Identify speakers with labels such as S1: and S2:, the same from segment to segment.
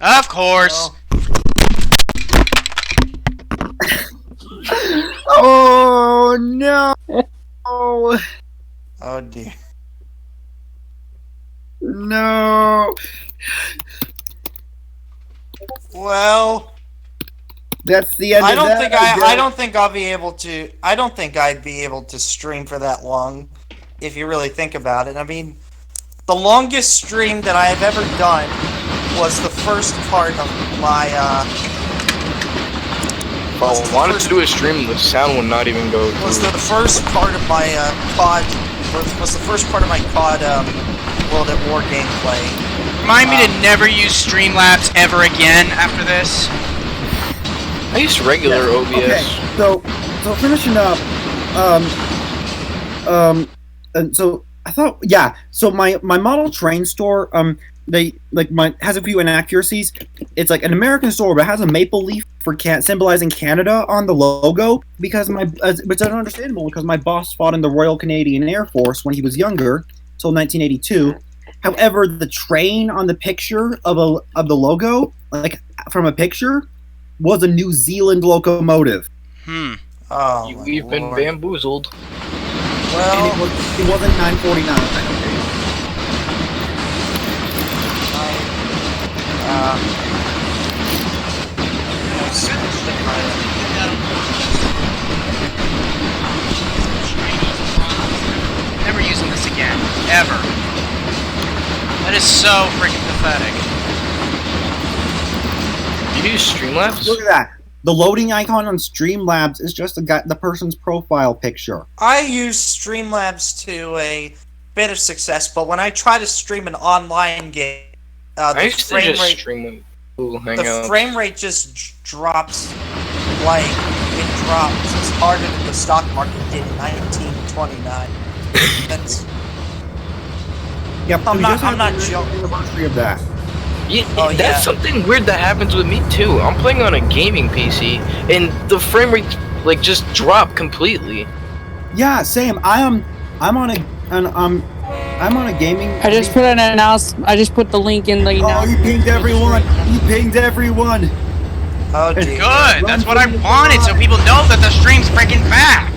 S1: Of course.
S2: Oh no!
S3: Oh dear.
S2: No!
S3: Well,
S2: That's the end of that.
S3: I don't think I'll be able to. I don't think I'd be able to stream for that long, if you really think about it. I mean, the longest stream that I have ever done was the first part of my.
S4: Well, I wanted to do a stream, the sound would not even go through.
S3: Was the first part of my COD. Was the first part of my COD World at War gameplay.
S1: Remind me to never use Streamlabs ever again after this.
S4: I used regular OBS.
S2: Okay, so finishing up, and so I thought, yeah. So my model train store, they has a few inaccuracies. It's like an American store, but it has a maple leaf for symbolizing Canada on the logo because which is understandable because my boss fought in the Royal Canadian Air Force when he was younger, till 1982. However, the train on the picture of the logo, like from a picture, was a New Zealand locomotive.
S3: Oh,
S4: We've been bamboozled.
S3: Well,
S2: And it wasn't 949.
S1: Never using this again. Ever. That is so freaking pathetic.
S4: You use Streamlabs?
S2: Look at that. The loading icon on Streamlabs is just the person's profile picture.
S3: I use Streamlabs to a bit of success, but when I try to stream an online game, the frame rate just drops like it drops as hard as the stock market did in 1929. That's.
S2: Yep,
S3: I'm not joking.
S2: Anniversary of that.
S4: Yeah, that's something weird that happens with me too. I'm playing on a gaming PC, and the frame rate like just dropped completely.
S2: Yeah, same. I'm on a gaming.
S5: I just put an announcement. I just put the link in the.
S2: Oh, you pinged everyone! You pinged everyone!
S3: Oh, geez.
S1: Good. That's what I wanted, so people know that the stream's freaking back.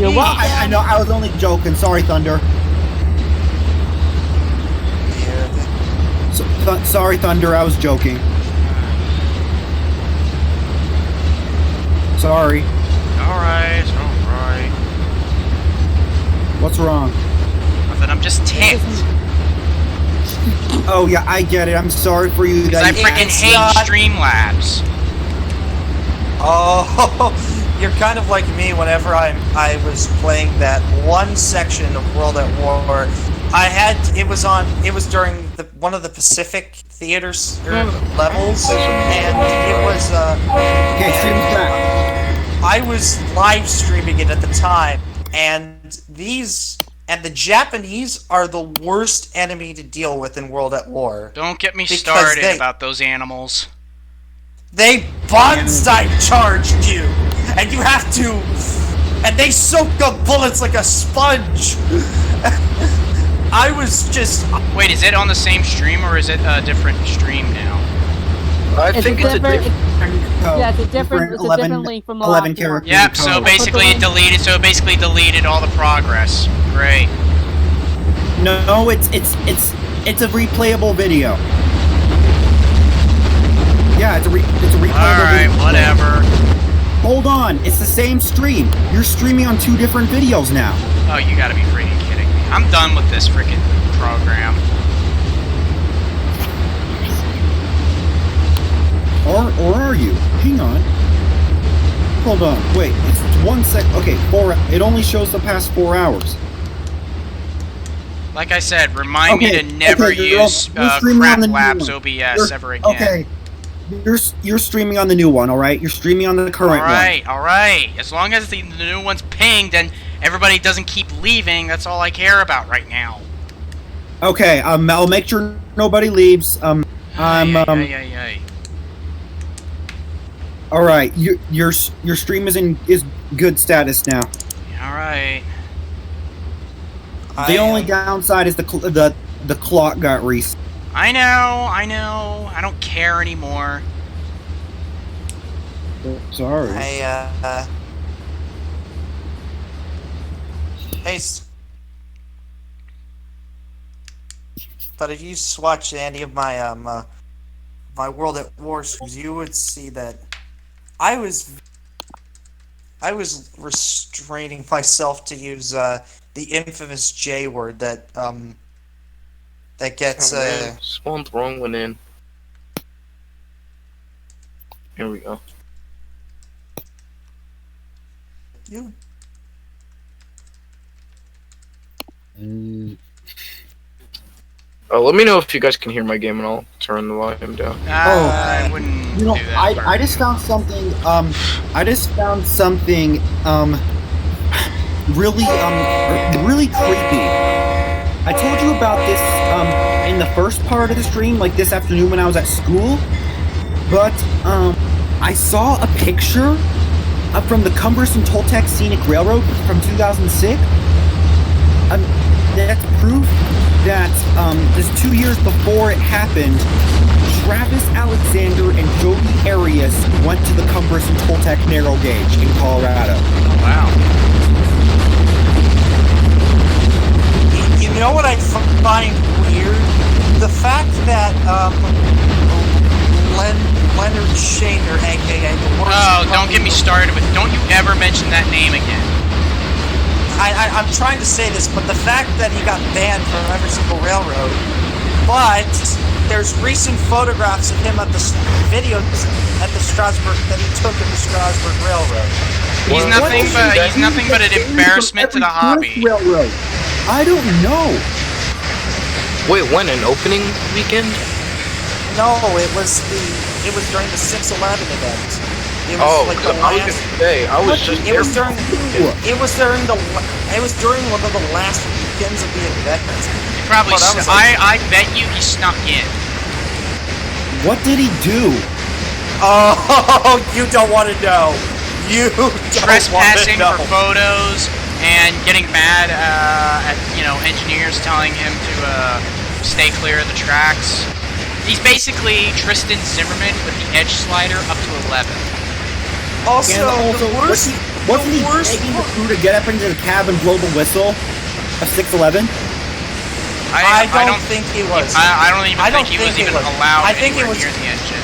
S5: You're welcome.
S2: I know. I was only joking. Sorry, Thunder. Sorry, Thunder, I was joking. Sorry.
S1: Alright.
S2: What's wrong?
S1: Nothing, I'm just ticked.
S2: Oh, yeah, I get it. I'm sorry for you.
S1: Because I freaking hate Streamlabs.
S3: Oh, you're kind of like me whenever I was playing that one section of World at War. It was during one of the Pacific theaters levels, and it was I was live streaming it at the time, and the Japanese are the worst enemy to deal with in World at War.
S1: Don't get me started about those animals.
S3: They bonsai charged you, and you have to, and they soak up bullets like a sponge. I was just...
S1: Wait, is it on the same stream, or is it a different stream now?
S4: I think it's a different...
S5: Yeah, it's a different link from the
S2: 11
S5: last one.
S2: characters.
S1: Yep, so basically it deleted all the progress. Great.
S2: No, it's a replayable video. Yeah, it's a replayable video.
S1: Alright, whatever.
S2: Hold on, it's the same stream. You're streaming on 2 different videos now.
S1: Oh, you gotta be freaking kidding me. I'm done with this freaking program.
S2: Or are you? Hang on. Hold on. Wait, it's 1 sec. Okay, it only shows the past 4 hours.
S1: Like I said, remind me to never use Crap Labs OBS ever again.
S2: Okay. You're streaming on the new one, alright? You're streaming on the current one.
S1: Alright. As long as the new one's pinged and everybody doesn't keep leaving, that's all I care about right now.
S2: Okay, I'll make sure nobody leaves. Alright, your stream is good status now.
S1: Alright.
S2: The only downside is the clock got reset.
S1: I know. I don't care anymore.
S2: Sorry.
S3: Hey, but if you watch any of my my World at War streams, you would see that I was restraining myself to use the infamous J word that gets
S4: spawned the wrong one in. Here we go.
S3: you.
S4: Let me know if you guys can hear my game, and I'll turn the volume down.
S1: I wouldn't
S2: You know,
S1: do that.
S2: I just found something. Really creepy. I told you about this in the first part of the stream, like this afternoon when I was at school. But I saw a picture from the Cumbersome Toltec Scenic Railroad from 2006. That's proof that just 2 years before it happened, Travis Alexander and Jody Arias went to the Cumbersome Toltec narrow gauge in Colorado.
S1: Wow.
S3: You know what I find weird? The fact that Leonard Shaner, aka the worst.
S1: Oh, don't get me started with. Don't you ever mention that name again.
S3: I'm trying to say this, but the fact that he got banned from every single railroad, but there's recent photographs of him at the videos at the Strasbourg that he took at the Strasbourg Railroad.
S1: He's nothing but an embarrassment to the hobby.
S2: Railroad. I don't know.
S4: Wait, when? An opening weekend?
S3: No, it was during the 6/11 event. It was like the
S4: I was
S3: last.
S4: gonna say, I was just
S3: It
S4: there.
S3: was during one of the last weekends of the event.
S1: He probably.
S3: Oh, that was like-
S1: I bet you he snuck in.
S2: What did he do?
S3: Oh, you don't want to know. You don't
S1: Trespassing
S3: want to
S1: for
S3: know.
S1: photos and getting mad at engineers telling him to stay clear of the tracks. He's basically Tristan Zimmerman with the edge slider up to 11.
S3: Also,
S2: And
S3: the worst.
S2: wasn't he
S3: the worst
S2: begging the crew to get up into the cab and blow the whistle of 611?
S3: I don't think he was.
S1: I don't even
S3: I don't
S1: think he was
S3: think he
S1: even
S3: was.
S1: allowed
S3: I think he
S1: anywhere
S3: was-
S1: near the engine.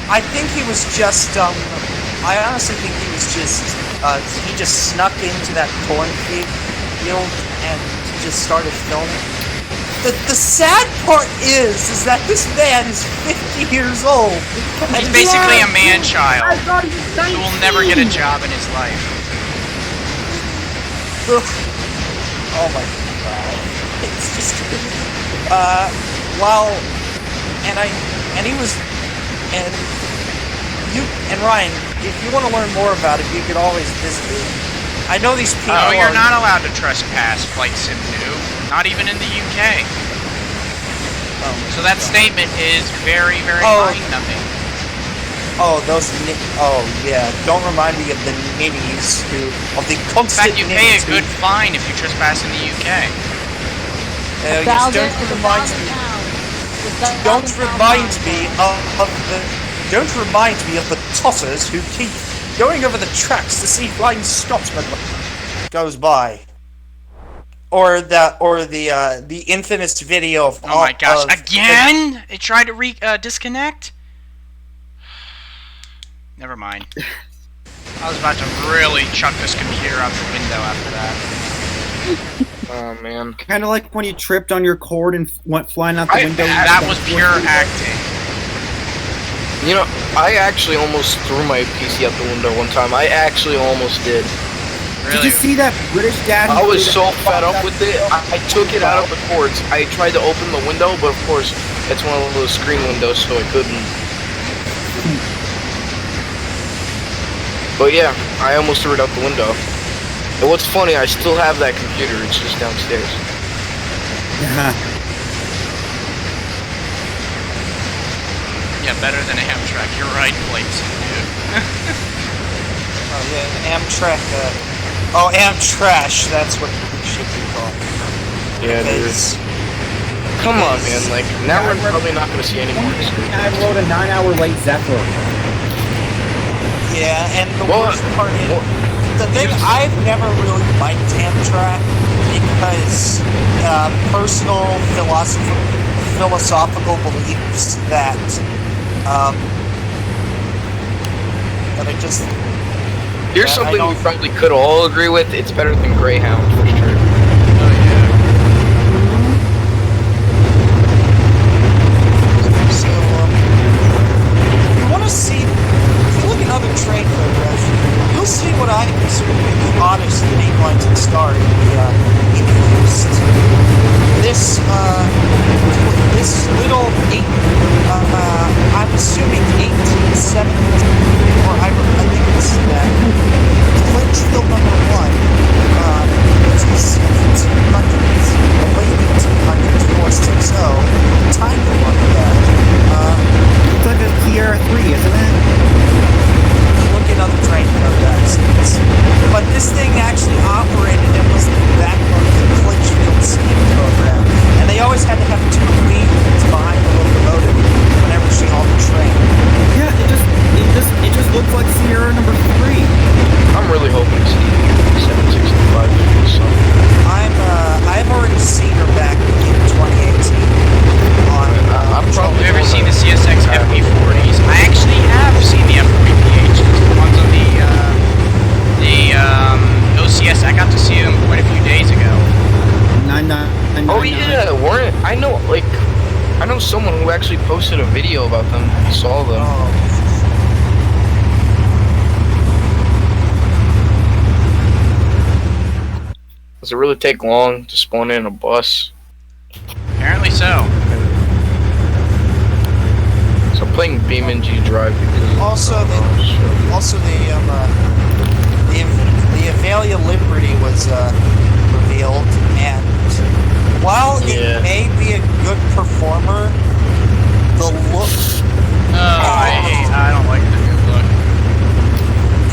S3: I think he was just. I honestly think he was just. He just snuck into that cornfield and just started filming. The sad part is that this man is 50 years old.
S1: He's basically a man-child who will never get a job in his life.
S3: Ugh. Oh my god. It's just and Ryan, if you want to learn more about it, you could always visit me. I know these people
S1: Oh, you're
S3: are
S1: not allowed to trespass Flight Sim New, not even in the UK. So that statement is very, very mind-numbing.
S3: yeah. Don't remind me of the ninnies of the
S1: In
S3: constant
S1: fact, you pay a
S3: ninnies
S1: good fine if you trespass in the UK.
S3: don't remind me of the tossers who keep going over the tracks to see Flying Scotsman goes by. Or the infamous video of
S1: Oh my gosh, again? It tried to disconnect? Never mind. I was about to really chuck this computer out the window after that.
S4: Oh man.
S2: Kind of like when you tripped on your cord and went flying out the window.
S1: That was pure acting.
S4: You know, I actually almost threw my PC out the window one time. I actually almost did.
S2: Did
S1: Really?
S2: you see that British dad?
S4: I was so fed up with it, I took it out of the cords. I tried to open the window, but of course, it's one of those screen windows, so I couldn't. But yeah, I almost threw it out the window. And what's funny, I still have that computer, it's just downstairs.
S1: Yeah, better than Amtrak. You're right, Blakes, dude.
S3: Oh yeah, Amtrak. Amtrash. That's what it should be called.
S4: Yeah, it
S3: Because
S4: is. Come on, man. Like, now we're probably not going to see any more.
S2: I rode a 9-hour late Zephyr.
S3: Yeah, and the worst part is, the thing, I've never really liked Amtrak because personal philosophical beliefs that I just...
S4: Here's something we probably could all agree with. It's better than Greyhound, for sure.
S1: Oh, yeah.
S3: So, if you want to see... If you look at other train programs, you'll see what I consider to be the oddest mainline to start in the East. This little I'm assuming 1870s, or I think it's that Litchfield number 1, which was 1800s, or late 1800s, 460, time to look at that.
S2: It's like a Sierra 3, isn't it?
S3: Look at other train programs. But this thing actually operated and was the backbone of the Litchfield steam program. And they always had to have 2 wheels behind the locomotive whenever she hauled the train.
S2: Yeah, it just looks like Sierra number 3.
S4: I'm really hoping to see 765 so.
S3: I've already seen her back in 2018 on
S4: I'm probably
S1: Have you ever seen the CSX FP40s? I actually have seen the F40PH. The ones on the OCS. I got to see them quite a few days ago.
S2: 99.
S4: Oh yeah, weren't I know someone who actually posted a video about them. I saw them. Does it really take long to spawn in a bus?
S1: Apparently so.
S4: So I'm playing BeamNG Drive because
S3: Also the Avalia Liberty was revealed, and while it may be a good performer, the look.
S1: I don't like the new look.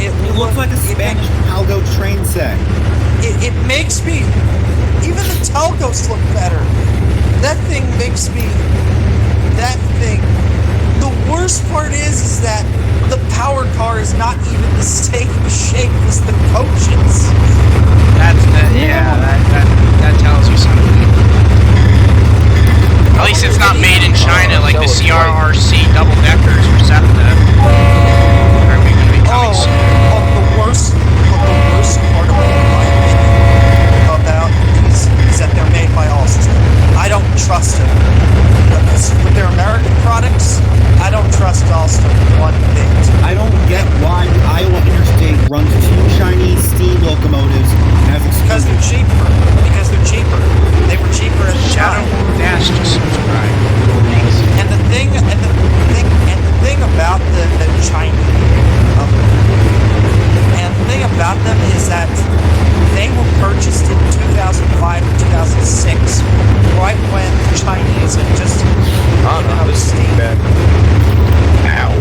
S2: It looks like a Spanish Algo train set.
S3: It makes me. Even the Telgos look better. That thing makes me. That thing. The worst part is that the power car is not even the same shape as the coaches.
S1: That tells you something. At least it's not made in China like the CRRC double deckers or SEPTA. Are we going to be coming soon?
S3: The worst part of it, in my opinion, about these is that they're made by Alstom. I don't trust them. With their American products, I don't trust Alstom one bit.
S2: I don't get why the Iowa Interstate runs 2 Chinese steam locomotives as
S3: Because they're cheaper. They were cheaper at the
S1: Shadow
S3: time.
S1: Dash just subscribe.
S3: And the thing about the Chinese, and the thing about them is that they were purchased in 2005 and 2006, right when the Chinese had just steam.
S4: Ow.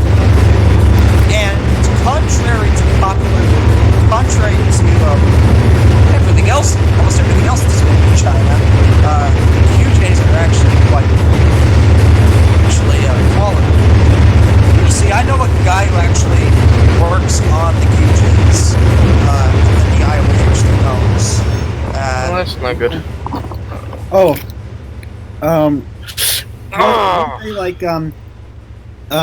S3: And contrary to everything else, almost everything else that's made in China, QJs are actually quality. You see, I know a guy who actually works on the QJs in the Iowa Interstate homes.
S4: Well, that's not good.
S2: like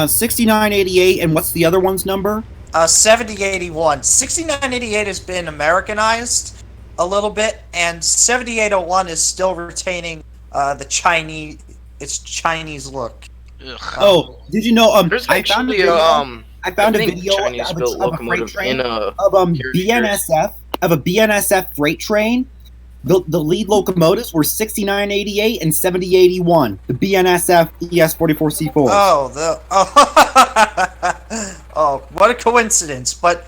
S2: 6988, and what's the other one's number?
S3: 7081. 6988 has been Americanized a little bit, and 7801 is still retaining its Chinese look.
S1: Ugh.
S2: Did you know?
S4: There's
S2: I found a
S4: actually
S2: video
S4: Chinese-built
S2: of a freight
S4: locomotive
S2: train
S4: in
S2: of a BNSF freight train. The lead locomotives were 6988 and 7081. The BNSF ES44C4.
S3: Oh, what a coincidence! But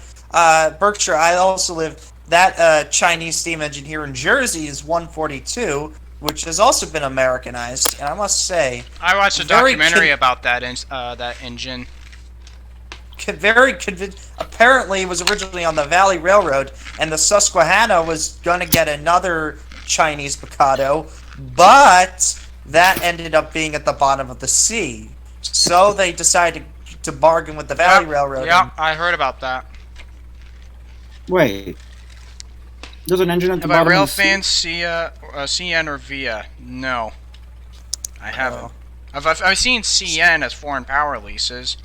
S3: Berkshire, I also live. That Chinese steam engine here in Jersey is 142, which has also been Americanized, and I must say,
S1: I watched a documentary about that engine.
S3: Apparently, it was originally on the Valley Railroad, and the Susquehanna was going to get another Chinese Mikado, but that ended up being at the bottom of the sea. So they decided to bargain with the Valley Railroad.
S1: Yeah, I heard about that.
S2: Wait. There's an engine at the
S1: Have I
S2: bottom
S1: rail
S2: of the sea?
S1: fans CN or VIA? No. I haven't. I've seen CN as foreign power leases.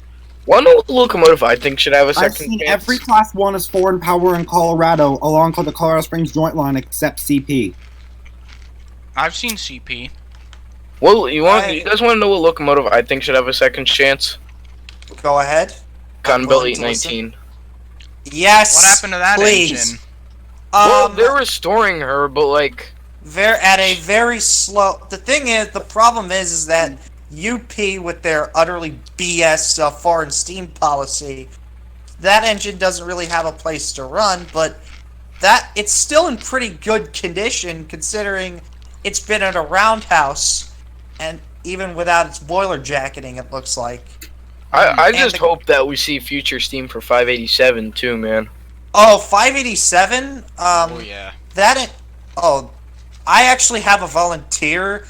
S4: One locomotive I think should have a second
S2: I've seen
S4: chance.
S2: every Class 1 as foreign power in Colorado along the Colorado Springs Joint Line except CP.
S1: I've seen CP.
S4: Well, you guys want to know what locomotive I think should have a second chance?
S3: Go ahead.
S4: Cotton Belt 819.
S3: Yes.
S1: What happened to that
S3: please.
S1: engine?
S4: Well, they're restoring her, but like...
S3: At a very slow... The thing is, the problem is that UP, with their utterly BS foreign steam policy, that engine doesn't really have a place to run, but it's still in pretty good condition, considering it's been at a roundhouse, and even without its boiler jacketing, it looks like.
S4: I just hope that we see future steam for 587 too, man.
S3: Oh, 587?
S1: Oh, yeah.
S3: I actually have a volunteer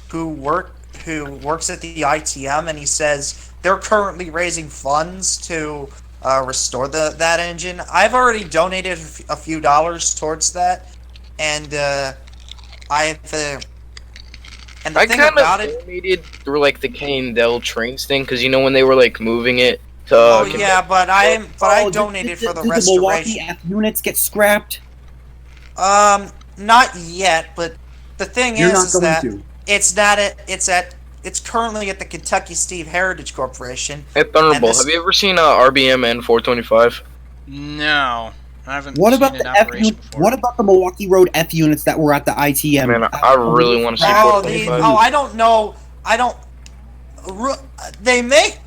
S3: who works at the ITM, and he says they're currently raising funds to restore that engine. I've already donated a few dollars towards that, and I
S4: kind of donated through like the Trainz thing, because you know when they were like moving it to.
S3: But I donated for the restoration.
S2: Did the Milwaukee F units get scrapped?
S3: Not yet, but the thing is that it's currently at the Kentucky Steam Heritage Corporation.
S4: Hey, Thunderbolt, have you ever seen RBM N425?
S1: No, I haven't.
S2: What
S1: seen
S2: about the F units? What about the Milwaukee Road F units that were at the ITM?
S4: Man, I really want to see 425.
S3: I don't know. They make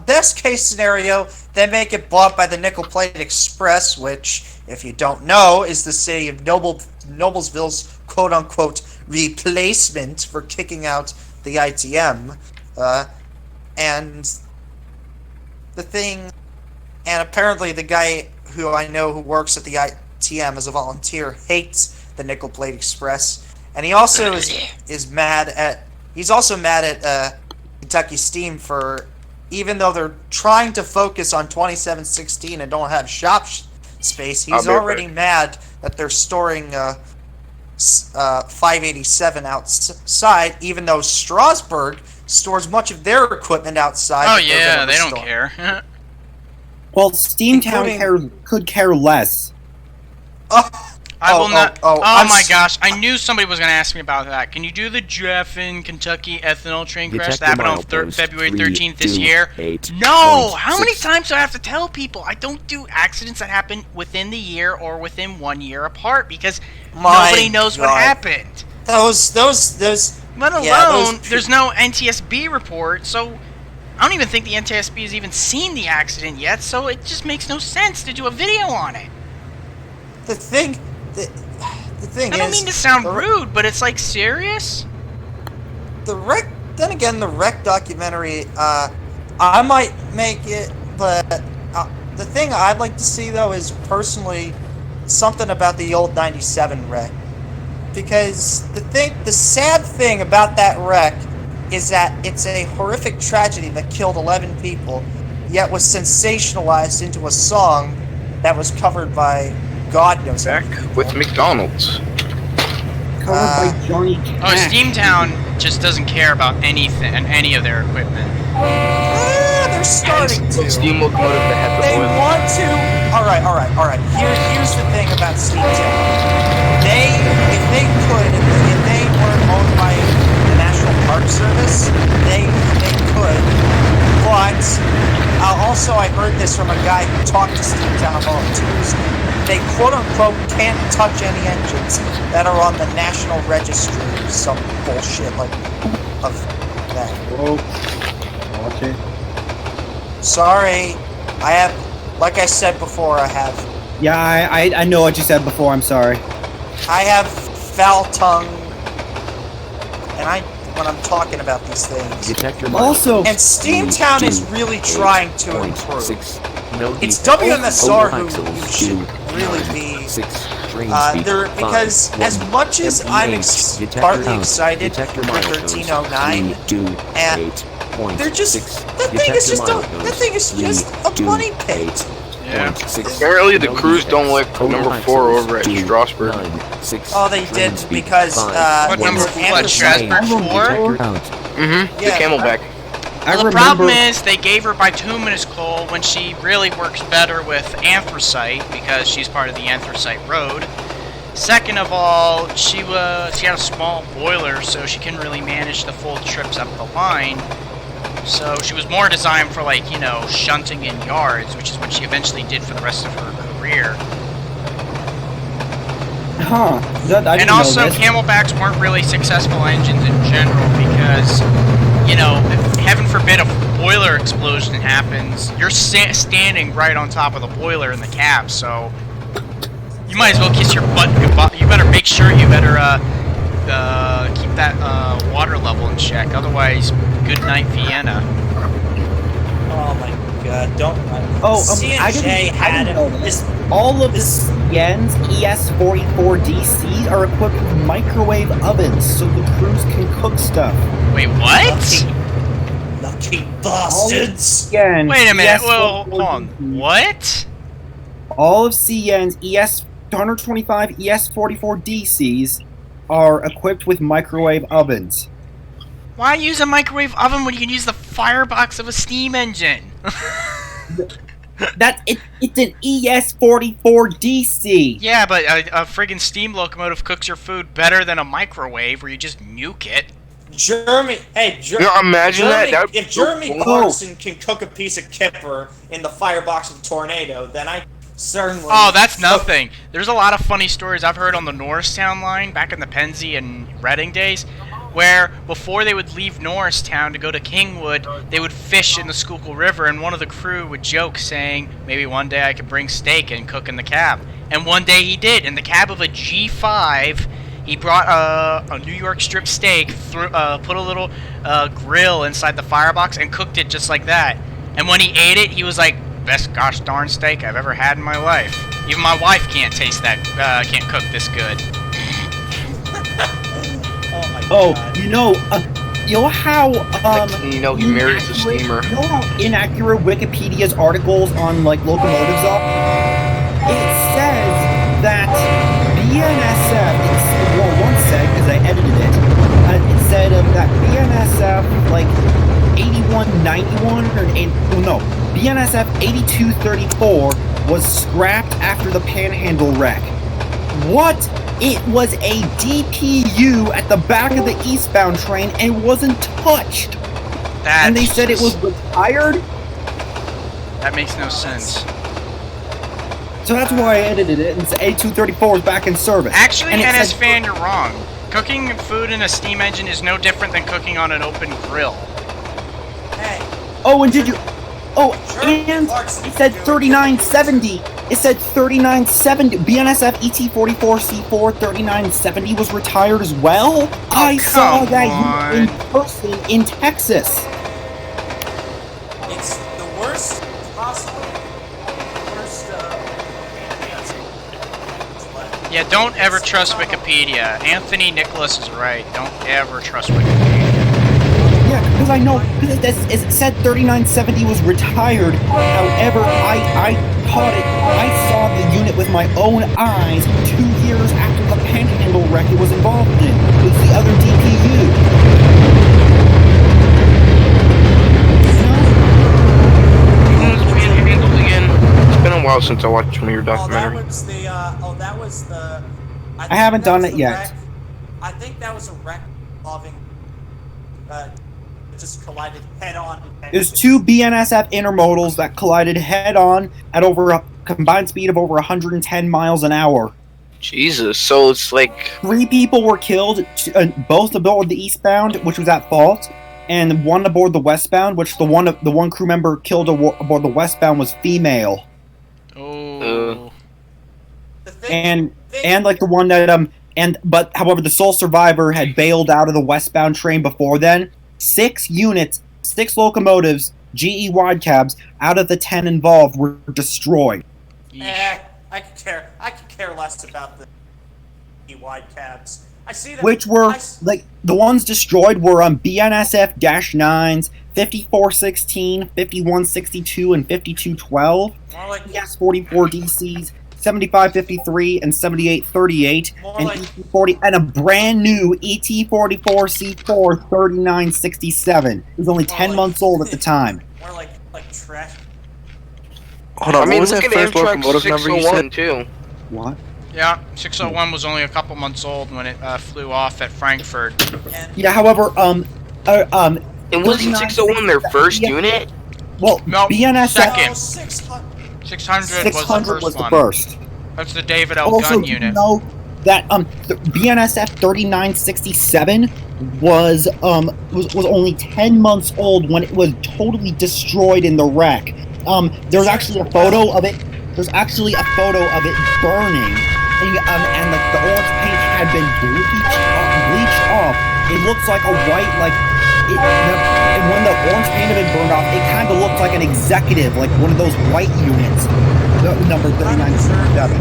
S3: best case scenario. They make it bought by the Nickel Plate Express, which, if you don't know, is the city of Noblesville's quote-unquote replacement for kicking out the ITM. And apparently the guy who I know who works at the ITM as a volunteer hates the Nickel Plate Express, and he also is mad at Kentucky Steam for, even though they're trying to focus on 2716 and don't have shop space, he's already mad that they're storing 587 outside, even though Strasbourg stores much of their equipment outside.
S1: Oh yeah, they don't care.
S2: Well, Steamtown could care less.
S1: Oh my gosh, I knew somebody was going to ask me about that. Can you do the Jeffin, Kentucky ethanol train crash that happened on February 13th this year? No! How many times do I have to tell people I don't do accidents that happen within the year or within 1 year apart, because nobody knows what happened.
S3: Those
S1: Let alone, there's no NTSB report, so I don't even think the NTSB has even seen the accident yet, so it just makes no sense to do a video on it.
S3: The thing
S1: I don't mean to sound rude, but it's like, serious?
S3: The wreck documentary, I might make it, but the thing I'd like to see, though, is personally something about the old 97 wreck. Because the sad thing about that wreck is that it's a horrific tragedy that killed 11 people, yet was sensationalized into a song that was covered by God knows
S4: back with McDonald's.
S2: Covered by Johnny Cash.
S1: Oh, Steamtown just doesn't care about anything and any of their equipment.
S3: They're starting to.
S4: Steam locomotive that had the
S3: They
S4: boiler.
S3: want to. All right. Here's the thing about Steamtown. If they weren't owned by the National Park Service, they could. But also, I heard this from a guy who talked to Steamtown volunteers. They quote-unquote can't touch any engines that are on the National Register or some bullshit of that.
S2: Whoa. Okay.
S3: Sorry, like I said before,
S2: Yeah, I know what you said before, I'm sorry.
S3: I have foul tongue, and when I'm talking about these things.
S2: Also,
S3: and Steamtown is really trying to improve. It's WMSR who should really be Because as much as I'm partly excited for 1309, and they're just that thing is just a money pit.
S4: Yeah. Apparently the crews don't like number 4 over at Strasbourg.
S3: Oh, they did because
S1: what number? What, Strasbourg 4?
S4: Mm-hmm. The Camelback.
S1: Well, the problem is they gave her bituminous coal when she really works better with anthracite because she's part of the anthracite road. Second of all, she had a small boiler, so she couldn't really manage the full trips up the line. So she was more designed for, like, you know, shunting in yards, which is what she eventually did for the rest of her career.
S2: Huh.
S1: And also, Camelbacks weren't really successful engines in general because, you know, if, heaven forbid a boiler explosion happens, you're standing right on top of the boiler in the cab, so you might as well kiss your butt goodbye. You better make sure you better keep that water level in check, otherwise, good night Vienna.
S3: Oh my god, don't...
S2: CNJ
S3: had
S2: this. All of the CN's ES44DCs are equipped with microwave ovens, so the crews can cook stuff.
S1: Wait, what?
S3: Lucky bastards!
S1: Wait a minute, well, hold on. What?
S2: All of CN's ES125 ES44DCs are equipped with microwave ovens.
S1: Why use a microwave oven when you can use the firebox of a steam engine?
S2: It's an ES44DC.
S1: Yeah, but a friggin' steam locomotive cooks your food better than a microwave where you just nuke it.
S3: Imagine
S4: that.
S3: If Jeremy Clarkson can cook a piece of kipper in the firebox of a tornado, then I certainly...
S1: Oh, that's nothing. There's a lot of funny stories I've heard on the Norristown line back in the Pennsy and Reading days, where before they would leave Norristown to go to Kingwood, they would fish in the Schuylkill River, and one of the crew would joke saying, maybe one day I could bring steak and cook in the cab. And one day he did. In the cab of a G5, he brought a New York strip steak, put a little grill inside the firebox, and cooked it just like that. And when he ate it, he was like, best gosh darn steak I've ever had in my life. Even my wife can't taste that, can't cook this good.
S2: You know how
S4: he marries the steamer.
S2: You know how inaccurate Wikipedia's articles on like locomotives are? It says that BNSF, one said, because I edited it, it said that BNSF like 8191 BNSF 8234 was scrapped after the Panhandle wreck. What? It was a DPU at the back of the eastbound train and wasn't touched. And they said it was retired?
S1: That makes no sense.
S2: So that's why I edited it and said A234 is back in service.
S1: Actually,
S2: and
S1: NS fan, you're wrong. Cooking food in a steam engine is no different than cooking on an open grill.
S3: Hey.
S2: Oh, and did you... Oh, and it said 3970. It said 3970. BNSF ET44C4 3970 was retired as well. I saw that in person in Texas.
S3: It's the worst possible.
S1: Yeah, don't ever trust Wikipedia. Anthony Nicholas is right. Don't ever trust Wikipedia.
S2: Yeah, because I know, because it said 3970 was retired. However, I caught it. I saw the unit with my own eyes 2 years after the Panhandle wreck it was involved in. It was the other DPU.
S4: It's being handled again. It's been a while since I watched one of your documentary.
S3: That was the...
S2: I haven't done it yet.
S3: I think that was a wreck involving... just collided head-on.
S2: There's 2 BNSF intermodals that collided head-on at over a combined speed of over 110 miles an hour.
S4: Jesus, so it's like...
S2: 3 people were killed, both aboard the eastbound, which was at fault, and 1 aboard the westbound, which the one crew member killed aboard the westbound was female.
S1: Oh.
S2: And like the one that but however the sole survivor had bailed out of the westbound train before then. 6 units, 6 locomotives, GE wide cabs out of the 10 involved were destroyed.
S3: I I could care less about the wide cabs. I see that.
S2: Which were like the ones destroyed were BNSF-9s, 5416, 5162, and 5212.
S3: More like
S2: ES-44 DCs, 7553 and 7838,
S3: More
S2: and
S3: like-
S2: ET-40 and a brand new ET-44C4 3967. It was only 10
S3: like-
S2: months old at the time.
S3: more like trash.
S6: Hold
S4: I
S6: on,
S4: mean,
S6: what was
S4: look
S6: that
S4: at
S6: first
S4: Amtrak
S6: locomotive number you
S4: 601
S6: said?
S4: too.
S2: What?
S1: Yeah, 601 was only a couple months old when it flew off at Frankfurt.
S3: And
S2: Yeah, however,
S4: And wasn't 601 their first
S2: yeah.
S4: unit?
S2: well,
S1: No,
S2: BNSF
S1: second.
S3: 600.
S1: 600
S2: 600
S1: was the
S2: the
S1: first one.
S2: first.
S1: That's the David L.
S2: Also,
S1: Gunn
S2: you
S1: unit.
S2: know that the BNSF 3967 was only 10 months old when it was totally destroyed in the wreck. There's actually a photo of it. There's actually a photo of it burning, and like the orange paint had been bleached off. It looks like a white and when the orange paint had been burned off, it kind of looked like an executive, like one of those white units. Number 3967.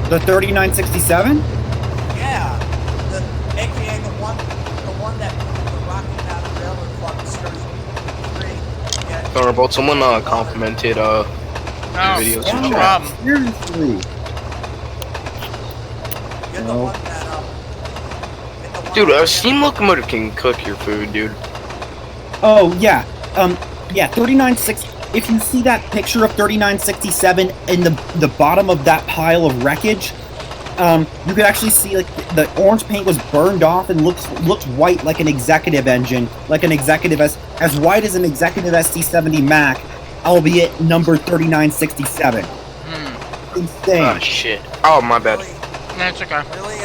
S2: The 3967?
S3: Yeah, AKA the one that the Rocky Mountain Railroad Club discovered. Yeah,
S4: Honorable, someone complimented
S1: No,
S4: videos
S1: no
S4: from chat.
S1: problem.
S2: Seriously.
S3: get the
S2: No.
S3: one that get the one
S4: Dude,
S3: that-
S4: a steam locomotive can cook your food, dude.
S2: Oh yeah, 3960. If you see that picture of 3967 in the bottom of that pile of wreckage, you could actually see like the orange paint was burned off and looks white like an executive engine, like an executive as white as an executive ST70 Mac, albeit number 3967. Insane.
S4: Oh shit. Oh my bad.
S3: Really,
S1: That's okay.
S3: really,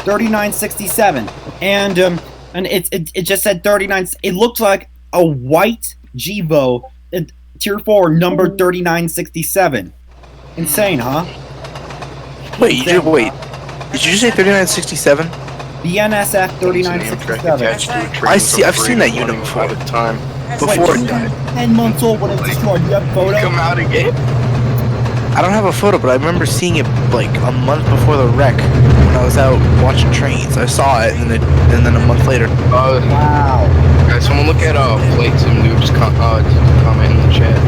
S2: 3967, and it just said 39. It looked like a white Gevo, Tier 4, number 3967. Insane, huh?
S6: Wait, Did you just say 3967?
S2: BNSF
S4: Amtrak
S2: 3967.
S4: attached to a train
S6: I've
S4: for
S6: seen that
S4: free
S6: unit before.
S4: At the time.
S6: Before
S2: Wait,
S6: it died.
S2: 10 months old when it was destroyed. You have a photo?
S4: Come out again?
S6: I don't have a photo, but I remember seeing it like a month before the wreck when I was out watching Trainz. I saw it, and then a month later.
S2: Wow.
S4: Guys, someone look at Flakes and Noob's comment in the chat.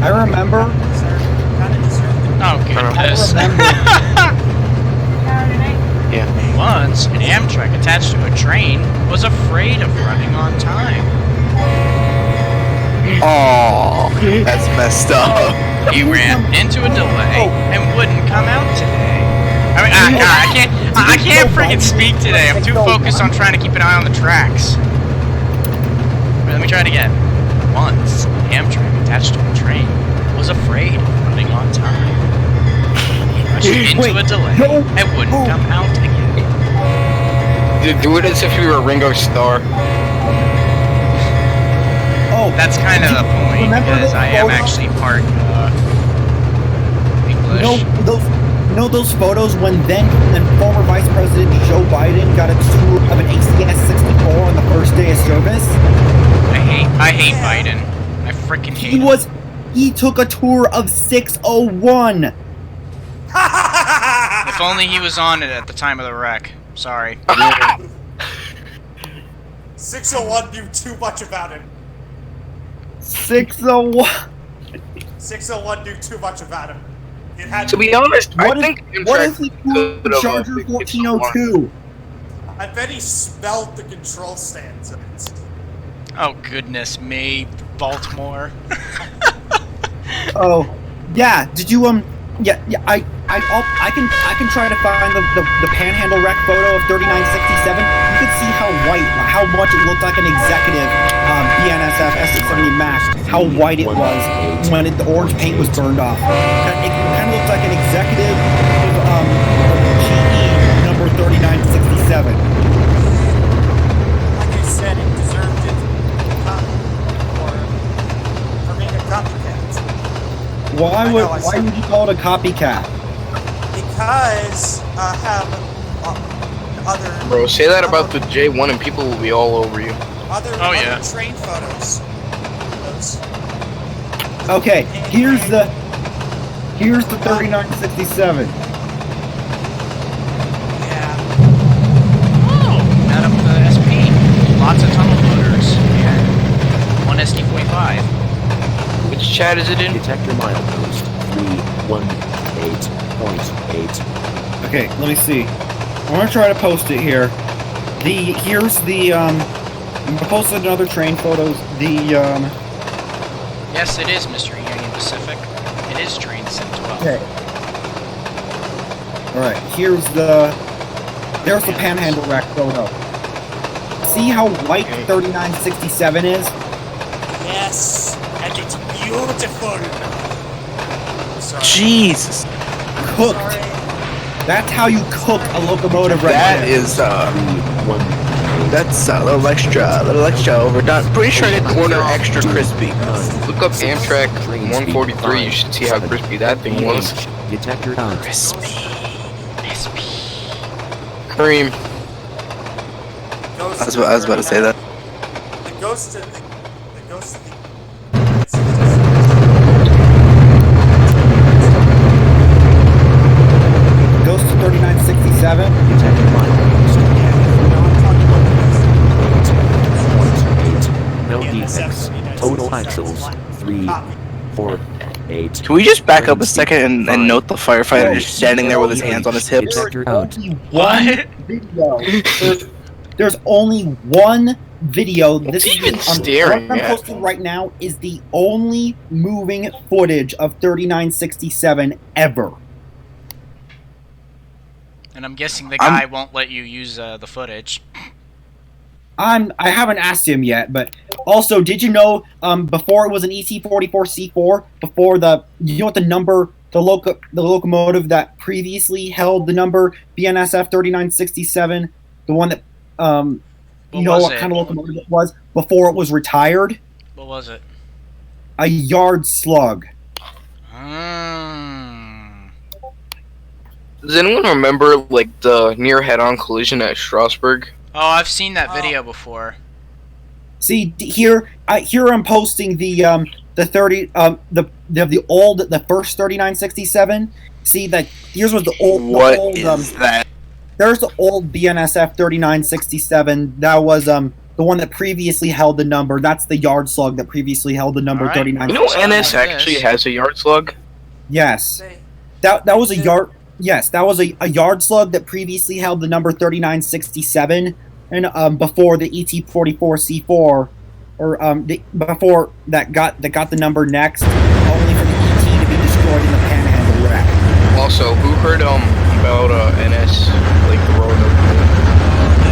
S2: I remember.
S3: kind of deserved it.
S1: Oh, goodness.
S4: Yeah.
S1: Once, an Amtrak attached to a train was afraid of running on time.
S6: Oh, that's messed up.
S1: He ran into a delay and wouldn't come out today. I mean, I can't freaking speak today. I'm too focused on trying to keep an eye on the tracks. Wait, let me try it again. Once, an Amtrak attached to a train was afraid of running on time. Rushed into a delay and wouldn't come out again.
S4: Dude, do it as if you were Ringo Starr.
S2: Oh,
S1: That's kind of the point,
S2: Remember
S1: because
S2: the
S1: I am
S2: photo?
S1: actually part English.
S2: those photos when then former Vice President Joe Biden got a tour of an ACS-64 on the first day of service?
S1: I hate Biden. I freaking hate him.
S2: He took a tour of 601.
S1: If only he was on it at the time of the wreck. Sorry.
S3: 601 knew too much about him.
S2: 601.
S3: 601 knew too much about him. It had
S4: To be honest, I
S2: What
S4: think
S2: if he flew
S4: could have,
S2: Charger
S4: fixed
S2: 1402?
S3: I bet he smelled the control stands of it.
S1: Oh goodness me, Baltimore.
S2: Oh, yeah. Did you Yeah. I can try to find the panhandle wreck photo of 3967. You could see how much it looked like an executive BNSF ST70 Max. How white it was when the orange paint was burned off. It kind of looked like an executive GE number 3967.
S3: Like I said, it deserved it for being a copycat.
S2: Why
S3: I
S2: would
S3: know, I said-
S2: you call it a copycat?
S3: Because have other
S4: Bro, say that about the J1 and people will be all over you.
S3: Other train photos.
S2: Okay, here's the 3967.
S3: Yeah.
S1: Oh, met up the SP. Lots of tunnel loaders. Yeah. One SD45.
S4: Which chat is it in?
S7: Detector milepost 318.8.
S2: Okay, let me see. I'm gonna try to post it here. Here's the I posted another train photos.
S1: Yes, it is Mr. Union Pacific. It is Trainz Sim 12.
S2: Okay. Alright, there's the panhandle rack photo. See how white 3967 is?
S3: Yes, and it's beautiful. Sorry.
S6: Jesus.
S2: Cooked.
S3: Sorry.
S2: That's how you cook a locomotive right
S6: That
S2: there.
S6: is that's a little extra overdone. Pretty sure I did order extra crispy.
S4: Look up Amtrak 143. You should see how crispy that thing was.
S7: Detector on.
S6: Crispy.
S4: Cream.
S6: I was about to say that.
S3: The ghost of the
S2: Goes to 3967.
S7: Detector milepost. No defects. Total axles 3, 4, 8.
S6: Can we just back up a second and note the firefighter just standing there with his hands on his hips?
S7: Detector out.
S2: One video. There's only one video. This is
S4: even
S2: what
S4: staring
S2: I'm
S4: at?
S2: posting right now is the only moving footage of 3967 ever.
S1: And I'm guessing the guy won't let you use the footage.
S2: I haven't asked him yet, but also, did you know before it was an ET44C4, before you know what the number, the locomotive that previously held the number BNSF 3967, the one that you know what kind of locomotive it was before it was retired?
S1: What was it?
S2: A yard slug.
S4: Does anyone remember like the near head-on collision at Strasbourg?
S1: Oh, I've seen that video before.
S2: See here I'm posting the first 3967. See that here's what the old
S6: that?
S2: There's the old BNSF 3967. That was the one that previously held the number. That's the yard slug that previously held the number 39.
S4: You know NS actually has a yard slug?
S2: Yes. That was a yard. Yes, that was a yard slug that previously held the number 3967, and before the ET44C4, or before that got the number next, only for the ET to be destroyed in the Panhandle wreck.
S4: Also, who heard about NS like the road?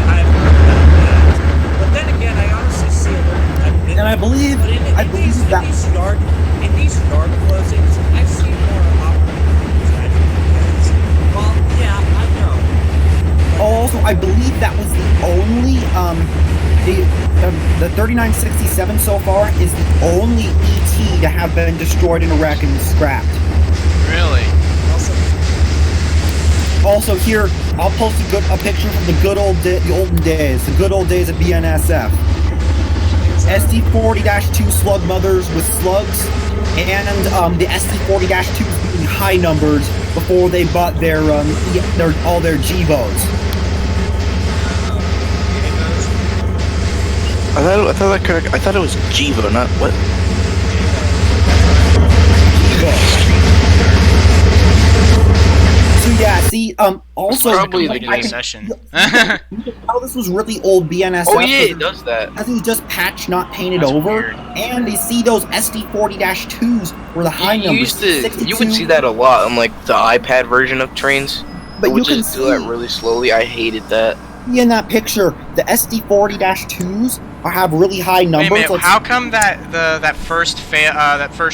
S3: I've heard about that. But then again, I honestly see a little.
S2: And I believe
S3: in these yard closings, I see more opportunities. Well, yeah, I know.
S2: Also, I believe that was the only the 3967 so far is the only ET to have been destroyed in a wreck and scrapped.
S1: Really?
S2: Also here, I'll post a picture from the olden days, the good old days of BNSF. SD40-2 slug mothers with slugs, and the SD40-2s being high numbers before they bought all their GVOs.
S6: I thought it was Jivo, not what?
S2: So yeah, see, also
S1: Probably the
S2: I
S1: new
S2: can-
S1: session.
S2: how this was really old BNSF.
S4: Oh yeah, it does that.
S2: I think it was just patched, not painted
S1: That's
S2: over.
S1: weird.
S2: And you see those SD40-2s were the high numbers. 62.
S4: You would see that a lot on like the iPad version of Trainz.
S2: But
S4: It would
S2: you can
S4: just do that really slowly. I hated that.
S2: see in that picture, the SD40-2s have really high
S1: Wait a
S2: numbers.
S1: minute,
S2: like-
S1: how come that first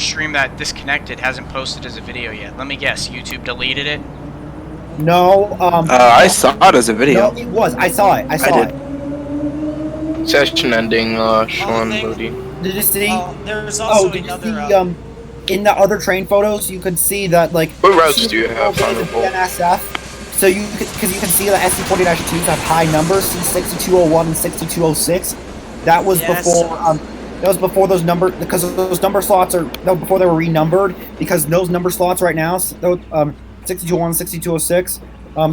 S1: stream that disconnected hasn't posted as a video yet? Let me guess, YouTube deleted it?
S2: No,
S6: I saw it as a video.
S2: No, it was. I saw it. I saw
S6: did.
S2: it.
S4: Session ending, Sean Bodie.
S2: Did you see?
S3: There's also
S2: Did you
S3: another.
S2: see, in the other train photos, you could see that, like...
S4: What routes
S2: see
S4: do you
S2: the
S4: have,
S2: photos of BNSF? So because you can see the SD40-2s have high numbers, C6201 and 6206. That was
S3: Yes.
S2: before that was before those number because those number slots are that was before they were renumbered because those number slots right now 6201 6206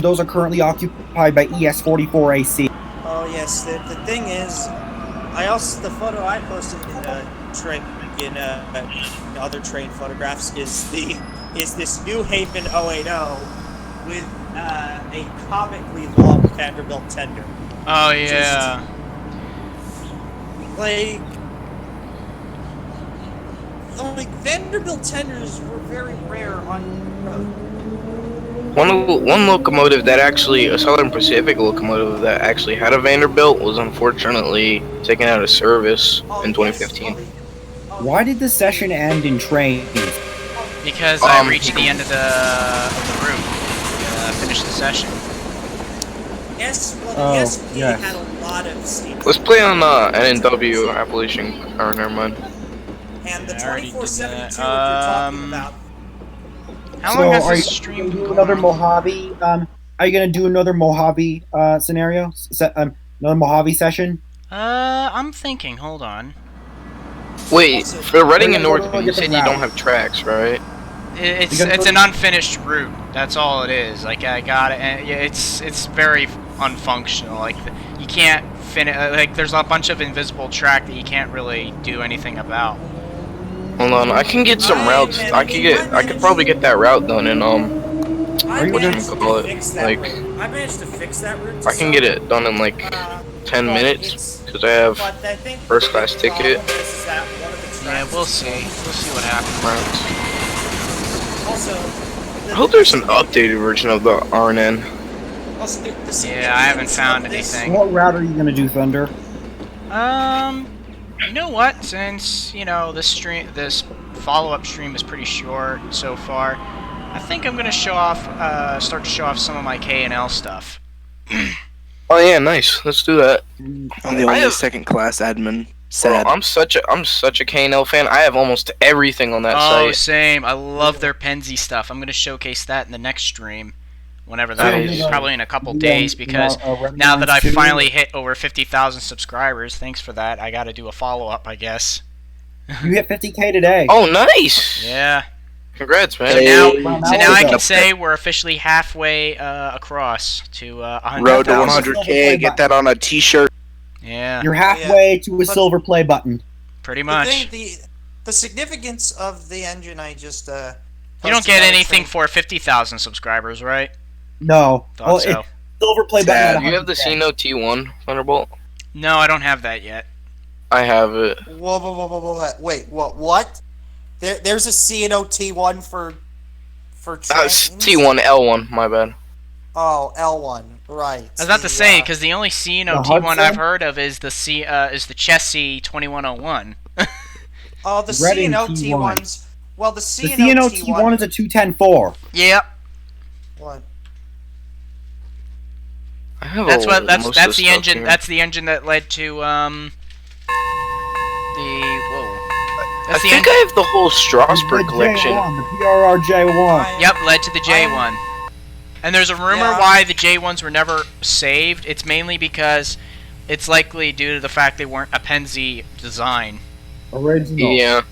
S2: those are currently occupied by ES44AC.
S3: Oh yes, the thing is, the photo I posted in other train photographs is this New Haven 080 with a comically long Vanderbilt tender.
S1: Oh yeah.
S3: Like Vanderbilt tenders were very rare on road.
S4: One locomotive that actually, a Southern Pacific locomotive that actually had a Vanderbilt was unfortunately taken out of service in 2015.
S2: Why did the session end in Trainz?
S1: Because I reached the end of the route. Finish the session.
S3: Yes, well,
S2: Oh,
S3: the SP
S2: yes.
S3: had a lot of steam.
S4: Let's play on NNW Appalachian. Or never mind.
S3: And the
S1: I already did
S3: 2472
S1: that.
S3: that you're talking about.
S1: How long has
S2: are
S1: this
S2: you
S1: stream
S2: gonna
S1: been
S2: do
S1: going
S2: another
S1: on?
S2: Mojave? Are you gonna do another Mojave scenario? Another Mojave session?
S1: I'm thinking. Hold on.
S4: Wait, for Reading and
S2: We're
S4: North,
S2: gonna
S4: you
S2: get the
S4: said you
S2: route.
S4: don't have tracks, right?
S1: It's
S2: gonna
S1: it's
S2: go-
S1: an unfinished route. That's all it is. Like I got it, and yeah, it's very unfunctional. Like you can't finish. Like there's a bunch of invisible track that you can't really do anything about.
S4: Hold on, I can get some routes. I could probably get that route done in
S3: I
S2: you gonna
S3: managed to
S4: call it,
S3: fix that
S4: like-
S3: route. I managed to fix that route. to
S4: I can get
S3: some-
S4: it done in like 10
S3: but
S4: minutes
S3: it's-
S4: because I have
S3: but I think
S4: first
S3: the
S4: class
S3: big
S4: ticket.
S3: problem is that one of the
S1: Yeah,
S3: tracks
S1: we'll
S3: is
S1: see.
S3: broken.
S1: We'll see what happens.
S4: routes.
S3: Also,
S4: I hope there's an updated version of the RNN.
S3: Also, the
S1: Yeah, I haven't
S3: significance
S1: found
S3: of this-
S1: anything.
S2: What route are you gonna do, Thunder?
S1: You know what? Since this follow-up stream is pretty short so far, I think I'm gonna start to show off some of my K&L stuff.
S4: Oh yeah, nice. Let's do that.
S6: I'm the
S4: I
S6: only
S4: have-
S6: second class admin.
S4: Bro,
S6: Sad.
S4: I'm such a K&L fan. I have almost everything on that
S1: Oh,
S4: site.
S1: same. I love their Penzi stuff. I'm gonna showcase that in the next stream, whenever that
S4: Nice.
S1: is. Probably in a couple days, because now that I've finally hit over 50,000 subscribers, thanks for that. I gotta do a follow-up, I guess.
S2: You hit 50K today.
S4: Oh, nice.
S1: Yeah.
S4: Congrats, man.
S1: So now,
S2: Wow,
S1: so
S2: now
S1: now
S2: we
S1: I
S2: go.
S1: can say we're officially halfway across to 100,000.
S6: Road to 100K. Get that on a T-shirt.
S1: Yeah,
S2: You're halfway to a silver play button.
S1: pretty
S3: The
S1: much.
S3: thing, the significance of the engine I just
S1: You don't
S3: posted
S1: get
S3: on the
S1: anything
S3: train-
S1: for 50,000 subscribers, right?
S2: No.
S1: Thought
S2: Well,
S1: so.
S2: silver play
S6: Sad.
S2: button. at
S4: Do you have the
S2: 100K.
S4: Cino T1 Thunderbolt?
S1: No, I don't have that yet.
S4: I have it.
S3: Whoa, wait, what? There's a C&O T1 for trains?
S4: T1 L1. My bad.
S3: Oh, L1, right.
S1: I was about to say, because the only C&O
S2: the
S1: T1 I've
S2: Hudson?
S1: heard of is the Chessie 2101.
S3: Oh, the
S2: Reading
S3: C&O
S2: T1.
S3: T1s. Well, the
S2: The
S3: C&O
S2: CNO
S3: T1.
S2: T1 is a 210-4.
S1: Yep.
S3: What?
S4: I have
S1: That's
S4: most
S1: that's
S4: of
S1: the
S4: stuff
S1: engine.
S4: here.
S1: That's the engine that led to That's
S4: I
S1: the
S4: think I have the whole Strasbourg
S2: The
S4: collection.
S2: J1, the PRR J1.
S1: Yep, led to the J1. And there's a rumor
S3: Yeah.
S1: why the J1s were never saved. It's mainly because it's likely due to the fact they weren't a Penzi design.
S2: Original.
S4: Yeah.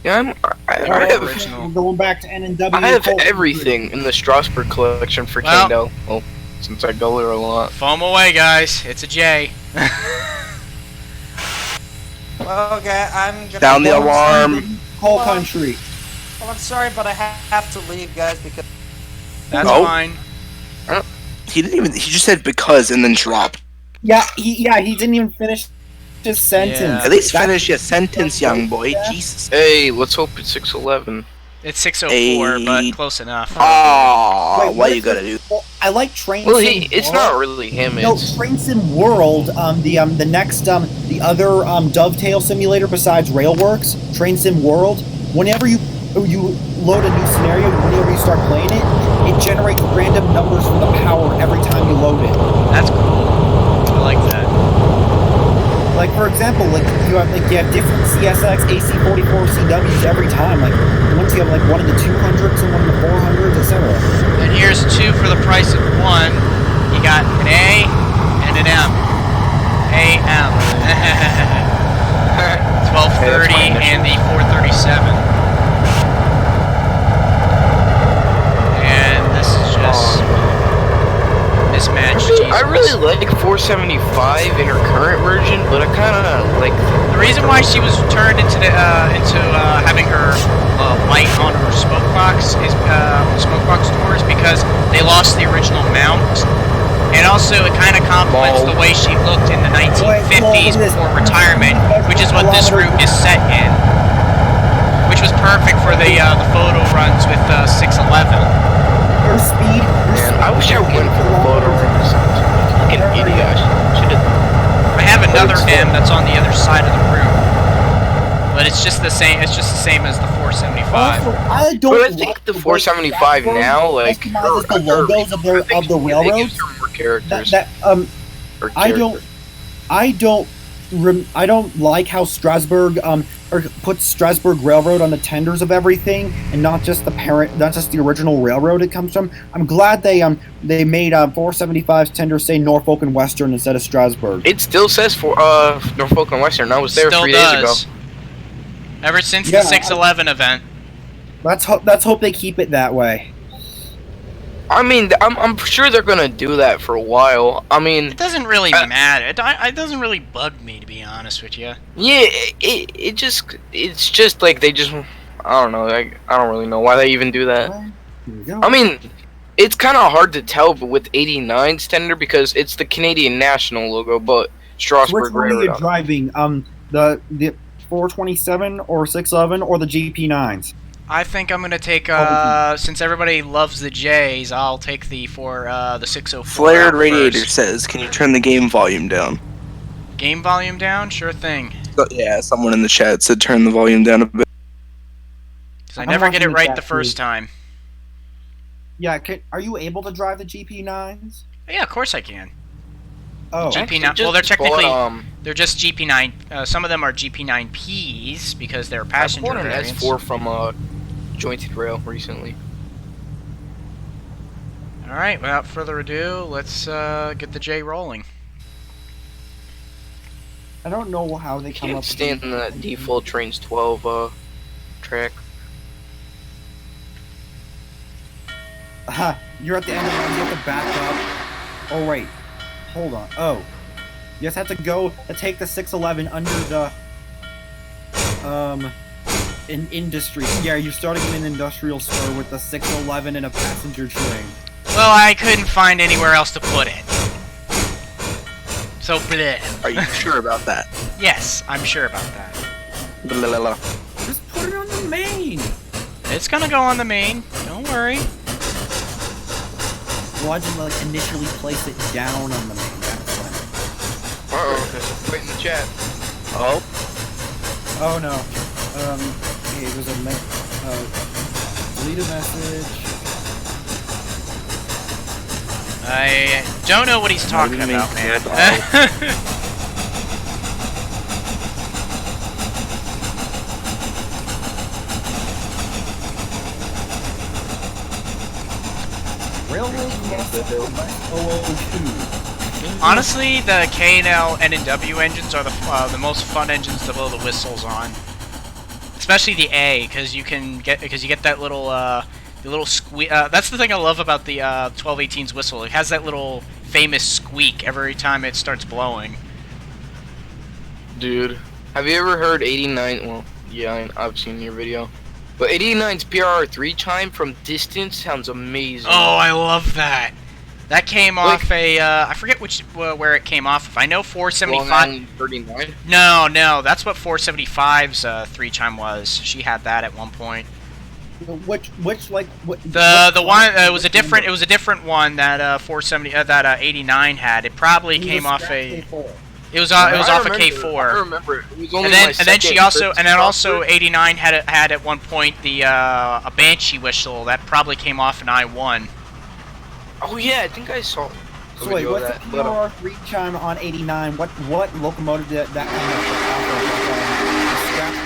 S4: Yeah, I have
S1: Original.
S2: Going back to NNW.
S4: I have
S2: Colt.
S4: everything in the Strasbourg collection for
S1: Well-
S4: Kingdom. Well, since I go there a lot.
S1: Foam away, guys. It's a J.
S3: Okay, I'm gonna...
S6: Down the alarm.
S2: Coal country.
S3: Well, I'm sorry, but I have to leave, guys, because...
S1: That's
S6: Oh.
S1: fine.
S6: He didn't even. He just said because and then dropped.
S2: Yeah, he didn't even finish his sentence.
S1: Yeah.
S6: At least
S2: That-
S6: finish your sentence, young boy.
S2: Yeah.
S6: Jesus.
S4: Hey, let's hope it's 611.
S1: It's 604,
S6: Hey.
S1: but close enough.
S6: Oh,
S2: Wait,
S6: what
S2: what
S6: you
S2: is
S6: gotta
S2: it?
S6: do?
S2: Well, I like Trainz.
S4: Well, it's not really him.
S2: No,
S4: It's
S2: Trainz World. The next the other dovetail simulator besides Railworks, Trainz World. Whenever you load a new scenario, whenever you start playing it, it generates random numbers for the power every time you load it.
S1: That's cool. I like that.
S2: Like for example, you have different CSX AC44 CWs every time. Like once you have one in the 200s and one in the 400s, etc.
S1: And here's two for the price of one. You got an A and an M. A-M. diesels.
S4: I really like 475 in her current version, but I kind of like
S1: The reason why she was turned into having her light on her smoke box door is because they lost the original mount, and also it kind of complements the way she looked in the 1950s before retirement, which is what this route is set in, which was perfect for the photo runs with 611.
S2: Your speed.
S4: Man, I wish I went for the photo runs. Fucking idiot.
S1: I have another M that's on the other side of the room, but it's just the same. It's just the same as the 475.
S2: I don't.
S4: But I think the 475 now, like,
S2: customizes the logos of the railroads.
S4: More characters.
S2: I don't like how Strasbourg puts Strasbourg Railroad on the tenders of everything, and not just the original railroad it comes from. I'm glad they made 475's tenders say Norfolk and Western instead of Strasbourg.
S4: It still says for Norfolk and Western. I was there
S1: Still
S4: 3
S1: does.
S4: days ago.
S1: Ever since the 611 event.
S2: Let's hope they keep it that way.
S4: I mean, I'm sure they're gonna do that for a while. I mean,
S1: It doesn't really matter. It doesn't really bug me, to be honest with you.
S4: yeah, it's just like they just, I don't know, like, I don't really know why they even do that.
S2: Here we go.
S4: I mean, it's kind of hard to tell with 89's tender because it's the Canadian National logo, but Strasbourg
S2: Which one are you
S4: Railroad.
S2: driving? The 427 or 611 or the GP9s?
S1: I think I'm gonna take since everybody loves the J's, I'll take the 604.
S6: Flared
S1: out
S6: Radiator
S1: first.
S6: says, can you turn the game volume down?
S1: Game volume down? Sure thing.
S6: So, yeah, someone in the chat said turn the volume down a bit.
S1: 'Cause I
S2: I'm
S1: never get it
S2: watching the
S1: right
S2: chat
S1: the first
S2: too.
S1: time.
S2: Yeah, are you able to drive the GP9s?
S1: Yeah, of course I can.
S2: Oh,
S1: GP9.
S4: Just
S1: Well, they're technically
S4: bought,
S1: they're just GP9. Some of them are GP9Ps because they're
S4: I
S1: passenger
S4: bought an
S1: variants.
S4: S4 from Jointed Rail recently.
S1: All right. Without further ado, let's get the J rolling.
S2: I don't know how they come
S4: Can't
S2: up
S4: stand
S2: with
S4: that default Trainz 12 track.
S2: You're at the end of the line, you have to back up. Oh wait, hold on. Oh, you just have to go to take the 611 under the in industry. Yeah, you're starting in an industrial store with the 611 in a passenger train.
S1: Well, I couldn't find anywhere else to put it. So, bleh.
S6: Are you sure about that?
S1: Yes, I'm sure about that.
S6: Blah.
S2: Just put it on the main.
S1: It's gonna go on the main. Don't worry.
S2: Well, I just like initially place it down on the main. That's what.
S4: Uh-oh, wait in the chat.
S6: Oh,
S2: Oh no. Okay, there's a delete a message.
S1: I don't know what he's talking
S6: What do you
S1: about,
S6: mean?
S1: man.
S2: Railroad
S1: Honestly, the K&L N&W engines are the most fun engines to blow the whistles on. Especially the A, because you get that little the little squeak. That's the thing I love about the 1218's whistle. It has that little famous squeak every time it starts blowing.
S4: Dude, have you ever heard 89? Well, yeah, I've seen your video. But 89's PRR3 chime from distance sounds amazing.
S1: Oh, I love that. That came off I forget where it came off of. I know 475.
S4: 39.
S1: No, that's what 475's 3 chime was. She had that at one point.
S2: Which like what?
S1: The one it was a different one that 470 that 89 had. It probably came off a. It was off a K4.
S4: I remember it. It was only
S1: And then she also
S4: second trip to
S1: 89 had at one point the a Banshee whistle that probably came off an I1.
S4: Oh yeah, I think I saw.
S2: So wait, what's the PRR3 chime on 89? What locomotive did that come up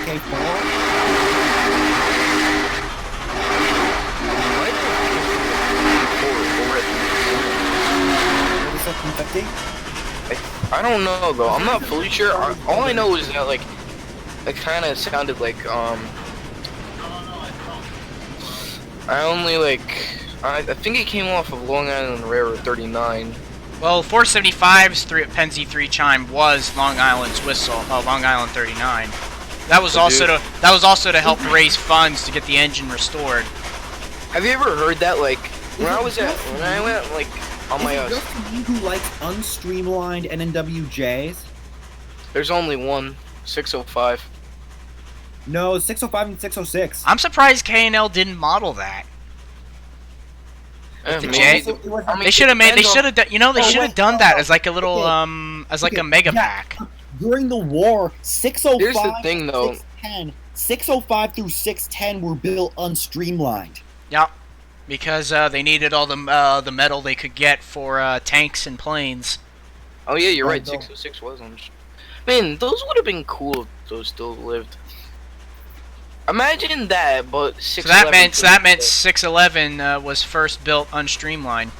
S2: with? Scrap K4?
S4: I don't know though. I'm not fully sure. All I know is that like it kind of sounded like I think it came off of Long Island Railroad 39.
S1: Well, 475's Pennsy 3 chime was Long Island's whistle, Long Island 39. That was also to help raise funds to get the engine restored.
S4: Have you ever heard that? Like when I went like on my
S2: Is it just you who likes unstreamlined NNWJs?
S4: There's only one 605.
S2: No, 605 and 606.
S1: I'm surprised K&L didn't model that. The J. They should have made. They should have done. You know, they should have done that as like a little as like a mega pack.
S2: During the war, 605
S4: Here's the thing, though.
S2: 605 through 610 were built unstreamlined.
S1: Yep, because they needed all the metal they could get for tanks and planes.
S4: Oh yeah, you're right. 606 was on. Man, those would have been cool if those still lived. Imagine that, but 611.
S1: So that meant 611 was first built unstreamlined.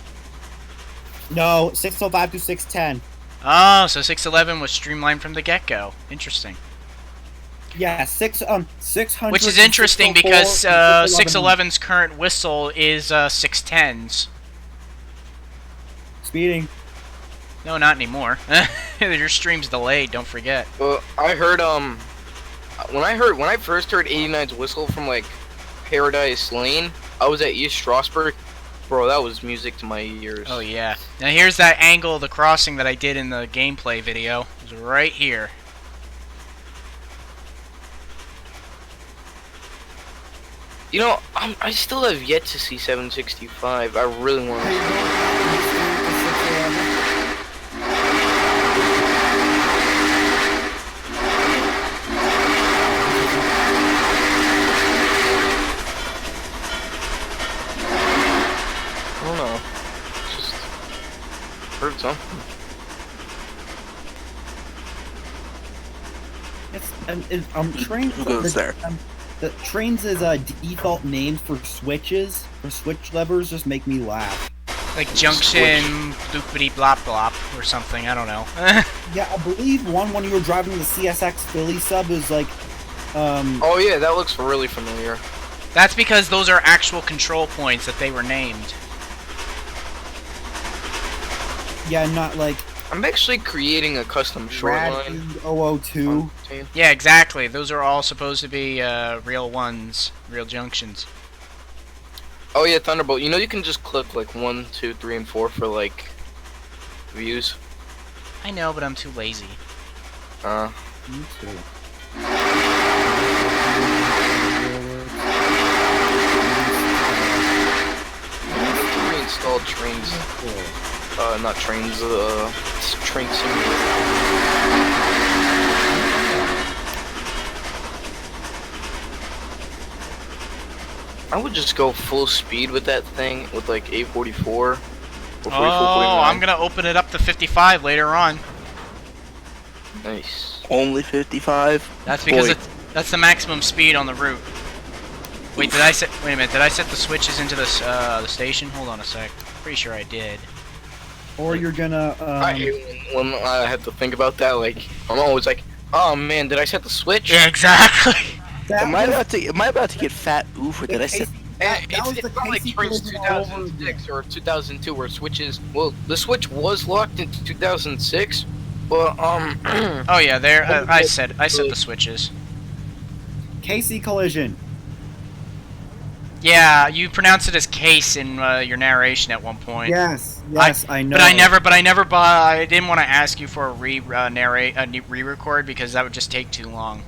S2: No, 605 through 610.
S1: Oh, so 611 was streamlined from the get-go. Interesting.
S2: Yeah, 600.
S1: Which is interesting because 611's current whistle is 610's.
S2: Speeding.
S1: No, not anymore. Your stream's delayed. Don't forget.
S4: Well, I heard when I first heard 89's whistle from like Paradise Lane, I was at East Strasburg. Bro, that was music to my ears.
S1: Oh yeah. Now here's that angle of the crossing that I did in the gameplay video. It was right here.
S4: You know, I still have yet to see 765. I really want to. Heard something.
S2: Trainz.
S6: Who goes there?
S2: The Trainz is default names for switches, for switch levers, just make me laugh.
S1: Like junction, bloopity blop blop, or something. I don't know.
S2: Yeah, I believe one when you were driving the CSX Philly sub is like.
S4: Oh yeah, that looks really familiar.
S1: That's because those are actual control points that they were named.
S2: Yeah, not like.
S4: I'm actually creating a custom short line.
S2: 002.
S1: Yeah, exactly. Those are all supposed to be real ones, real junctions.
S4: Oh yeah, Thunderbolt. You know you can just click like 1, 2, 3, and 4 for like views.
S1: I know, but I'm too lazy.
S2: Me too.
S4: Reinstalled Trainz. Not Trainz, Train Simulator. I would just go full speed with that thing, with like 844 or 4449.
S1: Oh, I'm gonna open it up to 55 later on.
S4: Nice.
S6: Only 55?
S1: That's because that's the maximum speed on the route. Wait, wait a minute, did I set the switches into this the station? Hold on a sec. Pretty sure I did.
S2: Or you're gonna.
S4: When I have to think about that, like I'm always like, oh man, did I set the switch?
S1: Yeah, exactly.
S6: Am I about to get fat oof or did I set?
S4: It's not like Trainz 2006 or 2002 where switches. Well, the switch was locked in 2006, but
S1: Oh yeah, there. I set the switches.
S2: Casey collision.
S1: Yeah, you pronounce it as case in your narration at one point.
S2: Yes, I know.
S1: But I didn't want to ask you for a re-record because that would just take too long.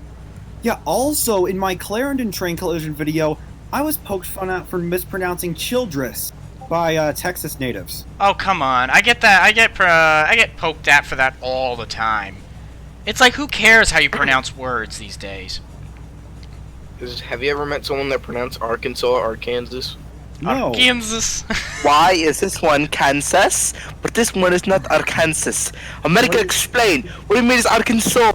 S2: Yeah. Also, in my Clarendon train collision video, I was poked fun at for mispronouncing Childress by Texas natives.
S1: Oh come on! I get that. I get poked at for that all the time. It's like, who cares how you pronounce words these days?
S4: Have you ever met someone that pronounced Arkansas or Kansas?
S2: No.
S1: Kansas.
S6: Why is this one Kansas, but this one is not Arkansas? America, explain. What do you mean it's Arkansas?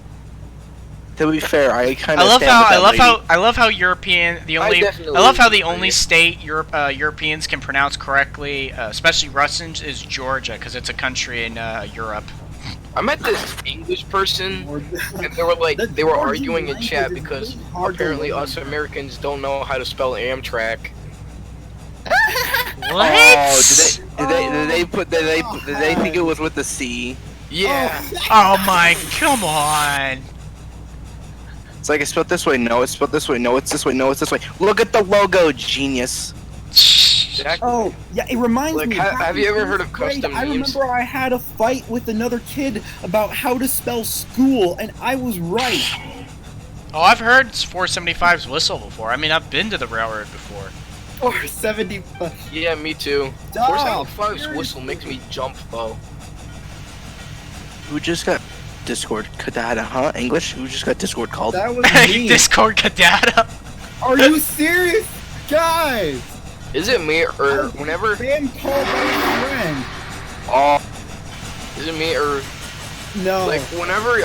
S6: To be fair, I kind of.
S1: I love how European the only. I love how the only
S4: agree.
S1: state Europeans can pronounce correctly, especially Russians, is Georgia, because it's a country in Europe.
S4: I met this English person, and they were like, they were arguing in chat because apparently us Americans don't know how to spell Amtrak.
S1: What?
S6: Did they think it was with the C?
S1: Yeah. Oh my, come on.
S6: It's like it's spelled this way. No, it's spelled this way. No, it's this way. No, it's this way. Look at the logo, genius.
S2: Oh, yeah, it reminds
S4: Like,
S2: me.
S4: have you ever heard of
S2: Grade,
S4: custom
S2: I
S4: memes?
S2: remember I had a fight with another kid about how to spell school, and I was right.
S1: Oh, I've heard 475's whistle before. I mean, I've been to the railroad before.
S2: Or 70.
S4: Yeah, me too.
S2: Stop.
S4: 475's whistle makes me jump, though.
S6: Who just got Discord? Kadada, huh? English? Who just got Discord called?
S2: That was me.
S1: Discord Kadada.
S2: Are you serious? Guys!
S4: Is it me, or whenever...
S2: Been called by a friend.
S4: Oh... Is it me, or...
S2: No.
S4: Like, whenever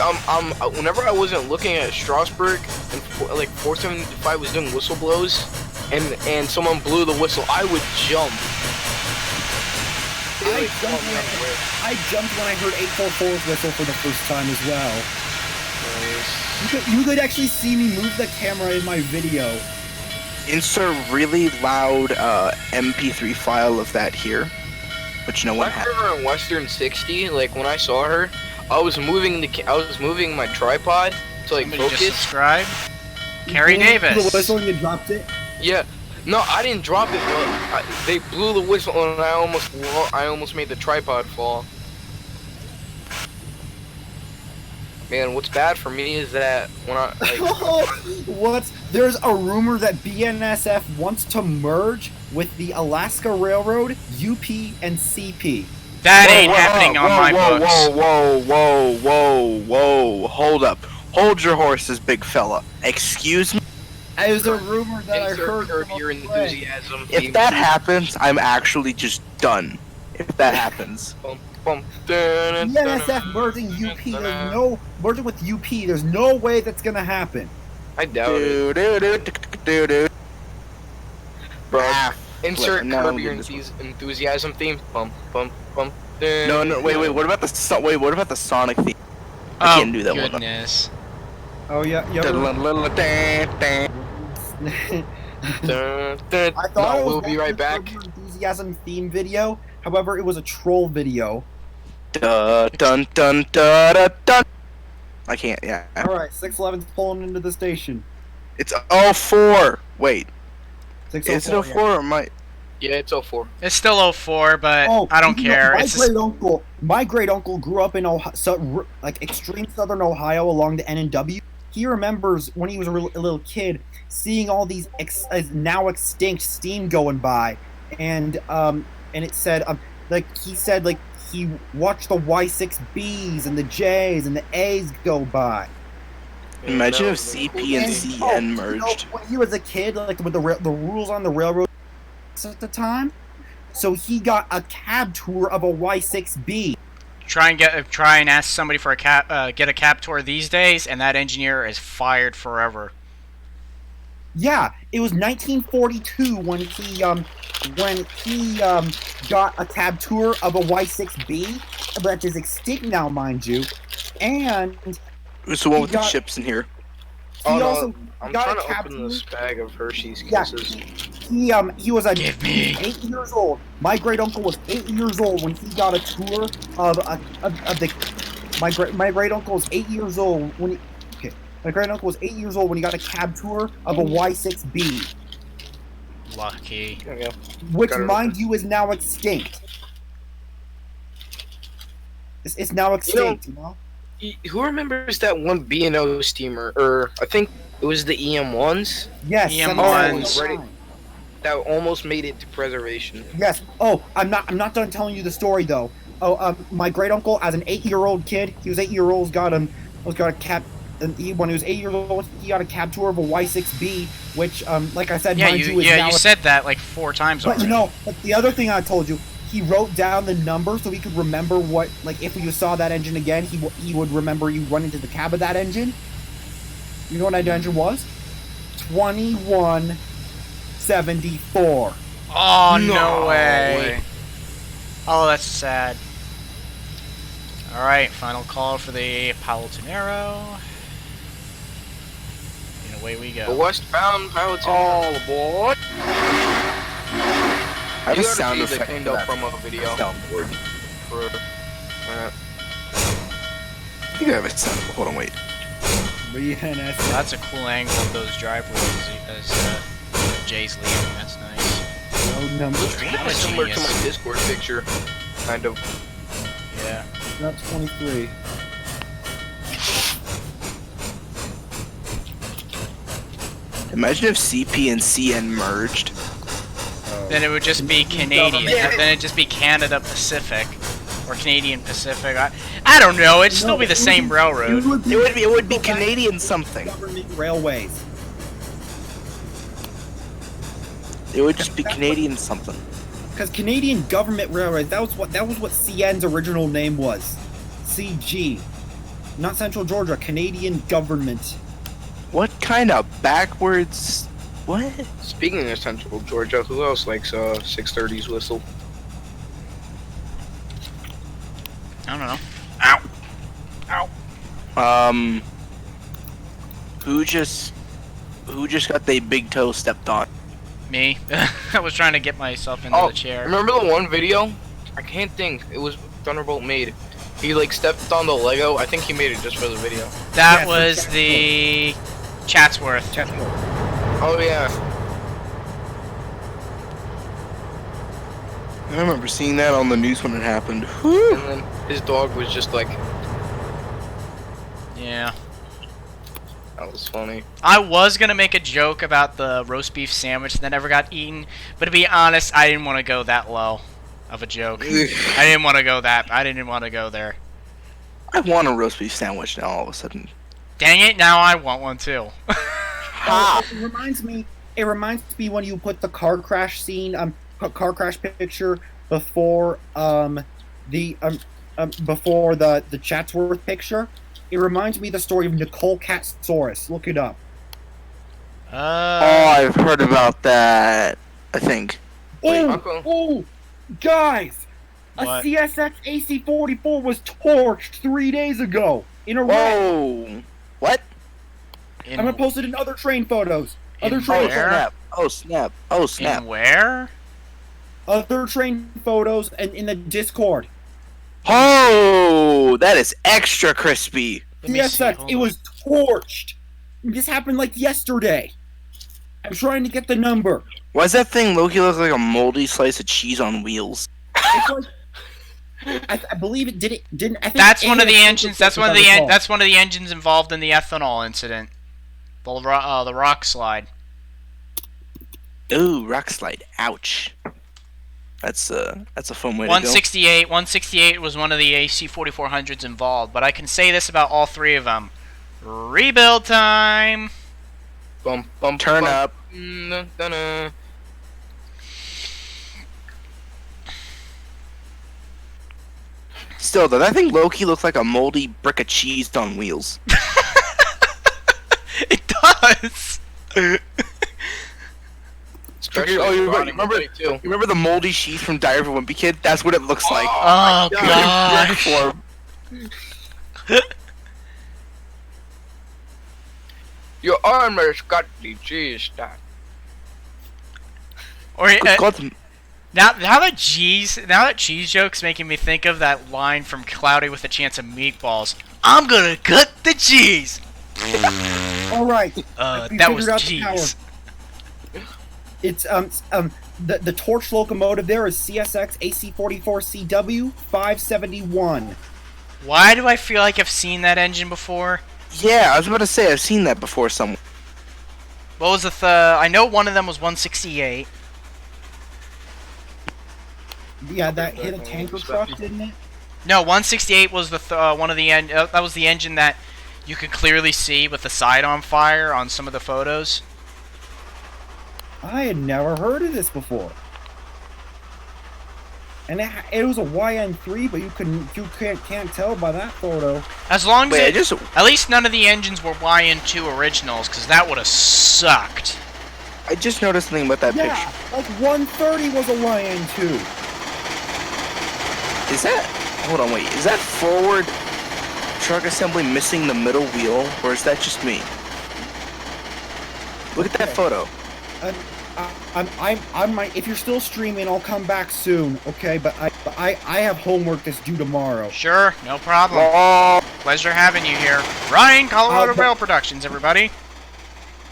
S4: I wasn't looking at Strasbourg, and, like, 475 was doing whistle blows, and someone blew the whistle, I would jump.
S2: I jumped when I heard 844's whistle for the first time as well. You could actually see me move the camera in my video.
S6: Insert really loud MP3 file of that here, which no one
S4: I
S6: had.
S4: remember in Western 60, like, when I saw her, I was moving my tripod to, like,
S1: Somebody just
S4: focus.
S1: subscribe. Carrie
S2: The
S1: Davis.
S2: whistle and you dropped it.
S4: Yeah. No, I didn't drop it, but they blew the whistle and I almost made the tripod fall. Man, what's bad for me is that when I like
S2: What? There's a rumor that BNSF wants to merge with the Alaska Railroad, UP, and CP.
S1: That ain't happening on my books.
S6: Whoa, hold up. Hold your horses, big fella. Excuse me?
S2: It was a rumor that I
S4: insert
S2: heard
S4: curb
S2: from a
S4: your
S2: friend.
S4: enthusiasm.
S6: If that happens, I'm actually just done. If that happens.
S2: BNSF merging UP, there's no merging with UP. There's no way that's gonna happen.
S4: I doubt it. Bro, insert curb your enthusiasm theme. Bum bum bum.
S6: No, wait. What about the Sonic theme? I
S1: Oh,
S6: can't do that one.
S1: goodness.
S2: Oh yeah, yeah. I thought
S4: No,
S2: it was
S4: we'll be right back.
S2: Curb Your Enthusiasm theme video. However, it was a troll video.
S6: Dun. I can't. Yeah.
S2: All right, 611's pulling into the station.
S6: It's 04. Wait.
S2: 604.
S6: Is it 04 or my?
S4: Yeah, it's 04.
S1: It's still 04, but
S2: Oh,
S1: I don't
S2: you know,
S1: care.
S2: My great uncle grew up in Ohio, like extreme southern Ohio along the N&W. He remembers when he was a little kid seeing all these now extinct steam going by, and it said he watched the Y6Bs and the Js and the As go by.
S6: Imagine if CP and CN merged.
S2: When he was a kid, like with the rules on the railroad at the time, so he got a cab tour of a Y6B.
S1: Try and ask somebody for a get a cab tour these days, and that engineer is fired forever.
S2: Yeah, it was 1942 when he got a cab tour of a Y6B, that is extinct now, mind you, and
S6: It's the one with the
S2: got-
S6: chips in here.
S2: he
S4: Oh,
S2: also
S4: no, I'm
S2: got
S4: trying
S2: a
S4: to
S2: cab
S4: open
S2: tour.
S4: this bag of Hershey's
S2: Yeah,
S4: Kisses.
S2: he was
S1: Give me.
S2: 8 years old. My great uncle was 8 years old when he got a tour of the. My great uncle was 8 years old when he. Okay, my great uncle was 8 years old when he got a cab tour of a Y6B,
S1: Lucky.
S4: There we go.
S2: which,
S4: Got it
S2: mind you, is now extinct. It's now extinct, you know.
S4: Who remembers that one B&O steamer, or I think it was the EM1s
S2: Yes,
S1: EM1s.
S2: 779.
S4: that almost made it to preservation?
S2: Yes. Oh, I'm not done telling you the story though. Oh, my great uncle, as an 8-year-old kid, he was 8 years old, got a cab. And when he was 8 years old, he got a cab tour of a Y6B, which, like I said,
S1: Yeah,
S2: mind you, is now.
S1: you said that like 4 times
S2: But
S1: already.
S2: you know, but the other thing I told you, he wrote down the number so he could remember what, like, if you saw that engine again, he would remember you run into the cab of that engine. You know what that engine was? 2174.
S1: Oh, no way. Oh, that's sad. Alright, final call for the Palatinero. And away we
S4: The
S1: go.
S4: westbound pilots.
S6: All aboard. have
S4: You
S6: a
S4: gotta
S6: sound
S4: see the
S6: effect
S4: cleaned
S6: for
S4: up
S6: that
S4: promo video
S6: soundboard.
S4: for
S6: I think I have a sound. Hold on, wait.
S1: That's a cool angle of those driveways as Jay's leaving. That's nice.
S2: Road number.
S1: I'm a
S4: similar to
S1: genius.
S4: my Discord picture, kind of.
S1: Yeah.
S2: That's 23.
S6: Imagine if CP and CN merged.
S1: Then it would just be Canadian. Then it'd just be Canada Pacific. Or Canadian Pacific. I don't know. It'd still be the same railroad.
S6: It would be Canadian something.
S2: Government railways.
S6: It would just be Canadian something.
S2: Because Canadian Government Railways, that was what CN's original name was. CG. Not Central Georgia, Canadian Government.
S6: What kind of backwards? What?
S4: Speaking of Central Georgia, who else likes 630's whistle?
S1: I don't know.
S6: Who just got their big toe stepped on?
S1: Me. I was trying to get myself into the chair.
S4: Remember the one video? I can't think. It was Thunderbolt made. He like stepped on the Lego. I think he made it just for the video.
S1: That was the Chatsworth.
S4: Oh yeah.
S6: I remember seeing that on the news when it happened. Whew.
S4: And then his dog was just like,
S1: Yeah.
S4: that was funny.
S1: I was gonna make a joke about the roast beef sandwich that never got eaten, but to be honest, I didn't want to go that low of a joke. I didn't want to go there.
S6: I want a roast beef sandwich now all of a sudden.
S1: Dang it! Now I want one too.
S6: Ha!
S2: It reminds me when you put the car crash scene, car crash picture before before the Chatsworth picture. It reminds me of the story of Nicole Katsaurus. Look it up.
S6: Oh, I've heard about that. I think.
S2: Oh, guys!
S1: What?
S2: A CSX AC-44 was torched 3 days ago in a wreck.
S6: Whoa! What?
S2: I'm gonna post it in other train photos.
S1: In
S2: Other train
S1: where?
S2: photos.
S6: Oh snap! Oh snap!
S1: In where?
S2: Other train photos and in the Discord.
S6: Oh, that is extra crispy.
S1: Let me see,
S2: CSX,
S1: hold
S2: it
S1: on.
S2: was torched. This happened like yesterday. I'm trying to get the number.
S6: Why does that thing Loki look like a moldy slice of cheese on wheels?
S2: It's like, I believe it did. It didn't. I think
S1: That's one of the
S2: AS
S1: engines. That's one of the that's one of the engines involved in the ethanol incident. The rock slide.
S6: Ooh, rock slide. Ouch. That's a fun way to go.
S1: 168 was one of the AC 4400s involved, but I can say this about all three of them. Rebuild time.
S4: Bump, bump,
S6: Turn
S4: bump.
S6: up.
S4: Dun-dun.
S6: Still, though, that thing Loki looks like a moldy brick of cheese on wheels.
S1: It does.
S4: Especially
S6: Oh, you
S4: Ronnie
S6: remember?
S4: Woody, too.
S6: You remember the moldy cheese from Diary of a Wimpy Kid? That's what it looks like.
S1: Oh
S6: Brick
S1: gosh.
S6: form.
S4: Your armor's got the cheese stuff.
S1: Or
S6: Good God.
S1: now that cheese joke's making me think of that line from Cloudy with a Chance of Meatballs. I'm gonna cut the cheese.
S2: All right.
S1: that
S2: figured
S1: was
S2: out the
S1: cheese.
S2: It's the torch locomotive there is CSX AC-44CW 571.
S1: Why do I feel like I've seen that engine before?
S6: Yeah, I was about to say, I've seen that before somewhere.
S1: What was the I know one of them was 168.
S2: Yeah, that hit a tanker truck, didn't it?
S1: No, 168 was the one of the that was the engine that you could clearly see with the side on fire on some of the photos.
S2: I had never heard of this before. And it was a YN3, but you can't tell by that photo.
S1: As long as
S6: Wait,
S1: at least none of the engines were YN2 originals, because that would have sucked.
S6: I just noticed something about that
S2: Yeah,
S6: picture.
S2: like 130 was a YN2.
S6: Is that... Hold on, wait. Is that forward truck assembly missing the middle wheel, or is that just me? Look at that photo.
S2: If you're still streaming, I'll come back soon. Okay, but I have homework that's due tomorrow.
S1: Sure, no problem. Pleasure having you here. Ryan, Colorado Rail Productions, everybody.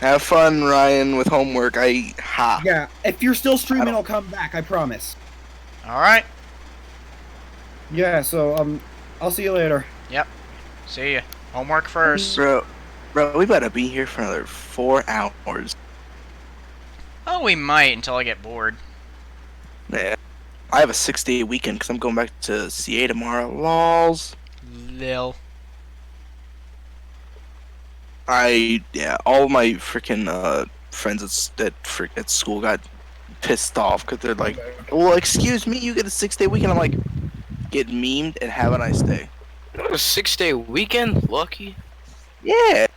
S6: Have fun, Ryan, with homework.
S2: Yeah, if you're still streaming, I'll come back. I promise.
S1: All right.
S2: Yeah. So I'll see you later.
S1: Yep. See ya. Homework first.
S6: Bro, we better be here for another 4 hours.
S1: Oh, we might until I get bored.
S6: Yeah. I have a 6-day weekend because I'm going back to CA tomorrow. Lols.
S1: Lil.
S6: All my freaking friends at school got pissed off because they're like, well, excuse me, you get a 6-day weekend. I'm like, get memed and have a nice day.
S4: A 6-day weekend? Lucky.
S6: Yeah.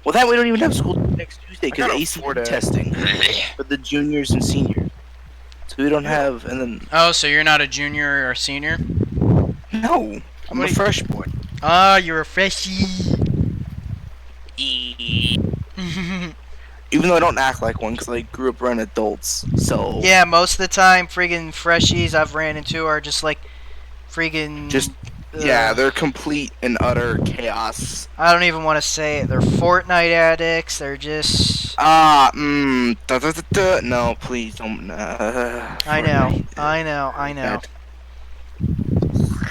S6: Well, that way we don't even have school next Tuesday because
S4: got a
S6: ACT
S4: 4-day.
S6: testing for the juniors and seniors. So we don't have, and then...
S1: Oh, so you're not a junior or a senior?
S6: No, I'm a freshman.
S1: Ah, you're a freshie.
S6: Even though I don't act like one because I grew up around adults, so...
S1: Yeah, most of the time, friggin' freshies I've ran into are just like, friggin'...
S6: Yeah, they're complete and utter chaos.
S1: I don't even want to say it. They're Fortnite addicts. They're just...
S6: No, please don't.
S1: I know.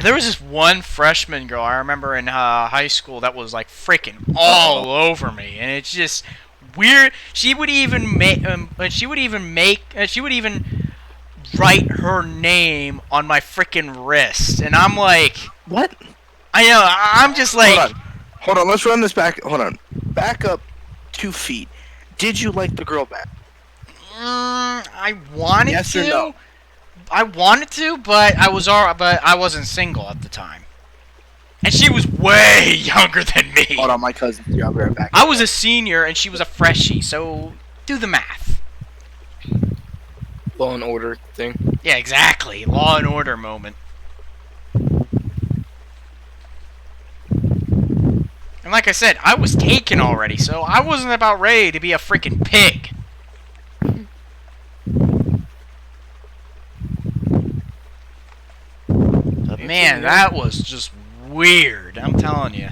S1: There was this one freshman girl I remember in high school that was like freaking all over me, and it's just weird. She would even write her name on my freaking wrist, and I'm like,
S6: what?
S1: I know. I'm just like,
S6: hold on. Let's run this back. Hold on. Back up 2 feet. Did you like the girl back?
S1: I wanted
S6: yes
S1: to.
S6: Or no?
S1: I wanted to, but I wasn't single at the time. And she was way younger than me.
S6: Hold on, my cousin's here. I'll be right back.
S1: I was a senior and she was a freshie, so do the math.
S4: Law and Order thing.
S1: Yeah, exactly. Law and Order moment. And like I said, I was taken already, so I wasn't about ready to be a freaking pig. But man, that was just weird. I'm telling you.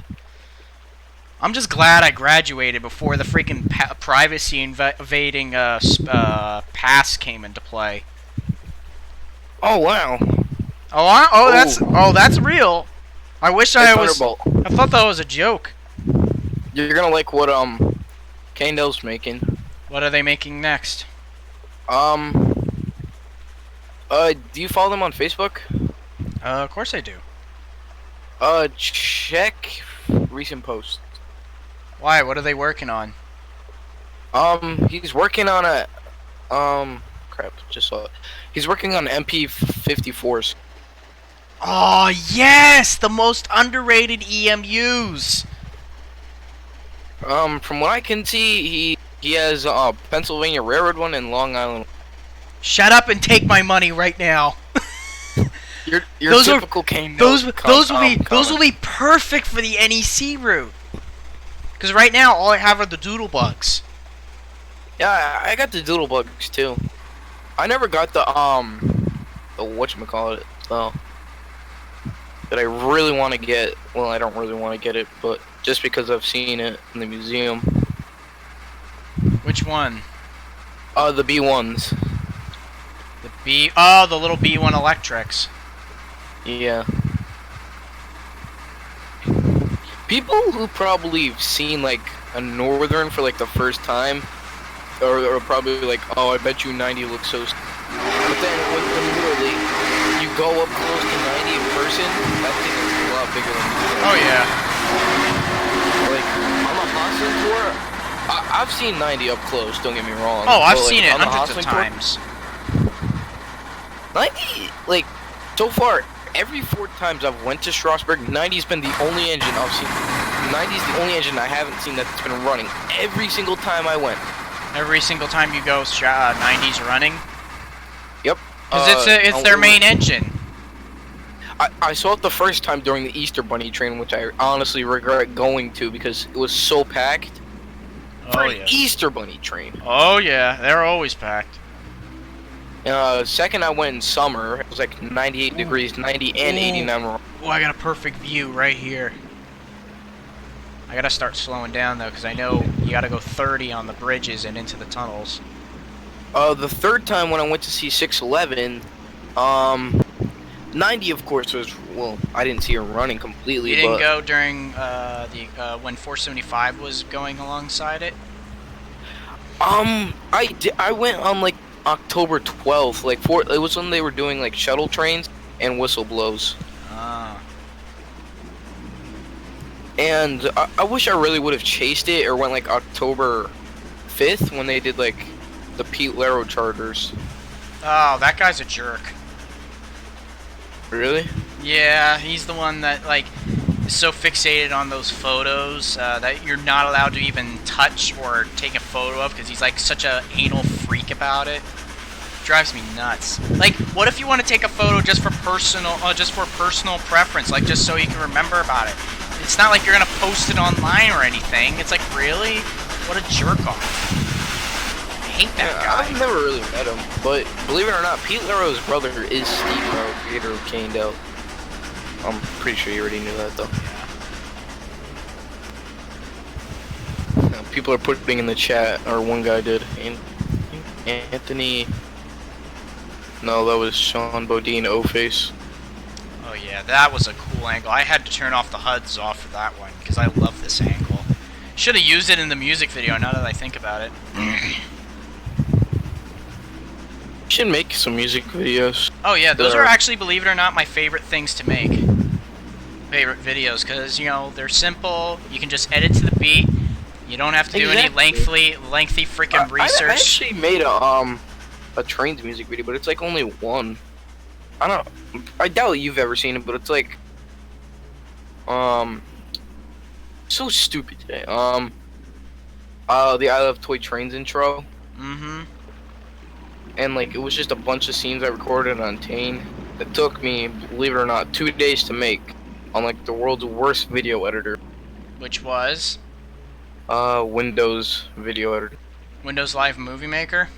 S1: I'm just glad I graduated before the freaking privacy invading pass came into play.
S4: Oh wow.
S1: That's real. I wish I was.
S4: Thunderbolt.
S1: I thought that was a joke.
S4: You're gonna like what Kandell's making.
S1: What are they making next?
S4: Do you follow them on Facebook?
S1: Of course I do.
S4: Check recent posts.
S1: Why? What are they working on?
S4: He's working on a crap, just saw it. He's working on MP54s.
S1: Oh yes, the most underrated EMUs.
S4: From what I can see, he has a Pennsylvania Railroad one and Long Island.
S1: Shut up and take my money right now.
S4: Your
S1: those
S4: typical Kane.
S1: Those will be perfect for the NEC route. Because right now all I have are the doodle bugs.
S4: Yeah, I got the doodle bugs too. I never got the whatchamacallit, that I really want to get. Well, I don't really want to get it, but just because I've seen it in the museum.
S1: Which one?
S4: The B1s.
S1: The little B1 electrics.
S4: Yeah. People who probably have seen like a Northern for like the first time are probably like, oh, I bet you 90 looks so. But then when literally you go up close to 90 in person, that thing is a lot bigger than you think.
S1: Oh yeah.
S4: Like on the Hosling tour, I've seen 90 up close. Don't get me wrong.
S1: Oh, I've
S4: but,
S1: seen it
S4: on the
S1: hundreds of
S4: Hosling tour,
S1: times.
S4: 90, like so far, every 4 times I've went to Strasbourg, 90's been the only engine I've seen. 90's the only engine I haven't seen that's been running every single time I went.
S1: Every single time you go, 90's running.
S4: Yep.
S1: Because it's their main engine.
S4: I saw it the first time during the Easter Bunny train, which I honestly regret going to because it was so packed. for
S1: Oh
S4: an
S1: yeah.
S4: Easter Bunny train.
S1: Oh yeah, they're always packed.
S4: Second I went in summer. It was like 98 degrees, 90 and 89.
S1: Oh, I got a perfect view right here. I gotta start slowing down though, because I know you gotta go 30 on the bridges and into the tunnels.
S4: The third time when I went to see 611, 90 of course was, well, I didn't see her running completely.
S1: You didn't
S4: but
S1: go during when 475 was going alongside it?
S4: I went on like October 12th, like it was when they were doing like shuttle trains and whistle blows.
S1: Ah.
S4: And I wish I really would have chased it or went like October 5th when they did like the Pete Laro charters.
S1: Oh, that guy's a jerk.
S4: Really?
S1: Yeah, he's the one that like is so fixated on those photos that you're not allowed to even touch or take a photo of because he's like such a anal freak about it. Drives me nuts. Like, what if you want to take a photo just for personal preference, like just so you can remember about it? It's not like you're gonna post it online or anything. It's like, really? What a jerk off. I hate that guy.
S4: I've never really met him, but believe it or not, Pete Laro's brother is Steve Laro, creator of Kane Dell. I'm pretty sure you already knew that though. Yeah. People are putting in the chat, or one guy did. Anthony. No, that was Sean Bodine, O-Face.
S1: Oh yeah, that was a cool angle. I had to turn off the HUDs off for that one because I love this angle. Should have used it in the music video now that I think about it.
S4: Should make some music videos.
S1: Oh yeah, those are actually, believe it or not, my favorite things to make. Favorite videos, because, you know, they're simple, you can just edit to the beat, you don't have to do any lengthy freaking research.
S4: I actually made a Trainz music video, but it's like only one. I doubt you've ever seen it, but it's like so stupid today. The I Love Toy Trains intro.
S1: Mm-hmm.
S4: And like it was just a bunch of scenes I recorded on Tane. It took me, believe it or not, 2 days to make on like the world's worst video editor.
S1: Which was?
S4: Windows video editor.
S1: Windows Live Movie Maker?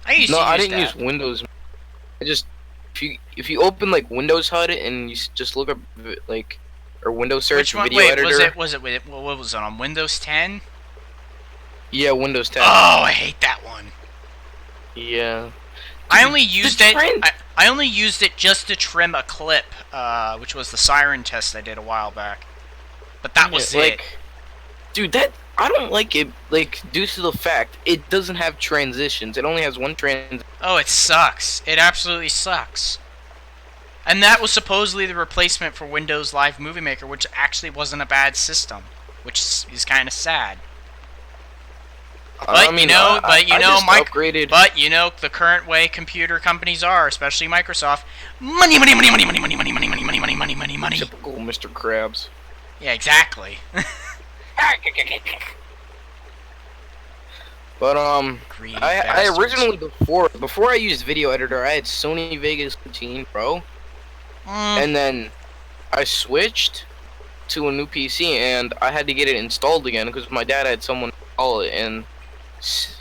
S1: I used to use
S4: No, I didn't
S1: that.
S4: use Windows. I just if you open like Windows HUD and you just look up like or Windows search video editor.
S1: What was it on Windows 10?
S4: Yeah, Windows 10.
S1: Oh, I hate that one.
S4: Yeah.
S1: I only used it. I only used it just to trim a clip, which was the siren test I did a while back. But that was it.
S4: Dude, I don't like it. Like due to the fact it doesn't have transitions. It only has one transition.
S1: Oh, it sucks. It absolutely sucks. And that was supposedly the replacement for Windows Live Movie Maker, which actually wasn't a bad system, which is kind of sad. But
S4: I mean,
S1: upgraded. But you know the current way computer companies are, especially Microsoft. Money.
S4: Typical Mr. Krabs.
S1: Yeah, exactly.
S4: But I originally before I used Video Editor, I had Sony Vegas 15 Pro, and then I switched to a new PC, and I had to get it installed again because my dad had someone install it, and it's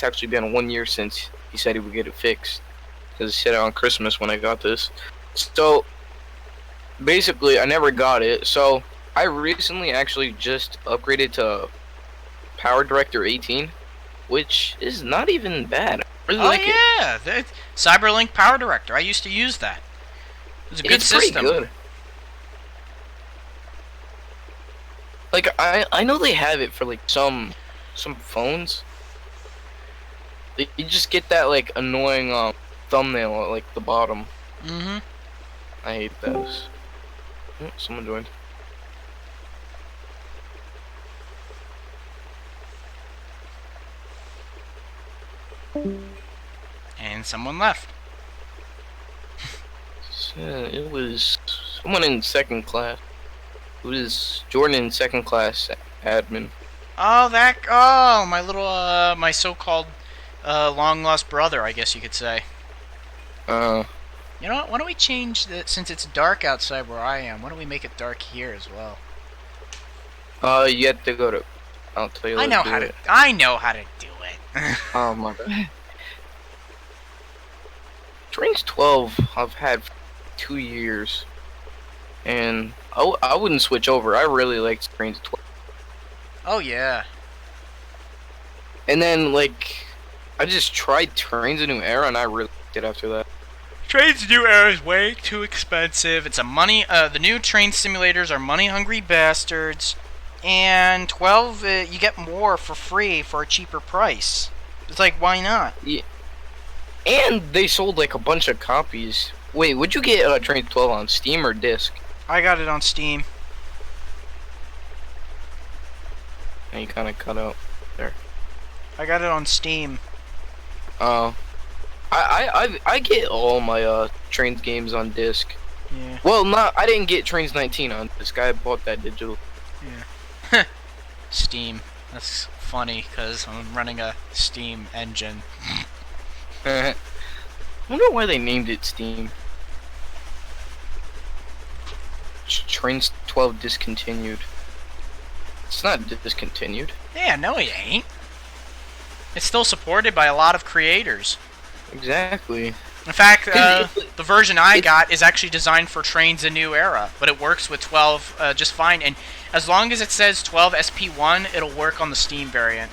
S4: actually been 1 year since he said he would get it fixed because he said it on Christmas when I got this. So basically, I never got it. So I recently actually just upgraded to Power Director 18, which is not even bad. I really like it.
S1: Oh yeah, the CyberLink Power Director. I used to use that. It was a good system.
S4: Pretty good. Like I know they have it for like some phones. You just get that like annoying thumbnail at like the bottom.
S1: Mm-hmm.
S4: I hate those. Oh, someone joined.
S1: And someone left.
S4: It was someone in second class. It was Jordan in second class admin.
S1: Oh, my little, my so-called, long-lost brother, I guess you could say. You know what, why don't we change since it's dark outside where I am, why don't we make it dark here as well?
S4: You have to go to I'll tell you.
S1: I know how to. I know how to do it.
S4: Oh my god. Trainz 12 I've had for 2 years, and I wouldn't switch over. I really liked Trainz 12.
S1: Oh yeah.
S4: And then like I just tried Trainz a New Era, and I really liked it after that.
S1: Trainz New Era is way too expensive. It's a money. The new train simulators are money-hungry bastards, and 12 you get more for free for a cheaper price. It's like, why not?
S4: Yeah. And they sold like a bunch of copies. Wait, would you get Trainz 12 on Steam or disc?
S1: I got it on Steam.
S4: And you kind of cut out there.
S1: I got it on Steam.
S4: Oh. I get all my Trainz games on disc.
S1: Yeah.
S4: Well, I didn't get Trainz 19 on disc. I bought that digital.
S1: Yeah. Steam. That's funny because I'm running a Steam engine.
S4: I wonder why they named it Steam. Trainz 12 discontinued. It's not discontinued.
S1: Yeah, no it ain't. It's still supported by a lot of creators.
S4: Exactly.
S1: In fact, the version I got is actually designed for Trainz a New Era, but it works with 12 just fine. And as long as it says 12 SP1, it'll work on the Steam variant.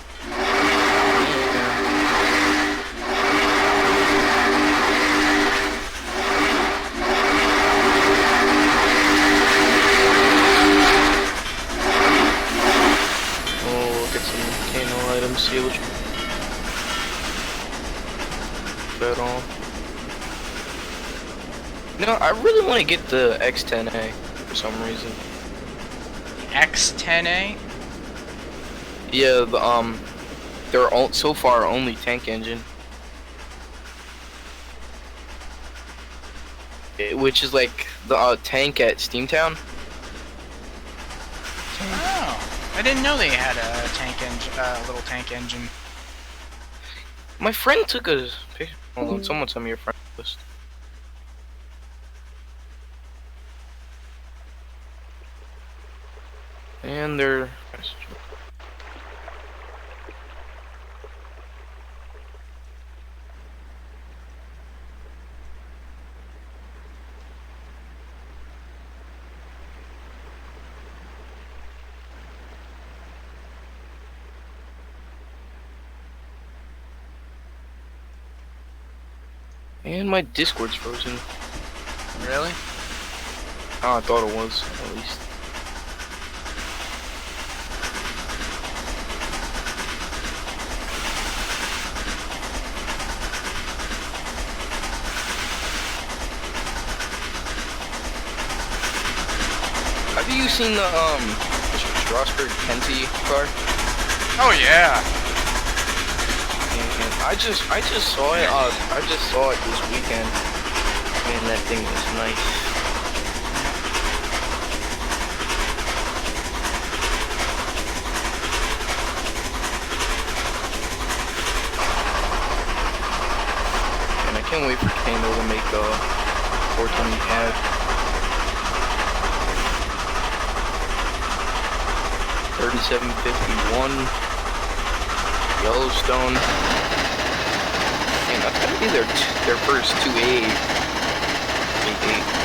S4: Oh, get some volcano items. See which bet on. No, I really want to get the X10A for some reason.
S1: X10A?
S4: Yeah, they're all, so far only tank engine, which is like the tank at Steamtown.
S1: Oh, I didn't know they had a tank engine, little tank engine.
S4: My friend took a picture. Hold on, someone send me your friend list. And they're. And my Discord's frozen.
S1: Really?
S4: Oh, I thought it was, at least. Have you seen the Strasbourg Kenzie car?
S1: Oh yeah.
S4: And I just saw it. I just saw it this weekend. Man, that thing was nice. And I can't wait for Kano to make a 425. 3751 Yellowstone, and that's gonna be their first 2A 88.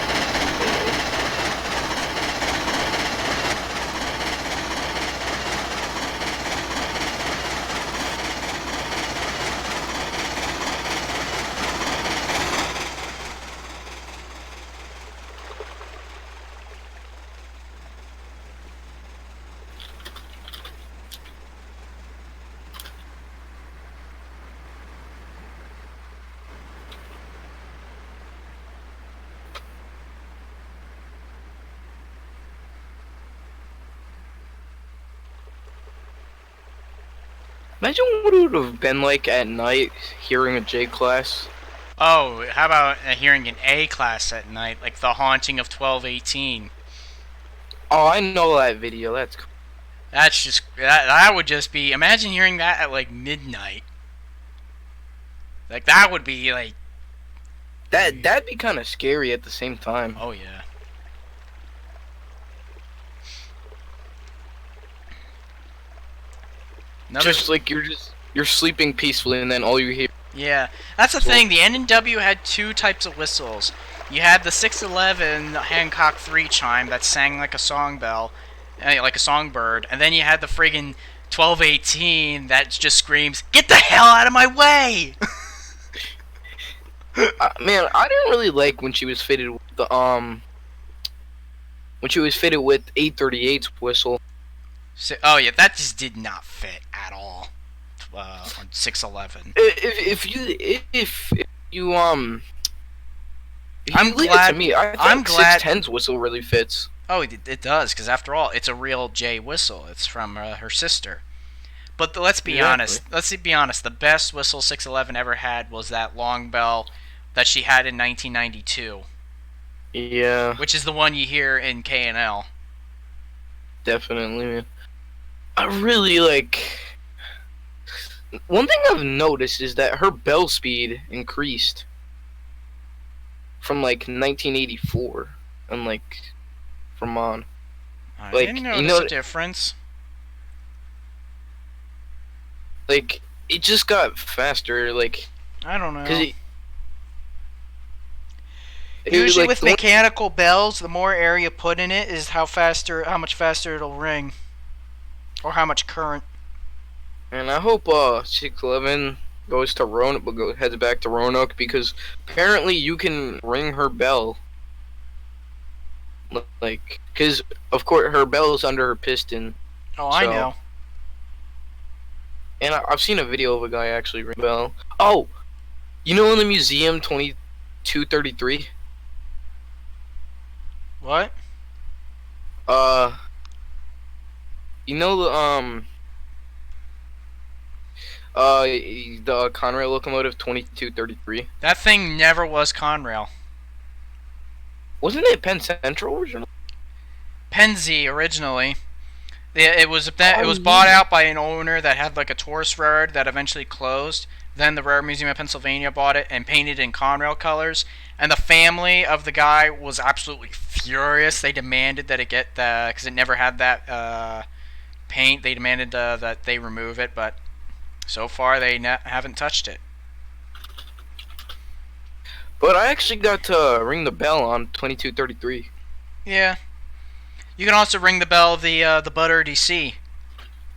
S4: Imagine what it would have been like at night hearing a J class.
S1: Oh, how about hearing an A class at night, like The Haunting of 1218?
S4: Oh, I know that video. That's cool.
S1: That's just that would just be. Imagine hearing that at like midnight. Like that would be like.
S4: That'd be kind of scary at the same time.
S1: Oh yeah.
S4: Just like you're sleeping peacefully, and then all you hear.
S1: Yeah, that's the thing. The N&W had two types of whistles. You had the 611 Hancock 3 chime that sang like a song bell, like a songbird, and then you had the friggin' 1218 that just screams, "Get the hell out of my way!"
S4: Man, I didn't really like when she was fitted with the when she was fitted with 838's whistle.
S1: So, oh yeah, that just did not fit at all on 611.
S4: If you
S1: I'm
S4: leave
S1: glad.
S4: it to me, I think
S1: I'm glad
S4: 610's whistle really fits.
S1: Oh, it does, because after all, it's a real J whistle. It's from her sister. But let's be honest. Let's be honest. The best whistle 611 ever had was that long bell that she had in 1992.
S4: Yeah.
S1: Which is the one you hear in K&L.
S4: Definitely, man. I really like. One thing I've noticed is that her bell speed increased from like 1984 and like from on.
S1: I
S4: Like,
S1: didn't
S4: you
S1: notice
S4: know-
S1: a difference.
S4: Like it just got faster. Like
S1: I don't know.
S4: because
S1: Usually with mechanical bells, the more air you put in it is how much faster it'll ring, or how much current.
S4: And I hope 611 goes to Roanoke, but heads back to Roanoke, because apparently you can ring her bell. Like, because of course her bell is under her piston.
S1: Oh, I
S4: So-
S1: know.
S4: And I've seen a video of a guy actually ring a bell. Oh, you know in the museum 2233?
S1: What?
S4: You know the Conrail locomotive 2233?
S1: That thing never was Conrail.
S4: Wasn't it Penn Central originally?
S1: Penzi originally. It was bought out by an owner that had like a tourist railroad that eventually closed. Then the Railroad Museum of Pennsylvania bought it and painted in Conrail colors. And the family of the guy was absolutely furious. They demanded that it get because it never had that paint. They demanded that they remove it, but so far they haven't touched it.
S4: But I actually got to ring the bell on 2233.
S1: Yeah. You can also ring the bell of the Butter DC,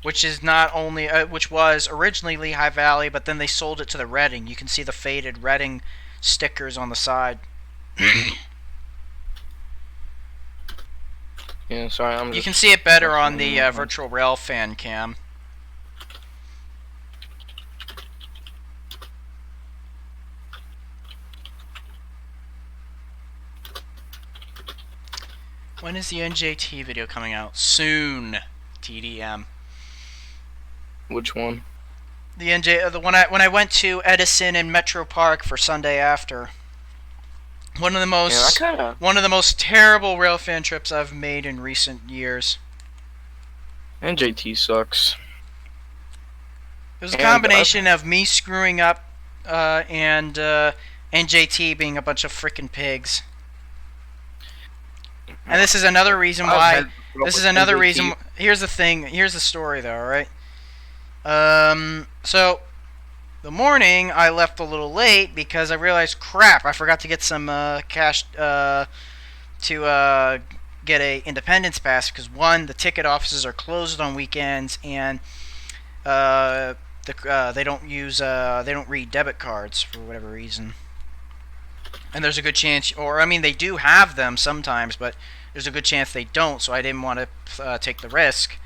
S1: which is not only which was originally Lehigh Valley, but then they sold it to the Reading. You can see the faded Reading stickers on the side.
S4: Yeah, sorry,
S1: You can see it better on the virtual rail fan cam. When is the NJT video coming out? Soon. TDM.
S4: Which one?
S1: The when I went to Edison and Metro Park for Sunday After. One of the most terrible railfan trips I've made in recent years.
S4: NJT sucks.
S1: It was a combination of me screwing up and NJT being a bunch of frickin' pigs. And this is another reason why. This is another reason. Here's the thing. Here's the story, though. All right. So the morning I left a little late because I realized, crap, I forgot to get some cash to get a Independence Pass, because one, the ticket offices are closed on weekends, and they don't read debit cards for whatever reason. And there's a good chance, or I mean, they do have them sometimes, but there's a good chance they don't. So I didn't want to take the risk.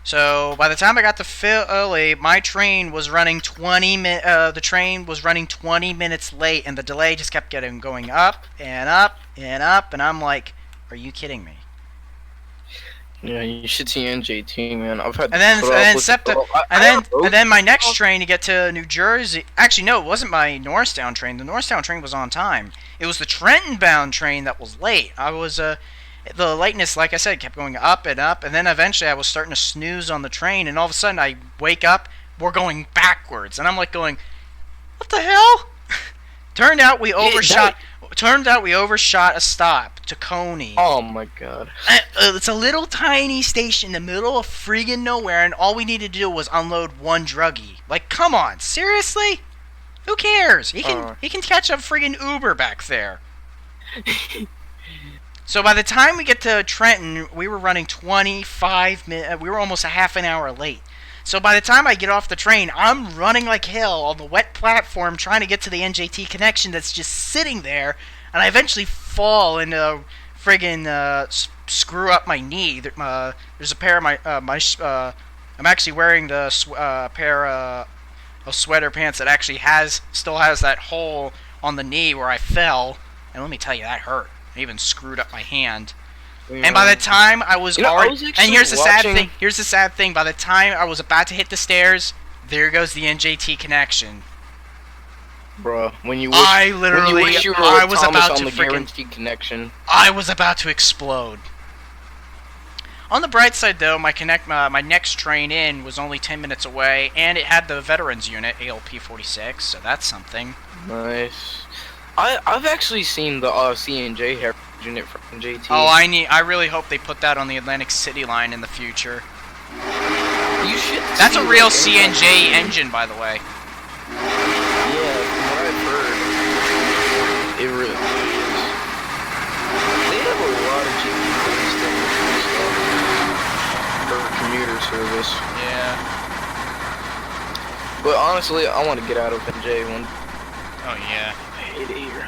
S1: So by the time I got to Philly, my train was running 20 minutes late, and the delay just kept going up and up and up, and I'm like, are you kidding me?
S4: Yeah, you should see NJT, man. I've had.
S1: And then my next train to get to New Jersey. Actually, no, it wasn't my Norristown train. The Norristown train was on time. It was the Trenton-bound train that was late. The lateness, like I said, kept going up and up, and then eventually I was starting to snooze on the train, and all of a sudden I wake up, we're going backwards, and I'm like going, what the hell? Turned out we
S4: that-
S1: overshot a stop to Coney.
S4: Oh my god.
S1: It's a little tiny station in the middle of friggin' nowhere, and all we needed to do was unload one druggie. Like, come on, seriously? Who cares? He can catch a friggin' Uber back there. So by the time we get to Trenton, we were running 25 minutes. We were almost a half an hour late. So by the time I get off the train, I'm running like hell on the wet platform trying to get to the NJT connection that's just sitting there, and I eventually fall into friggin' screw up my knee. There's a pair of I'm actually wearing the pair of sweater pants that actually still has that hole on the knee where I fell, and let me tell you, that hurt. I even screwed up my hand.
S4: Yeah.
S1: And by the time I was already... And here's the sad
S4: watching-
S1: thing. Here's the sad thing. By the time I was about to hit the stairs, there goes the NJT connection.
S4: Bro, when you
S1: I
S4: wish,
S1: literally...
S4: when you wish you were
S1: I
S4: with
S1: was
S4: Thomas
S1: about
S4: on
S1: to
S4: the
S1: freaking...
S4: guaranteed connection.
S1: I was about to explode. On the bright side, though, my next train in was only 10 minutes away, and it had the veterans unit, ALP 46, so that's something.
S4: Nice. I've actually seen the C&J Heritage unit from NJT.
S1: Oh, I really hope they put that on the Atlantic City line in the future.
S4: You should.
S1: That's a
S4: see,
S1: real
S4: like,
S1: C&J engine, by the way.
S4: Yeah, from what I've heard, it really is. They have a lot of GP stuff for commuter service.
S1: Yeah.
S4: But honestly, I want to get out of NJ one.
S1: Oh, yeah.
S4: I hate it here.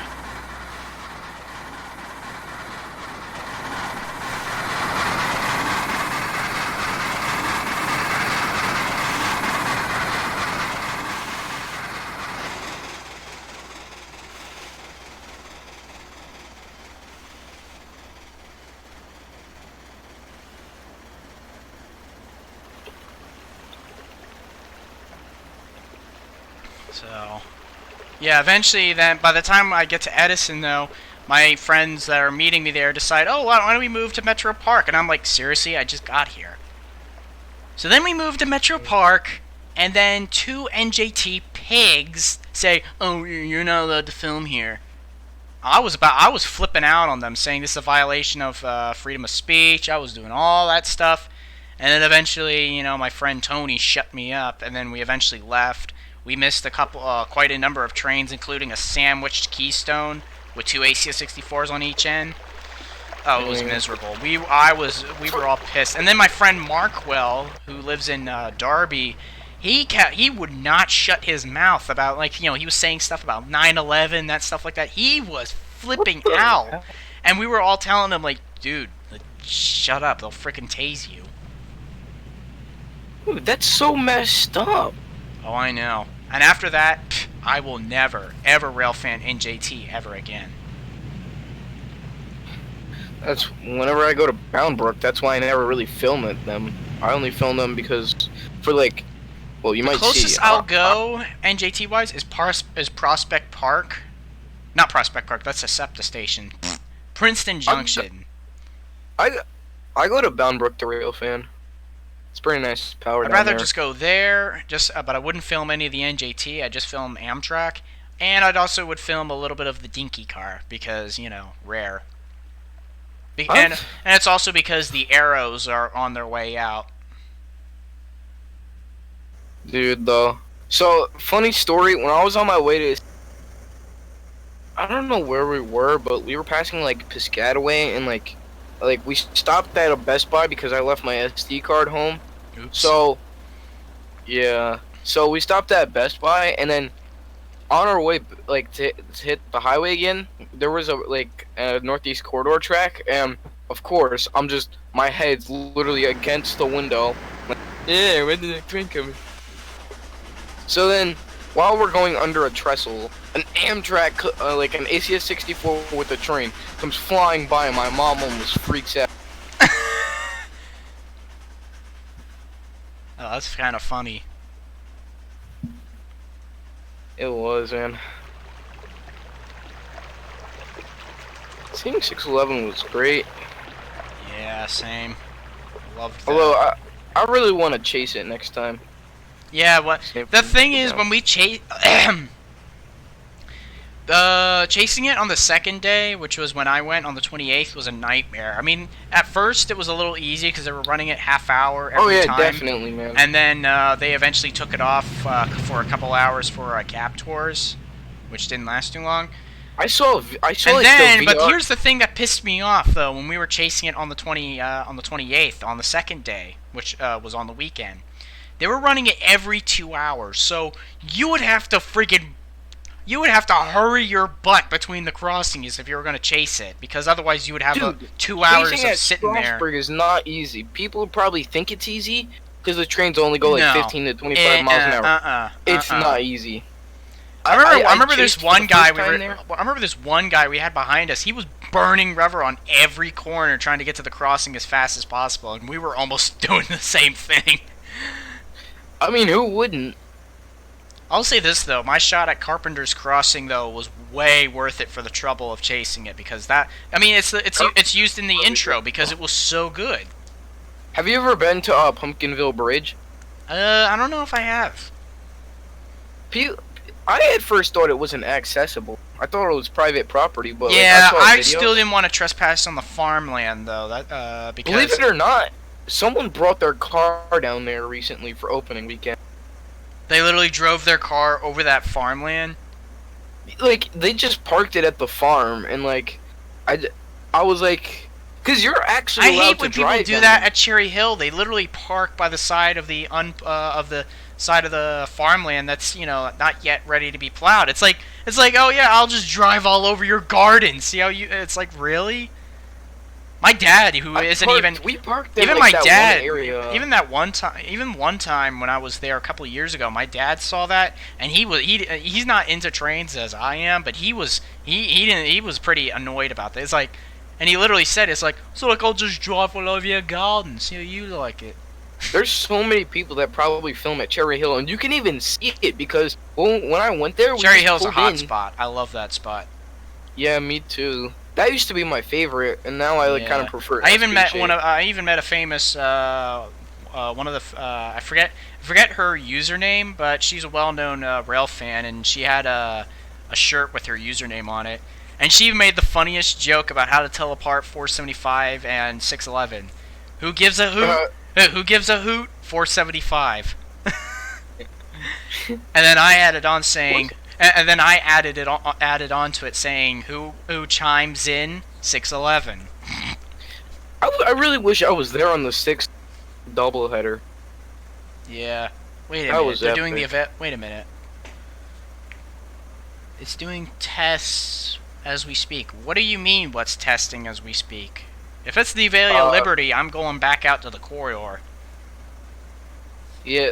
S1: So, yeah, eventually then, by the time I get to Edison, though, my friends that are meeting me there decide, oh, why don't we move to Metro Park? And I'm like, seriously, I just got here. So then we move to Metro Park, and then two NJT pigs say, oh, you're not allowed to film here. I was flipping out on them, saying this is a violation of freedom of speech. I was doing all that stuff. And then eventually, you know, my friend Tony shut me up, and then we eventually left. We missed quite a number of trains, including a sandwiched Keystone with two ACS-64s on each end. Oh, it was miserable. We were all pissed. And then my friend Markwell, who lives in Darby, he would not shut his mouth about, like, you know, he was saying stuff about 9/11, that stuff like that. He was flipping out, and we were all telling him, like, dude, shut up, they'll frickin' tase you.
S4: Dude, that's so messed up.
S1: Oh, I know. And after that, I will never, ever railfan NJT ever again.
S4: That's whenever I go to Boundbrook, that's why I never really film at them. I only film them because, for like, well, you might see.
S1: The closest I'll go, NJT-wise, is Prospect Park. Not Prospect Park, that's a SEPTA station. Princeton Junction.
S4: I go to Boundbrook to railfan. It's pretty nice power
S1: I'd
S4: down
S1: rather
S4: there.
S1: just go there, but I wouldn't film any of the NJT. I'd just film Amtrak, and I'd also would film a little bit of the Dinky car because, you know, rare. And it's also because the arrows are on their way out.
S4: Dude, though. So, funny story, when I was on my way to... I don't know where we were, but we were passing, like, Piscataway, and, like, we stopped at a Best Buy because I left my SD card home.
S1: Oops.
S4: So, yeah. So, we stopped at Best Buy, and then on our way, like, to hit the highway again, there was, a Northeast Corridor track, and, of course, my head's literally against the window. Like, yeah, when did the train come? So then, while we're going under a trestle, an Amtrak, like an ACS-64 with a train, comes flying by, and my mom almost freaks out.
S1: Oh, that's kind of funny.
S4: It was, man. Seeing 611 was great.
S1: Yeah, same. Loved that.
S4: Although, I really want to chase it next time.
S1: Yeah, what
S4: Same
S1: the
S4: for-
S1: thing is,
S4: yeah.
S1: when we chase... Chasing it on the second day, which was when I went on the 28th, was a nightmare. I mean, at first it was a little easy because they were running it half hour every time.
S4: Oh yeah, definitely, man.
S1: And then they eventually took it off for a couple hours for cap tours, which didn't last too long.
S4: I saw
S1: And
S4: like
S1: then,
S4: the
S1: but
S4: VR.
S1: here's the thing that pissed me off though, when we were chasing it on the 28th, on the second day, which was on the weekend. They were running it every 2 hours, so you would have to hurry your butt between the crossings if you were going to chase it, because otherwise you would have 2 hours
S4: chasing
S1: of
S4: at
S1: sitting there.
S4: Strasbourg is not easy. People probably think it's easy because the trains only go like 15 to 25 miles an hour. It's not easy.
S1: I remember this
S4: chased
S1: one
S4: for the
S1: guy
S4: first time there.
S1: I remember this one guy we had behind us. He was burning rubber on every corner trying to get to the crossing as fast as possible, and we were almost doing the same thing.
S4: I mean, who wouldn't?
S1: I'll say this though, my shot at Carpenter's Crossing though was way worth it for the trouble of chasing it, because it's used in the intro because it was so good.
S4: Have you ever been to Pumpkinville Bridge?
S1: I don't know if I have.
S4: I at first thought it wasn't accessible. I thought it was private property, but
S1: Yeah,
S4: like,
S1: I still didn't want to trespass on the farmland though. That because
S4: believe it or not, someone brought their car down there recently for opening weekend.
S1: they literally drove their car over that farmland.
S4: Like they just parked it at the farm, and like I was like, because you're actually
S1: I
S4: allowed
S1: hate
S4: to
S1: when people
S4: drive
S1: do
S4: down
S1: that
S4: there.
S1: at Cherry Hill. They literally park by the side of the side of the farmland that's not yet ready to be plowed. It's like oh yeah, I'll just drive all over your garden. See how you? It's like, really? My dad, who isn't even
S4: we parked in,
S1: even
S4: like,
S1: my
S4: that
S1: dad,
S4: one area.
S1: even one time when I was there a couple of years ago, my dad saw that, and he's not into trains as I am, but he was pretty annoyed about this. It's like, and he literally said, it's like, so like I'll just drive all over your garden, see how you like it.
S4: There's so many people that probably film at Cherry Hill, and you can even see it because when I went there, we
S1: Cherry
S4: just
S1: Hill's a
S4: pulled
S1: hot
S4: in.
S1: spot. I love that spot.
S4: Yeah, me too. That used to be my favorite, and now I kind of prefer.
S1: I even met
S4: SBJ.
S1: I even met a famous one of the I forget her username, but she's a well-known rail fan, and she had a shirt with her username on it, and she made the funniest joke about how to tell apart 475 and 611. Who gives a hoot? Who gives a hoot? 475. And then I added on saying. And then I added on to it saying, who chimes in? 611.
S4: I really wish I was there on the 6th doubleheader.
S1: Yeah. Wait a
S4: That
S1: minute.
S4: was
S1: They're doing the
S4: epic.
S1: event. Wait a minute. It's doing tests as we speak. What do you mean? What's testing as we speak? If it's the Avalia Liberty, I'm going back out to the corridor.
S4: Yeah,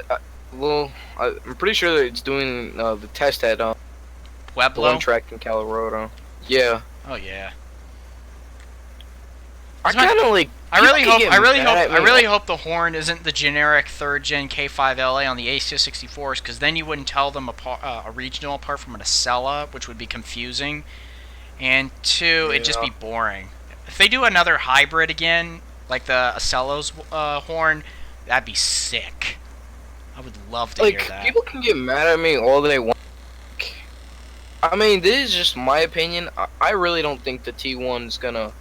S4: well, I'm pretty sure that it's doing the test at the
S1: Pueblo.
S4: one track in Colorado. Yeah,
S1: Oh yeah.
S4: I kind of like.
S1: I really
S4: hope.
S1: hope the horn isn't the generic third gen K5LA on the A264s, because then you wouldn't tell them a regional apart from an Acela, which would be confusing. And two, it'd just be boring. If they do another hybrid again, like the Acelo's horn, that'd be sick. I would love to hear that.
S4: People can get mad at me all they want. I mean, this is just my opinion. I really don't think the T1's gonna,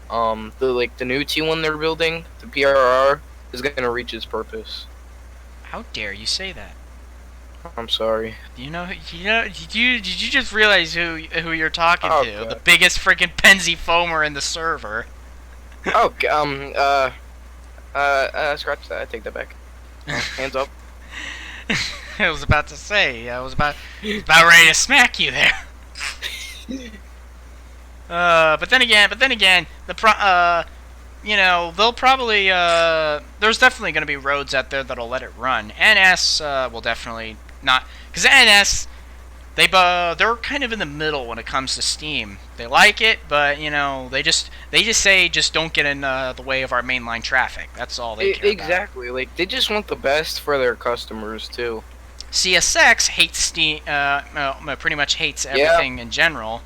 S4: the new T1 they're building, the PRR, is gonna reach its purpose.
S1: How dare you say that?
S4: I'm sorry.
S1: Did you just realize who you're talking
S4: Oh,
S1: to?
S4: God.
S1: The biggest freaking Penzi foamer in the server.
S4: Oh, scratch that. I take that back. Hands up.
S1: I was about to say, I was about ready to smack you there. But then again, they'll probably, there's definitely going to be roads out there that'll let it run. NS will definitely not, because NS, they're kind of in the middle when it comes to Steam. They like it, but they just say just don't get in the way of our mainline traffic. That's all they care about.
S4: Exactly. Like they just want the best for their customers too.
S1: CSX hates Steam, pretty much hates everything in general.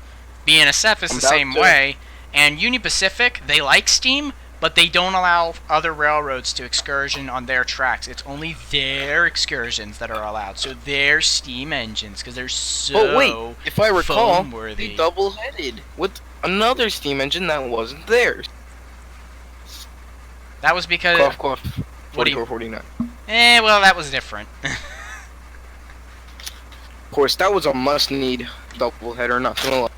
S1: BNSF is the same way, and Union Pacific, they like Steam, but they don't allow other railroads to excursion on their tracks. It's only their excursions that are allowed. So their steam engines, because they're so
S4: But wait, if I recall,
S1: foam-worthy.
S4: they double-headed with another steam engine that wasn't theirs.
S1: That was because...
S4: Cough, cough.
S1: What do you-
S4: 4449.
S1: well, that was different.
S4: Of course, that was a must-need double-header, not gonna lie.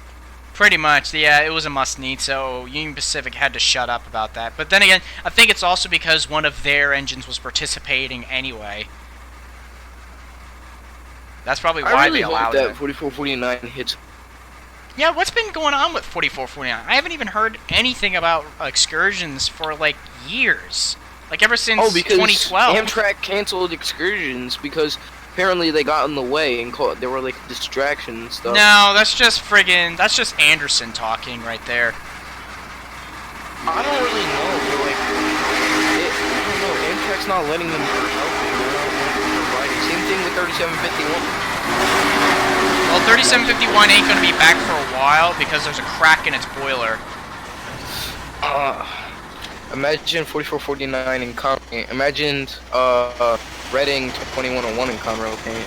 S1: Pretty much, yeah, it was a must-need, so Union Pacific had to shut up about that. But then again, I think it's also because one of their engines was participating anyway. That's probably why
S4: I really
S1: they
S4: hope
S1: allowed
S4: that
S1: it.
S4: 4449 hits.
S1: Yeah, what's been going on with 4449? I haven't even heard anything about excursions for, like, years. Like, ever since
S4: Oh, because
S1: 2012.
S4: Amtrak canceled excursions because apparently they got in the way and they were like a distraction and stuff.
S1: No, that's just that's just Anderson talking right there.
S4: I don't really know, but like, I don't know, Amtrak's not letting them help it. Same thing with 3751.
S1: Well, 3751 ain't gonna be back for a while because there's a crack in its boiler.
S4: Imagine 4449 in imagine Reading 2101 in Conrail paint.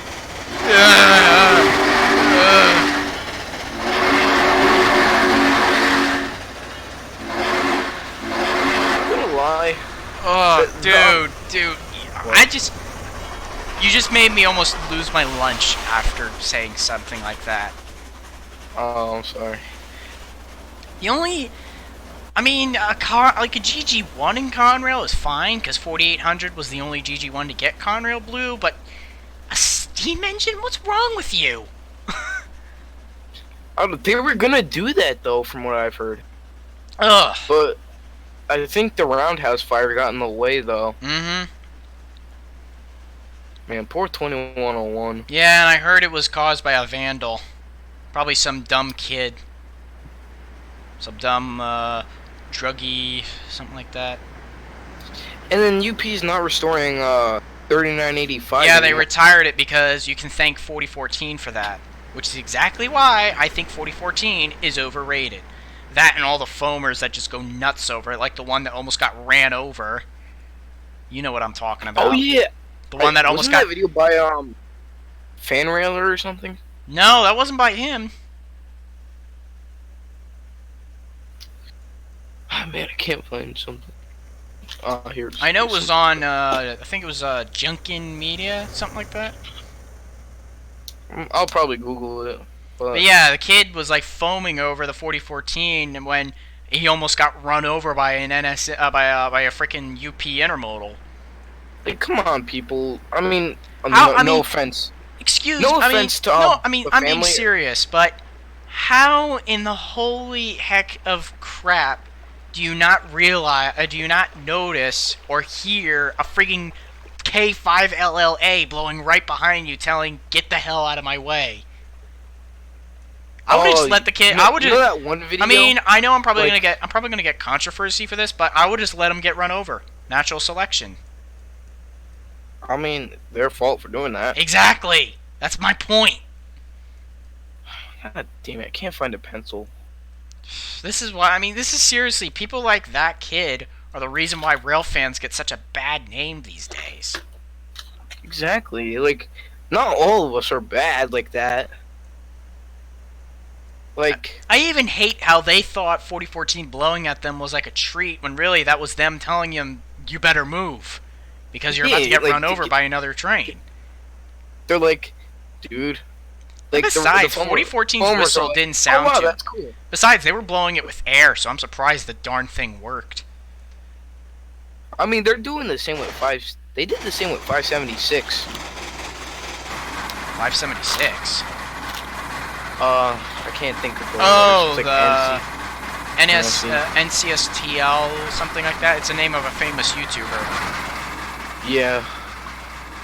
S4: I'm gonna lie.
S1: Oh, dude. You just made me almost lose my lunch after saying something like that.
S4: Oh, I'm sorry.
S1: I mean, a GG1 in Conrail is fine, because 4800 was the only GG1 to get Conrail Blue, but a steam engine? What's wrong with you?
S4: They were gonna do that, though, from what I've heard.
S1: Ugh.
S4: But I think the Roundhouse fire got in the way, though.
S1: Mm-hmm.
S4: Man, poor 2101.
S1: Yeah, and I heard it was caused by a vandal. Probably some dumb kid. Some dumb, druggy, something like that.
S4: And then UP's not restoring 3985.
S1: Yeah, they
S4: anymore.
S1: retired it because you can thank 4014 for that. Which is exactly why I think 4014 is overrated. That and all the foamers that just go nuts over it, like the one that almost got ran over. You know what I'm talking about.
S4: Oh, yeah.
S1: The one that almost
S4: Wasn't
S1: got...
S4: that video by, Fanrailer or something?
S1: No, that wasn't by him.
S4: Oh, man, I can't find something. Here.
S1: I know it was on, I think it was, Junkin Media, something like that.
S4: I'll probably Google it.
S1: But yeah, the kid was, like, foaming over the 4014 when he almost got run over by an by a freaking UP intermodal.
S4: Like, come on, people. I mean, no offense.
S1: No
S4: offense to
S1: I'm being
S4: family.
S1: serious, but how in the holy heck of crap do you not realize, do you not notice or hear a freaking K5LLA blowing right behind you, telling "Get the hell out of my way"? I would just let the kid. I would just.
S4: You know that one video?
S1: I mean, I know I'm probably gonna get controversy for this, but I would just let him get run over. Natural selection.
S4: I mean, their fault for doing that.
S1: Exactly. That's my point.
S4: God damn it! I can't find a pencil.
S1: This is why. I mean, this is seriously. People like that kid are the reason why rail fans get such a bad name these days.
S4: Exactly. Like, not all of us are bad like that. Like,
S1: I even hate how they thought 4014 blowing at them was like a treat when really that was them telling him you better move because you're about to get run over by another train.
S4: They're like, dude.
S1: Like, besides, 4014's whistle didn't sound too.
S4: That's cool.
S1: Besides, they were blowing it with air, so I'm surprised the darn thing worked.
S4: I mean, they're doing the same with They did the same with 576.
S1: 576.
S4: I can't think of the
S1: letters.
S4: It's
S1: like NCSTL, something like that. It's the name of a famous YouTuber.
S4: Yeah.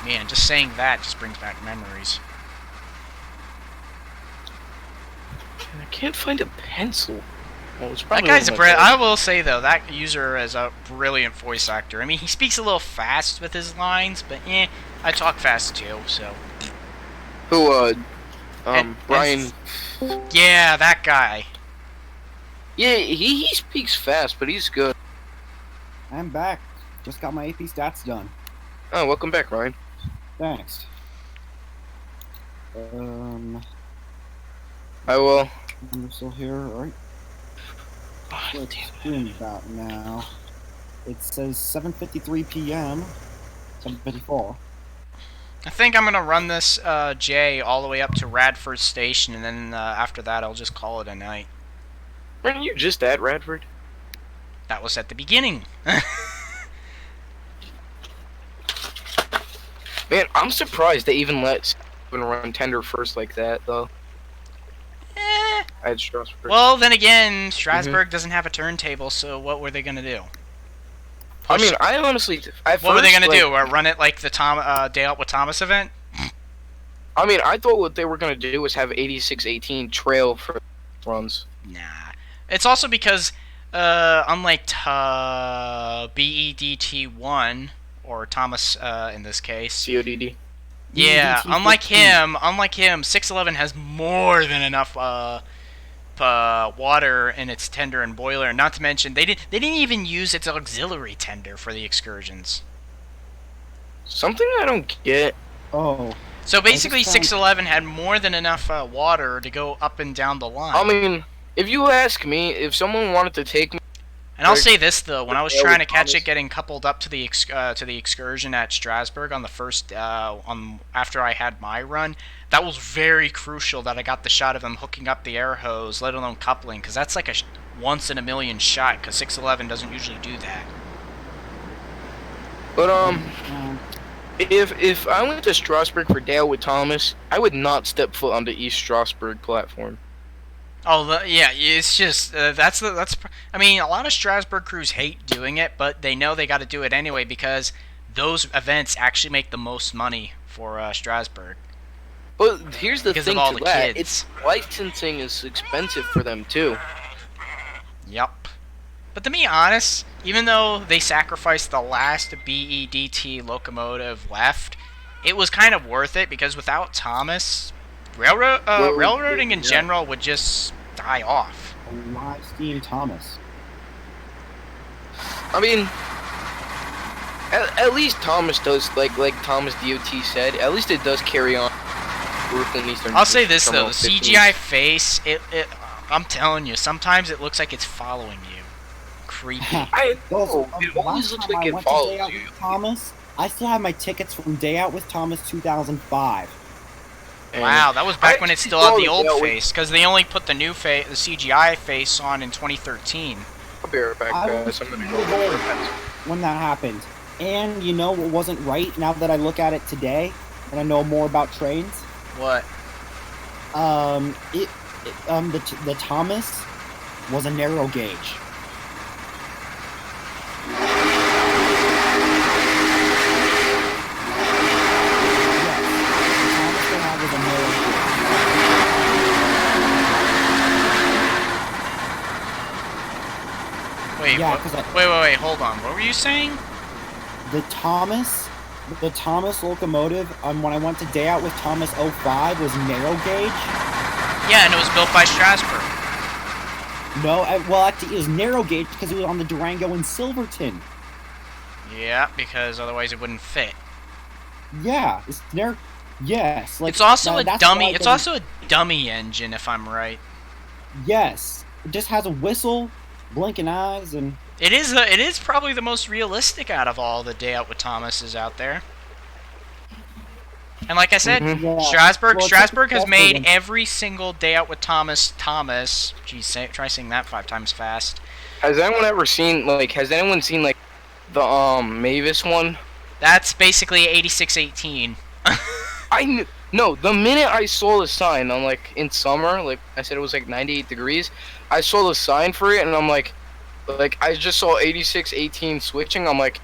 S1: Man, just saying that just brings back memories.
S4: I can't find a pencil. Well,
S1: that guy's a brilliant. I will say though, that user is a brilliant voice actor. I mean, he speaks a little fast with his lines, but I talk fast too. So.
S4: Who? Brian.
S1: Yeah, that guy.
S4: Yeah, he speaks fast, but he's good.
S2: I'm back. Just got my AP stats done.
S4: Oh, welcome back, Ryan.
S2: Thanks.
S4: I will.
S2: I'm still here, right? What's stream about now? It says 7:53 p.m. 7:54.
S1: I think I'm gonna run this J all the way up to Radford Station, and then after that, I'll just call it a night.
S4: Weren't you just at Radford?
S1: That was at the beginning.
S4: Man, I'm surprised they even let run tender first like that, though.
S1: Eh.
S4: I had Strasburg.
S1: Well, then again, Strasburg doesn't have a turntable, so what were they gonna do?
S4: I mean, I honestly...
S1: What were they gonna do? Run it like the Day Out with Thomas event?
S4: I mean, I thought what they were gonna do was have 86-18 trail for runs.
S1: Nah. It's also because, unlike BEDT1, or Thomas in this case...
S4: CODD.
S1: Yeah, unlike him, 611 has more than enough water in its tender and boiler. Not to mention, they didn't even use its auxiliary tender for the excursions.
S4: Something I don't get.
S2: Oh.
S1: So basically, 611 had more than enough water to go up and down the line.
S4: I mean, if you ask me, if someone wanted to take me...
S1: And I'll say this though, when I was trying to catch it getting coupled up to the excursion at Strasburg on the first after I had my run, that was very crucial that I got the shot of him hooking up the air hose, let alone coupling, because that's like a once in a million shot, because 611 doesn't usually do that.
S4: But if I went to Strasburg for Dale with Thomas, I would not step foot on the East Strasburg platform.
S1: Oh, yeah, it's just, that's, I mean, a lot of Strasburg crews hate doing it, but they know they got to do it anyway because those events actually make the most money for Strasburg.
S4: But here's the
S1: because
S4: thing
S1: of all
S4: to
S1: the
S4: that,
S1: kids.
S4: it's licensing is expensive for them too.
S1: Yep. But to be honest, even though they sacrificed the last BEDT locomotive left, it was kind of worth it because without Thomas... railroading in general would just die off.
S2: Live steam Thomas.
S4: I mean, at least Thomas does, like Thomas DOT said, at least it does carry on. Brooklyn Eastern.
S1: I'll say this though, the CGI face, I'm telling you, sometimes it looks like it's following you. Creepy.
S4: I know, it always looks like it follows you.
S2: Thomas, I still have my tickets from Day Out with Thomas 2005.
S1: Wow, that was back when it still had the old face, because they only put the new face, the CGI face on in 2013.
S4: I'll be right back, guys. I'm gonna go for a pencil.
S2: When that happened. And you know what wasn't right now that I look at it today, and I know more about trains?
S1: What?
S2: The Thomas was a narrow gauge.
S1: Wait,
S2: yeah,
S1: wait, hold on. What were you saying?
S2: The Thomas locomotive, when I went to Day Out with Thomas 05 was narrow gauge.
S1: Yeah, and it was built by Strasburg.
S2: No, well, actually, it was narrow gauge because it was on the Durango in Silverton.
S1: Yeah, because otherwise it wouldn't fit.
S2: Yeah, it's narrow. Yes, like
S1: it's also a dummy. It's also a dummy engine, if I'm right.
S2: Yes, it just has a whistle, blinking eyes, and
S1: it is probably the most realistic out of all the Day Out with Thomases out there. And like I said, Strasburg has made every single Day Out with Thomas. Geez, try saying that 5 times fast.
S4: Has anyone ever seen the Mavis one?
S1: That's basically 8618.
S4: No, the minute I saw the sign, I'm like, in summer, like I said, it was like 98 degrees. I saw the sign for it, and I'm like I just saw 8618 switching. I'm like,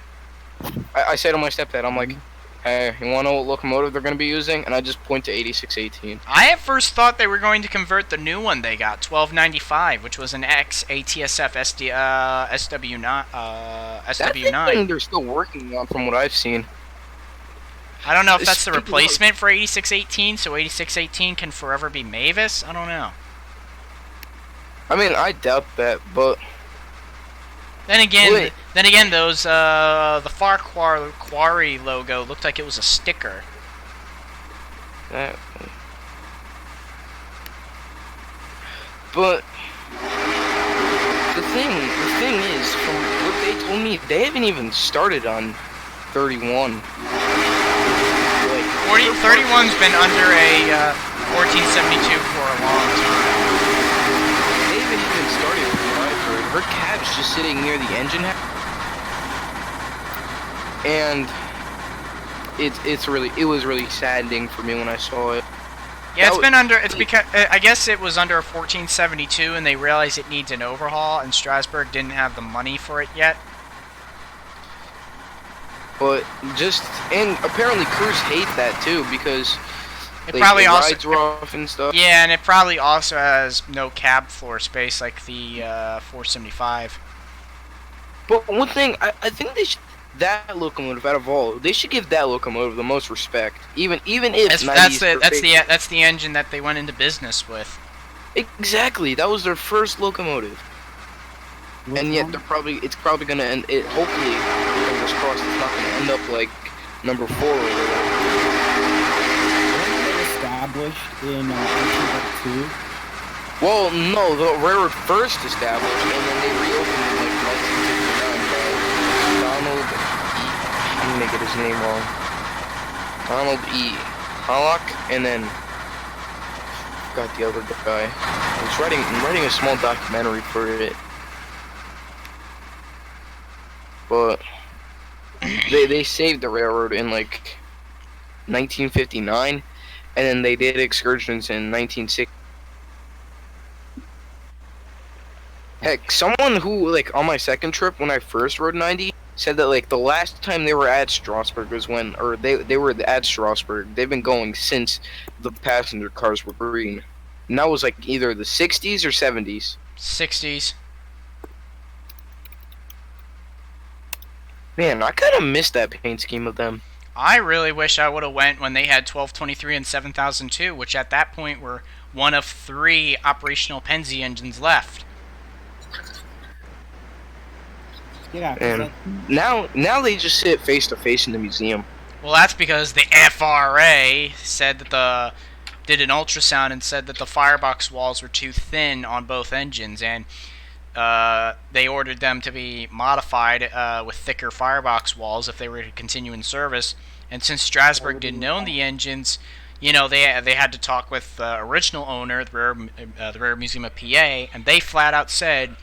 S4: I said to my stepdad, I'm like, hey, you wanna know what locomotive they're gonna be using? And I just point to 8618.
S1: I at first thought they were going to convert the new one they got, 1295, which was an X ATSF SW9.
S4: That's the thing they're still working on, from what I've seen.
S1: I don't know if that's the replacement for 8618, so 8618 can forever be Mavis. I don't know.
S4: I mean, I doubt that, but
S1: Then again, those the Far Quarry logo looked like it was a sticker.
S4: But the thing is, from what they told me, they haven't even started on 31. Like
S1: 31's been under a 1472 for a long time.
S4: They haven't even started with her cab's just sitting near the engine house. And it was really saddening for me when I saw it.
S1: Yeah, it's because I guess it was under a 1472 and they realized it needs an overhaul and Strasbourg didn't have the money for it yet.
S4: But and apparently crews hate that too because
S1: it probably
S4: the
S1: also
S4: rides are off and stuff.
S1: Yeah, and it probably also has no cab floor space like the 475.
S4: But one thing, I think they should, that locomotive out of all, they should give that locomotive the most respect. Even if
S1: that's the engine that they went into business with.
S4: Exactly, that was their first locomotive. And yet it's probably gonna end. Hopefully, fingers crossed, it's not gonna end up like number 4 or whatever.
S2: Weren't they established in 1902?
S4: Well, no, the railroad first established, and then they reopened in like 1959 by Donald E. I'm gonna get his name wrong. Donald E. Hallock, and then got the other guy. I was writing a small documentary for it. But they saved the railroad in like 1959, and then they did excursions in 1960. Heck, someone who like on my second trip when I first rode 90 said that like the last time they were at Strasbourg was when, or they were at Strasbourg. They've been going since the passenger cars were green, and that was like either the 60s or 70s.
S1: 60s.
S4: Man, I kind of missed that paint scheme of them.
S1: I really wish I would have went when they had 1223 and 7002, which at that point were one of 3 operational Penzi engines left.
S2: Yeah.
S4: And now they just sit face to face in the museum.
S1: Well, that's because the FRA said that did an ultrasound and said that the firebox walls were too thin on both engines, and they ordered them to be modified with thicker firebox walls if they were to continue in service. And since Strasbourg didn't own the engines, you know, they had to talk with the original owner, the Railroad Museum of PA, and they flat out said,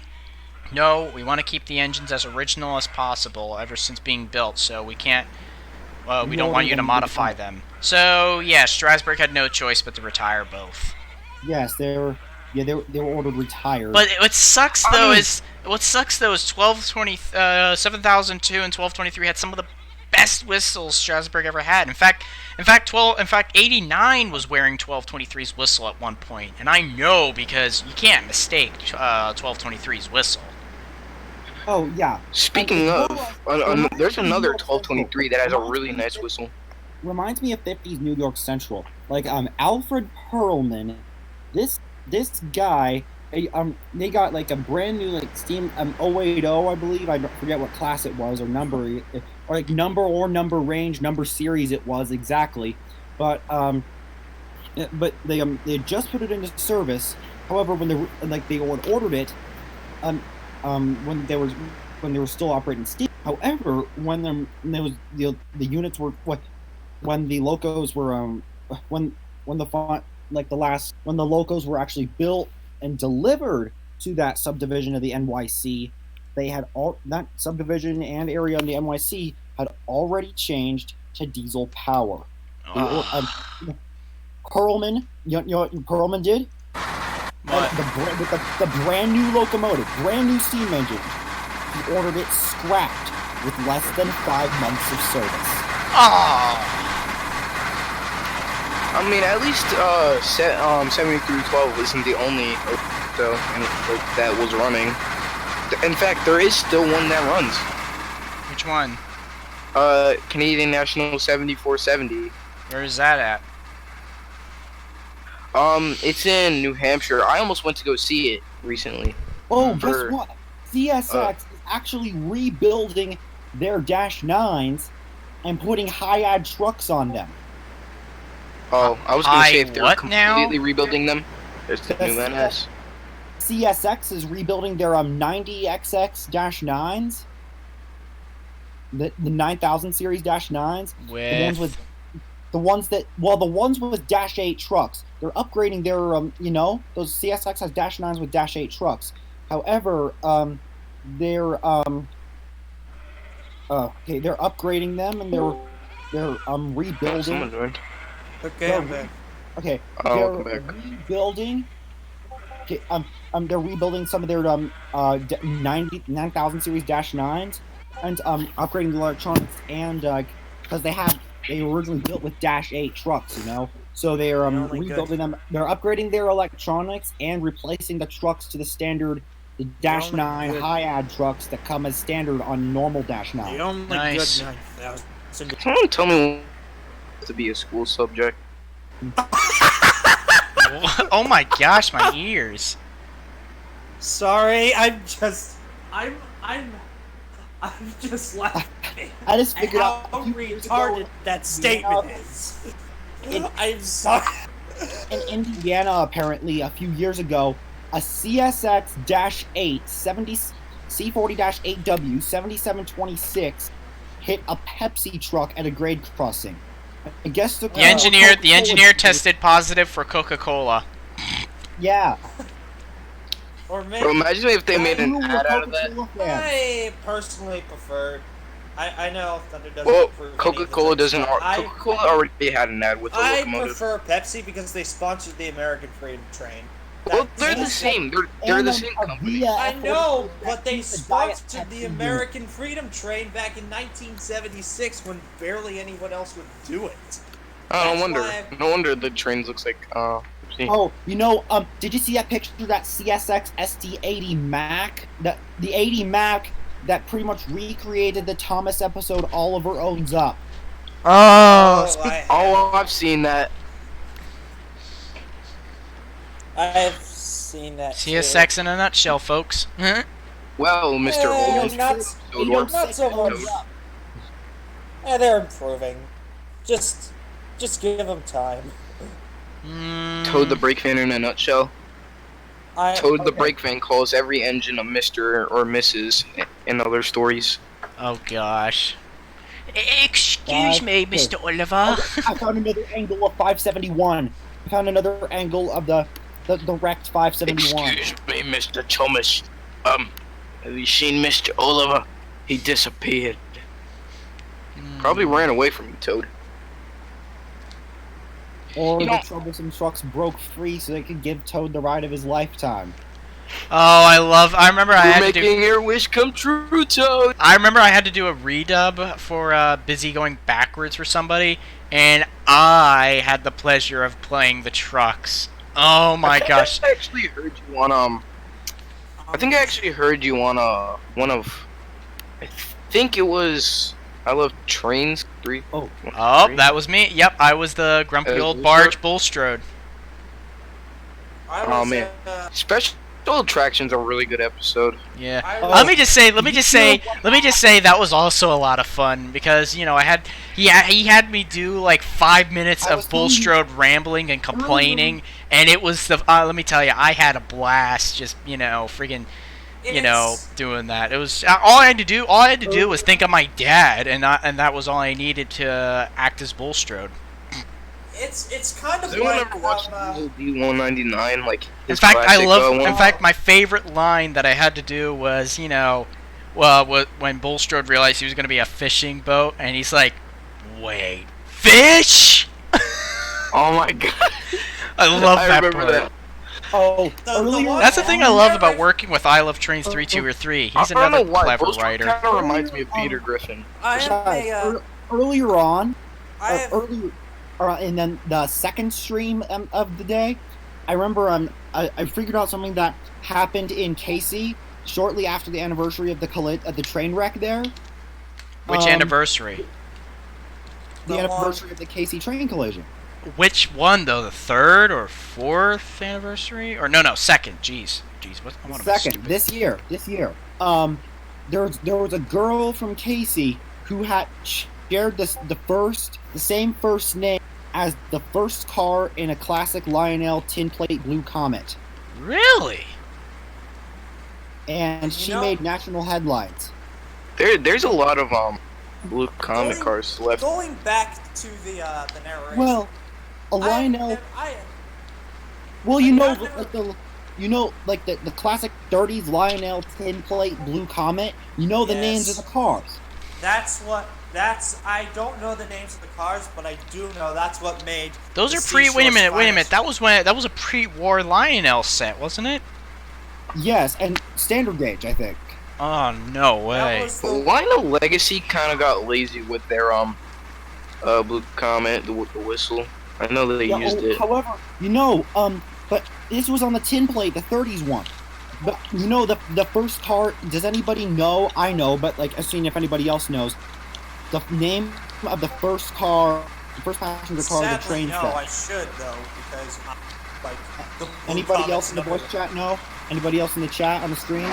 S1: no, we want to keep the engines as original as possible ever since being built, so we can't, we don't want you to modify them. So, yeah, Strasbourg had no choice but to retire both.
S2: Yes, they were ordered retired.
S1: But what sucks though is 7002 and 1223 had some of the best whistles Strasbourg ever had. In fact, 89 was wearing 1223's whistle at one point, and I know because you can't mistake 1223's whistle.
S2: Oh yeah.
S4: Speaking of, there's another 1223 that has a really nice whistle.
S2: Reminds me of 50s New York Central. Like Alfred Perlman, this guy, they got like a brand new like steam 080, I believe. I forget what class it was or number, or like number range, number series it was exactly. But they just put it into service. However, when they ordered it, when they were still operating steam. However, when the units were when the locos were when the locos were actually built and delivered to that subdivision of the NYC, they had that subdivision and area on the NYC had already changed to diesel power. Perlman, you know what Perlman did?
S1: What?
S2: The brand new locomotive, brand new steam engine, he ordered it scrapped with less than 5 months of service.
S1: Oh.
S4: I mean, at least 7312 isn't the only that was running. In fact, there is still one that runs.
S1: Which one?
S4: Canadian National 7470.
S1: Where is that at?
S4: It's in New Hampshire. I almost went to go see it recently.
S2: Oh, guess what? CSX is actually rebuilding their Dash 9s and putting high-ad trucks on them.
S4: Oh, I was gonna say if they're
S1: what now?
S4: completely rebuilding them, there's the new NS.
S2: CSX is rebuilding their 90XX Dash 9s. The 9000 series Dash 9s. The ones with Dash 8 trucks. They're upgrading their, those CSX has Dash 9s with Dash 8 trucks. However, they're upgrading them and they're rebuilding.
S3: Okay, I'm back.
S2: Okay,
S4: Oh,
S2: they're
S4: I'm back.
S2: rebuilding. Okay, they're rebuilding some of their 9000 series Dash 9s and upgrading the electronics and because they were originally built with Dash 8 trucks, so they're rebuilding them. They're upgrading their electronics and replacing the trucks to the standard the Dash 9 high-ad trucks that come as standard on normal Dash 9.
S3: The only
S1: Nice.
S3: good 9000.
S4: Someone tell me to be a school subject.
S1: Oh my gosh, my ears.
S3: Sorry, I'm just laughing.
S2: I just
S3: at
S2: figured
S3: how
S2: out a few years
S3: retarded
S2: ago,
S3: that statement is. I'm sorry.
S2: in Indiana, apparently, a few years ago, a CSX-8 C40-8W 7726 hit a Pepsi truck at a grade crossing. I guess the
S1: engineer tested positive for Coca-Cola.
S2: Yeah.
S3: Or maybe,
S4: Bro, imagine if they made an ad out of that.
S3: I personally preferred. I know Thunder doesn't.
S4: Well,
S3: approve any of
S4: Coca-Cola
S3: the things,
S4: doesn't.
S3: but
S4: Coca-Cola already had an ad with a
S3: I
S4: locomotive.
S3: prefer Pepsi because they sponsored the American Freedom Train.
S4: Well, they're the same. They're the same company.
S3: I know, but they sponsored the American Freedom Train back in 1976 when barely anyone else would do it.
S4: Oh, no wonder the trains looks like. See.
S2: Oh, did you see that picture of that CSX ST80 Mac? The 80 Mac that pretty much recreated the Thomas episode Oliver Owns Up.
S4: I've seen that.
S3: I've seen that.
S1: CSX in a nutshell, folks.
S4: Well, Mr. Olden.
S3: Not so much. They're improving. Just give them time.
S4: Toad the Brake Fan in a nutshell. Toad the Brake Fan calls every engine a Mr. or Mrs. in other stories.
S1: Oh gosh. Excuse me, Mr. Oliver.
S2: I found another angle of 571. I found another angle of the wrecked 571.
S4: Excuse me, Mr. Thomas. Have you seen Mr. Oliver? He disappeared. Probably ran away from you, Toad.
S2: Or the troublesome trucks broke free so they could give Toad the ride of his lifetime.
S1: Oh, I remember I had to do...
S4: making your wish come true, Toad!
S1: I remember I had to do a redub for Busy going backwards for somebody, and I had the pleasure of playing the trucks. Oh my gosh.
S4: I actually heard you on, I think I actually heard you on, one of... I think it was... I love Trainz 3.
S1: Oh, that was me. Yep, I was the grumpy old barge Bullstrode.
S4: Oh man, Special Attractions are a really good episode.
S1: Yeah. Let me just say that was also a lot of fun because he had me do like 5 minutes of Bullstrode rambling and complaining, and it was the let me tell you, I had a blast just friggin'. Doing that. It was all I had to do. All I had to do was think of my dad, and that was all I needed to act as Bullstrode.
S3: It's kind of
S4: anyone
S3: like
S4: ever watched D199? Like
S1: in fact, my favorite line that I had to do was when Bullstrode realized he was going to be a fishing boat, and he's like, "Wait, fish!"
S4: Oh my god!
S1: I love that
S4: remember
S1: part.
S4: that.
S2: Oh,
S1: that's the thing I love about working with I Love Trainz 323. He's another clever writer.
S4: Kind of reminds me of Peter Griffin.
S2: Earlier on, and then the second stream of the day, I remember I figured out something that happened in Casey shortly after the anniversary of the train wreck there.
S1: Which anniversary?
S2: The anniversary of the Casey train collision.
S1: Which one though? The third or fourth anniversary? Or no, second. Jeez. What? I want to be
S2: second.
S1: stupid.
S2: This year. there was a girl from Casey who had shared the same first name as the first car in a classic Lionel tin plate blue Comet,
S1: Really?
S2: and she made national headlines.
S4: There's a lot of blue Comet cars left.
S3: Going back to the narration.
S2: Well, a Lionel. Well, like the classic 30s Lionel tin plate blue Comet. You know the names of the cars.
S3: I don't know the names of the cars, but I do know that's what made.
S1: Those are pre. Wait a minute. That was a pre-war Lionel set, wasn't it?
S2: Yes, and standard gauge, I think.
S1: Oh no way.
S4: Lionel Legacy kind of got lazy with their blue Comet, the whistle. I know they used it.
S2: However, but this was on the tin plate, the 30s one. But the first car. Does anybody know? I know, but like, I've seen if anybody else knows the name of the first car, the first passenger car of the Trainz set.
S3: No, I should though, because
S2: anybody else in the voice chat know? Anybody else in the chat on the stream?
S3: I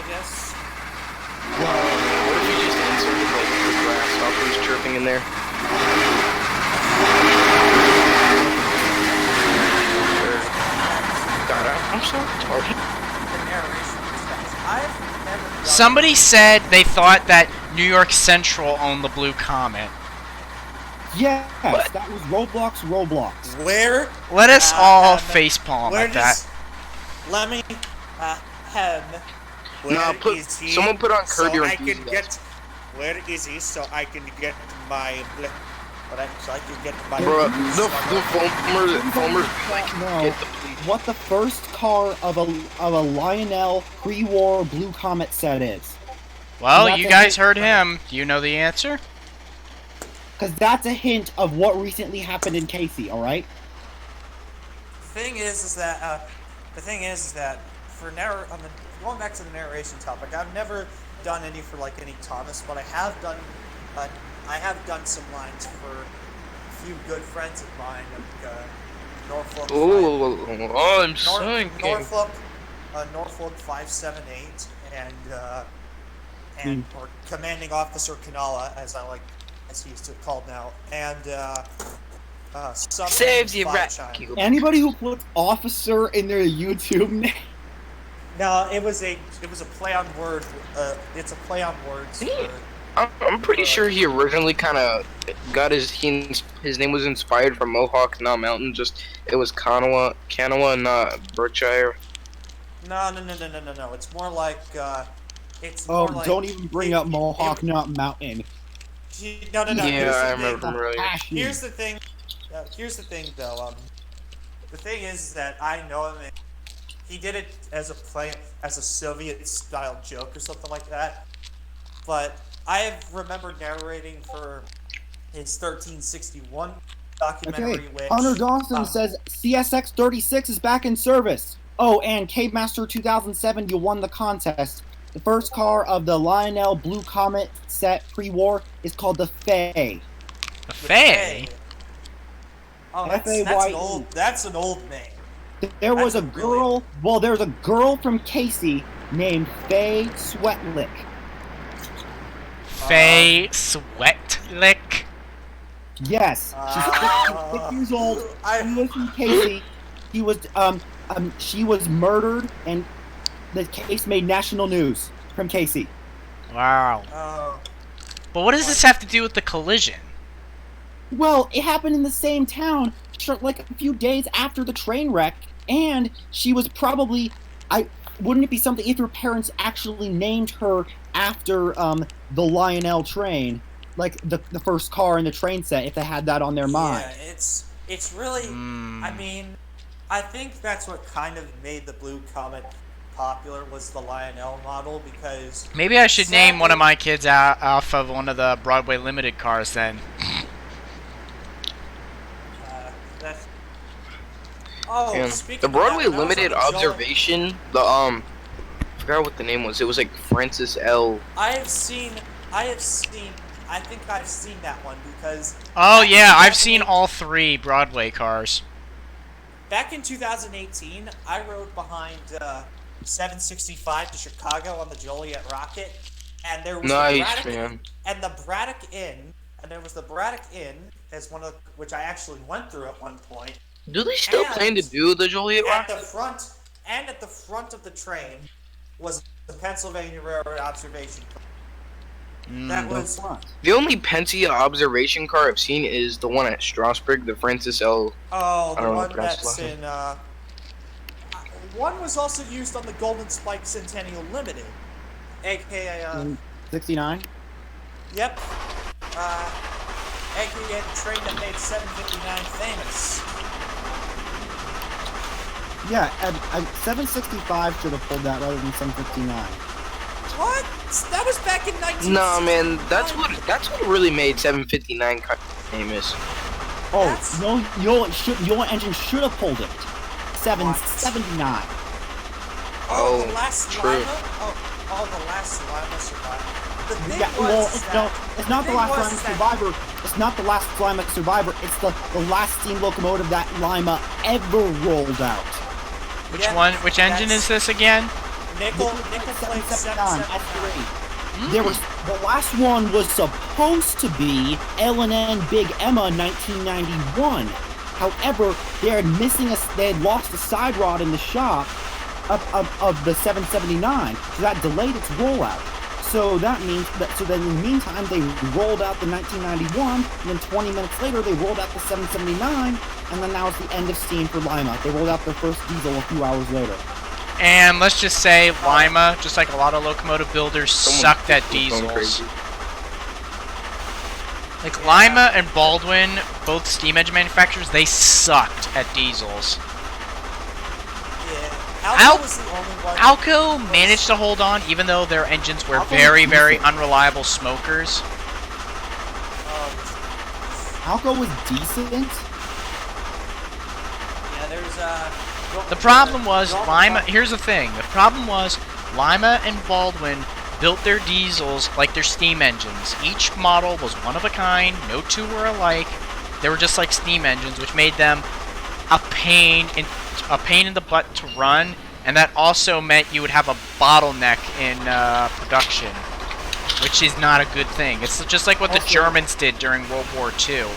S3: guess.
S4: What if you just inserted like the grasshoppers chirping in there? God, I'm so retarded.
S1: Somebody said they thought that New York Central owned the blue Comet.
S2: Yes, that was Roblox.
S3: Where?
S1: Let us all facepalm at that.
S3: Let me have.
S4: Someone put on Curb Your
S3: Enthusiasm. Where is he? So I can get my.
S4: Bro, the foamers get the police.
S2: What the first car of a Lionel pre-war blue Comet set is?
S1: Well, you guys heard him. Do you know the answer?
S2: Because that's a hint of what recently happened in Casey. All right.
S3: The thing is that for going back to the narration topic, I've never done any for like any Thomas, but I have done some lines for a few good friends of mine, like Norfolk. Norfolk 578, and or Commanding Officer Kanala, as he's called now, and
S4: saves you, rat.
S2: Anybody who puts officer in their YouTube name.
S3: No, it was a play on word. It's a play on words.
S4: I'm pretty sure he originally kind of got his name was inspired from Mohawk, not Mountain. Just it was Kanawha, not Berkshire.
S3: No. It's more like
S2: don't even bring up Mohawk, not Mountain.
S3: No.
S4: Yeah, I remember from earlier.
S3: Here's the thing. Here's the thing, though. The thing is that I know him. He did it as a Soviet-style joke or something like that. But I remember narrating for his 1361 documentary.
S2: Okay. Hunter Dawson says CSX 36 is back in service. Oh, and Cave Master 2007, you won the contest. The first car of the Lionel Blue Comet set pre-war is called the Faye.
S1: The Faye?
S3: Oh, that's an old name.
S2: There was a girl. Well, there's a girl from Casey named Faye Sweatlick.
S1: Faye Sweatlick.
S2: Yes, she's 6 years old. She was from Casey. She was murdered, and the case made national news from Casey.
S1: Wow. But what does this have to do with the collision?
S2: Well, it happened in the same town, like a few days after the train wreck, and she was probably. Wouldn't it be something if her parents actually named her after the Lionel train, like the first car in the train set, if they had that on their mind?
S3: Yeah, it's really. I mean, I think that's what kind of made the Blue Comet popular was the Lionel model, because
S1: maybe I should name one of my kids off of one of the Broadway Limited cars then.
S4: The Broadway Limited observation, I forgot what the name was. It was like Francis L.
S3: I think I've seen that one because.
S1: Oh yeah, I've seen all 3 Broadway cars.
S3: Back in 2018, I rode behind 765 to Chicago on the Joliet Rocket, and there was
S4: Nice,
S3: the
S4: man.
S3: and the Braddock Inn, and there was the Braddock Inn as one of which I actually went through at one point.
S4: Do they still plan to do the Joliet
S3: At
S4: Rocket?
S3: the front of the train was the Pennsylvania Railroad observation car. That was
S4: The only Pennsy observation car I've seen is the one at Strasbourg, the Francis L.
S3: the
S4: don't know
S3: one
S4: the pronounce
S3: that's
S4: the last
S3: in. One was also used on the Golden Spike Centennial Limited, aka
S2: 69.
S3: Yep. AKA the train that made 759 famous.
S2: Yeah, 765 should have pulled that rather than 759.
S3: What? That was back in 19.
S4: Nah, man, that's what really made 759 kind of famous.
S2: Oh, your engine should have pulled it. 779.
S3: Oh,
S4: Oh,
S3: the last
S4: true.
S3: Lima? Oh, the last Lima survivor. The thing
S2: Yeah,
S3: was
S2: well,
S3: that,
S2: it's not the last Lima Survivor. It's not the last Lima Survivor. It's the last steam locomotive that Lima ever rolled out.
S1: Which one? Which engine is this again?
S3: Nickel plate 779.
S2: There was the last one was supposed to be L&N Big Emma 1991. However, they had lost a side rod in the shop of the 779, so that delayed its rollout. So that means then in the meantime they rolled out the 1991, and then 20 minutes later they rolled out the 779, and then now it's the end of steam for Lima. They rolled out their first diesel a few hours later.
S1: And let's just say Lima, just like a lot of locomotive builders, sucked at diesels. Like Lima and Baldwin, both steam engine manufacturers, they sucked at diesels.
S3: Alco was the only one.
S1: Alco managed to hold on, even though their engines were very, very unreliable smokers.
S2: Alco was decent.
S3: Yeah, there's
S1: The problem was Lima. Here's the thing. The problem was Lima and Baldwin built their diesels like their steam engines. Each model was one of a kind. No two were alike. They were just like steam engines, which made them a pain in the butt to run, and that also meant you would have a bottleneck in production, which is not a good thing. It's just like what the Germans did during World War II.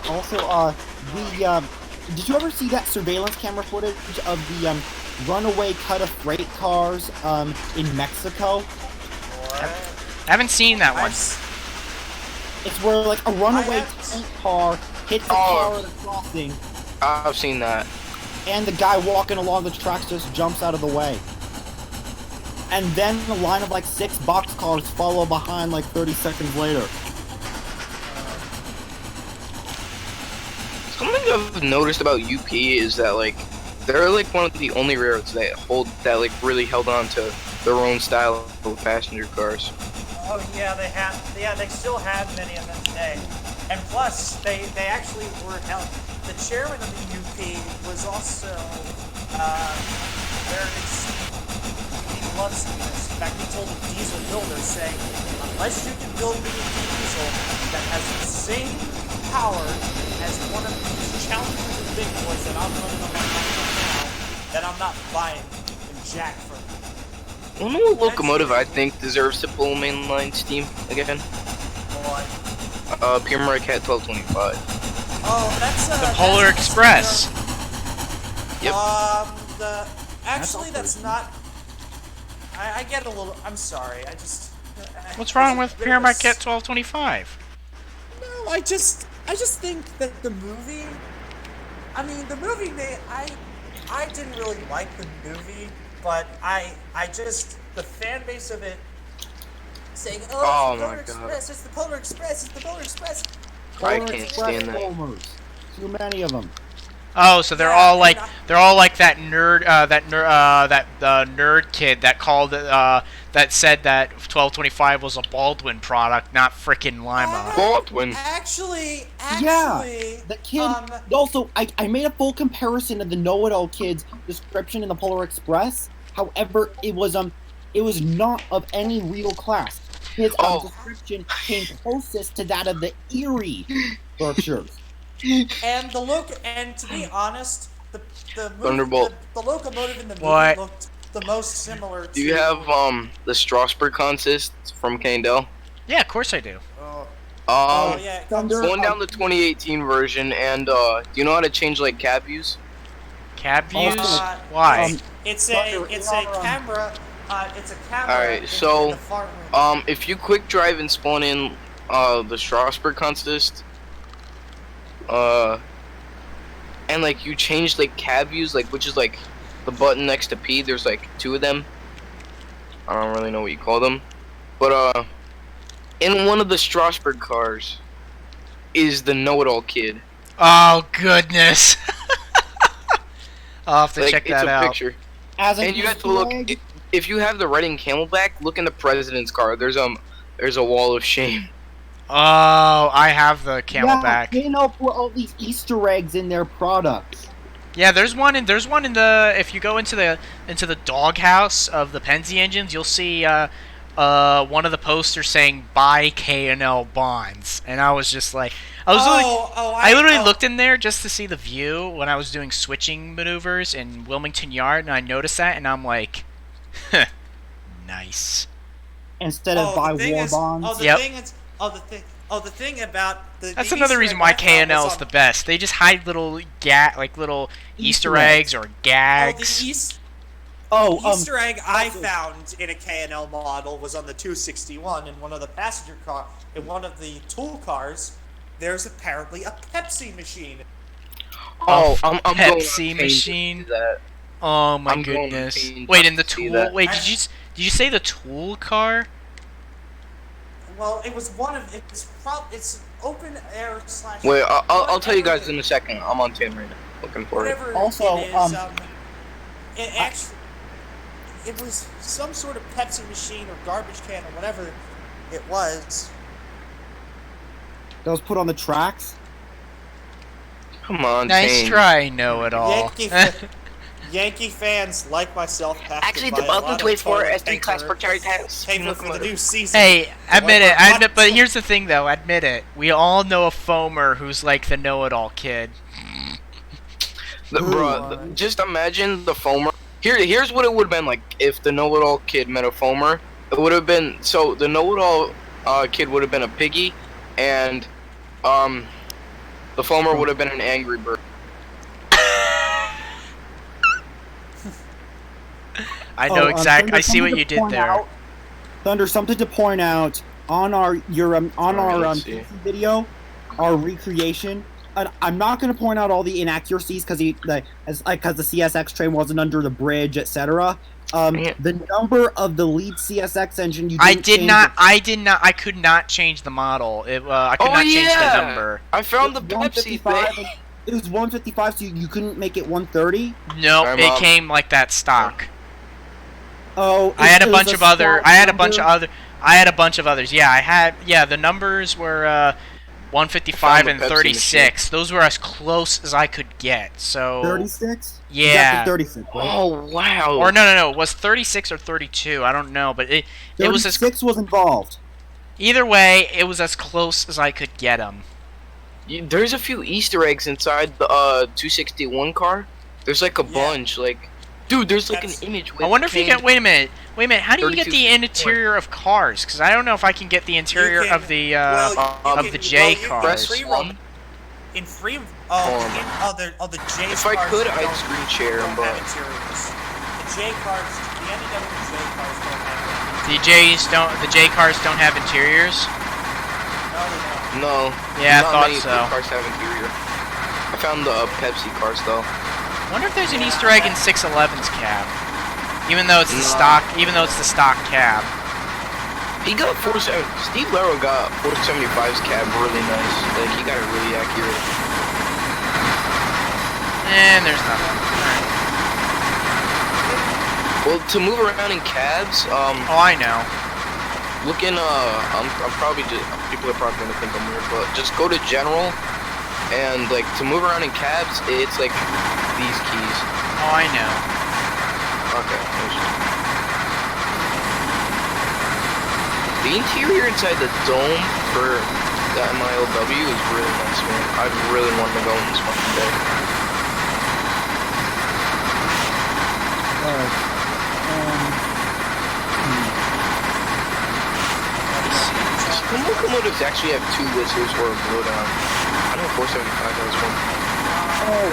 S2: Also, did you ever see that surveillance camera footage of the runaway cut of freight cars in Mexico?
S1: I haven't seen that one.
S2: It's where like a runaway tank car hits a car at a crossing,
S4: I've seen that.
S2: and the guy walking along the tracks just jumps out of the way. And then a line of like 6 boxcars follow behind like 30 seconds later.
S4: Something I've noticed about UP is that like they're like one of the only railroads that like really held on to their own style of passenger cars.
S3: Oh yeah, they have. Yeah, they still have many of them today. And plus, they actually were held. The chairman of the UP was also very. He loves this. In fact, he told the diesel builders, saying, "Unless you can build me a diesel that has the same power as one of these challengers of big boys that I'm running on my machine now, then I'm not buying jack from you."
S4: You know what locomotive I think deserves to pull mainline steam again?
S3: What?
S4: Pure Cat 1225.
S3: Oh, that's
S1: The Polar Express.
S4: Yep.
S3: That's not. I get a little. I'm sorry. I just.
S1: What's wrong with Paramount Cat 1225?
S3: No, I just think that the movie. I mean, the movie made. I didn't really like the movie, but I just the fan base of it saying, "Oh, it's the Polar Express! It's the Polar Express! It's the Polar Express!"
S4: I can't stand that.
S2: Too many of them.
S1: Oh, so they're all like that nerd nerd kid that called that said that 1225 was a Baldwin product, not frickin' Lima.
S4: Baldwin.
S3: Actually,
S2: Yeah, the kid. Also, I made a full comparison of the know-it-all kid's description in the Polar Express. However, it was not of any real class. His description came closest to that of the Erie Berkshires.
S3: and to be honest,
S4: Thunderbolt.
S3: The locomotive in the movie
S1: What?
S3: looked the most similar to...
S4: Do you have the Strasbourg consist from Kane-Del?
S1: Yeah, of course I do.
S3: yeah.
S4: Going down the 2018 version, and do you know how to change like cab views?
S1: Cab views?
S3: Uh,
S1: Why?
S3: It's a camera. It's a camera.
S4: Alright, so if you quick drive and spawn in the Strasbourg consist, and like you change like cab views, like which is like the button next to P. There's like 2 of them. I don't really know what you call them, but in one of the Strasbourg cars is the know-it-all kid.
S1: Oh goodness! I'll have to
S4: Like,
S1: check that out.
S4: It's a picture.
S2: As an
S4: And you have to
S2: Easter
S4: look.
S2: egg?
S4: If you have the red and camelback, look in the president's car. There's a wall of shame.
S1: Oh, I have the Camelback.
S2: Yeah, they put all these Easter eggs in their products.
S1: Yeah, there's one in the if you go into the doghouse of the Penzi engines, you'll see one of the posters saying "Buy K&L bonds," and I was just like, I literally looked in there just to see the view when I was doing switching maneuvers in Wilmington Yard, and I noticed that, and I'm like, nice.
S2: Instead of buy war bonds.
S3: The thing about the
S1: That's
S3: the
S1: another
S3: Easter
S1: reason
S3: egg
S1: why
S3: I found
S1: K&L
S3: was
S1: is the best. They just hide little little Easter eggs or gags.
S3: The Easter egg I found in a K&L model was on the 261 in one of the passenger car. In one of the tool cars, there's apparently a Pepsi machine.
S4: Oh, I'm
S1: Pepsi
S4: going
S1: machine.
S4: that.
S1: Oh my
S4: I'm going
S1: goodness!
S4: to
S1: Wait, in the
S4: see
S1: tool?
S4: that.
S1: Wait, did you say the tool car?
S3: Well, it was one of it's open air slash.
S4: Wait, I'll tell you guys in a second. I'm on 10 right now, looking for it.
S3: Whatever
S2: Also,
S3: it is, it actually it was some sort of Pepsi machine or garbage can or whatever it was.
S2: That was put on the tracks.
S4: Come on,
S1: Nice
S4: Trainz.
S1: try, know-it-all.
S3: Yankee fans like myself have
S4: Actually,
S3: to
S4: the
S3: buy a
S4: Belton
S3: lot of
S4: 24
S3: toilet
S4: S3 class
S3: paper
S4: for tires.
S3: for the new season.
S1: Hey, admit it.
S3: What-
S1: But here's the thing, though. Admit it. We all know a foamer who's like the know-it-all kid.
S4: Bro, just imagine the foamer. Here's what it would have been like if the know-it-all kid met a foamer. It would have been so the know-it-all kid would have been a piggy, and the foamer would have been an angry bird.
S1: I know exactly. I see what you did there.
S2: Thunder, something to point out on our
S4: let's see.
S2: video, our recreation. I'm not going to point out all the inaccuracies because the CSX train wasn't under the bridge, etc. The number of the lead CSX engine you
S1: I could not change the model. I could not change the number.
S4: I found the Pepsi thing.
S2: It was 155, so you couldn't make it 130.
S1: No,
S4: Sorry,
S1: it
S4: Mom.
S1: came like that stock.
S2: Oh,
S1: I had a bunch of others. Yeah, the numbers were 155 and 36. Those were as close as I could get. So
S2: 36.
S1: Yeah.
S2: 36. Right?
S4: Oh wow.
S1: Or no. It was 36 or 32. I don't know, but it was as
S2: 36 was involved.
S1: Either way, it was as close as I could get them.
S4: There's a few Easter eggs inside the 261 car. There's like a bunch, like, dude. There's like an image. With
S1: I wonder if you get. Wait a minute. How do you get the
S4: 32.
S1: interior of cars? Because I don't know if I can get the interior of the J cars.
S3: In free the J cars.
S4: If I could, I'd screen share them, but
S3: the J cars, the NEW J cars don't have
S1: The J cars don't have interiors.
S4: no.
S1: Yeah, I
S4: not
S1: thought
S4: many
S1: so.
S4: Cars have interior. I found the Pepsi cars though.
S1: Wonder if there's an Easter egg in 611's cab. Even though it's the stock cab.
S4: He got 47. Steve Laro got 475's cab really nice. Like he got it really accurate.
S1: And there's nothing. Alright.
S4: Well, to move around in cabs,
S1: Oh, I know.
S4: look in I'm probably just people are probably gonna think I'm weird, but just go to general and like to move around in cabs, it's like these keys.
S1: Oh, I know.
S4: Okay. The interior inside the dome for the MILW is really nice, man. I really wanted to go in this fucking day. Some locomotives actually have 2 whistles or a blowdown. I know 475 has one.
S2: Oh,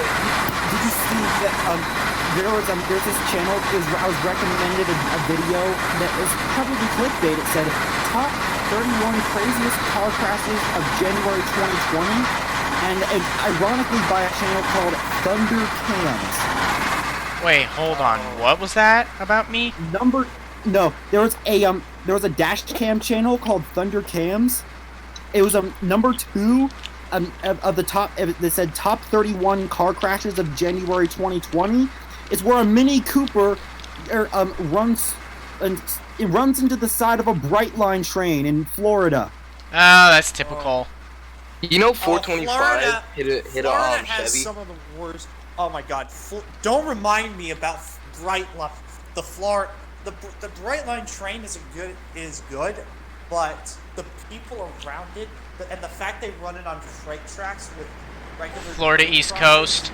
S2: did you see that? There's this channel. I was recommended a video that was probably clickbait. It said top 31 craziest car crashes of January 2020, and ironically by a channel called Thunder Cams.
S1: Wait, hold on. What was that about me?
S2: No, there was a dash cam channel called Thunder Cams. It was number 2 of the top. They said top 31 car crashes of January 2020. It's where a Mini Cooper runs into the side of a Brightline train in Florida.
S1: Oh, that's typical.
S4: You know 425 hit
S3: Florida
S4: a
S3: has
S4: Chevy?
S3: some of the worst. Oh my god! Don't remind me about Brightline. The Brightline train is good, but the people around it, and the fact they run it on freight tracks with regular
S1: Florida East Coast.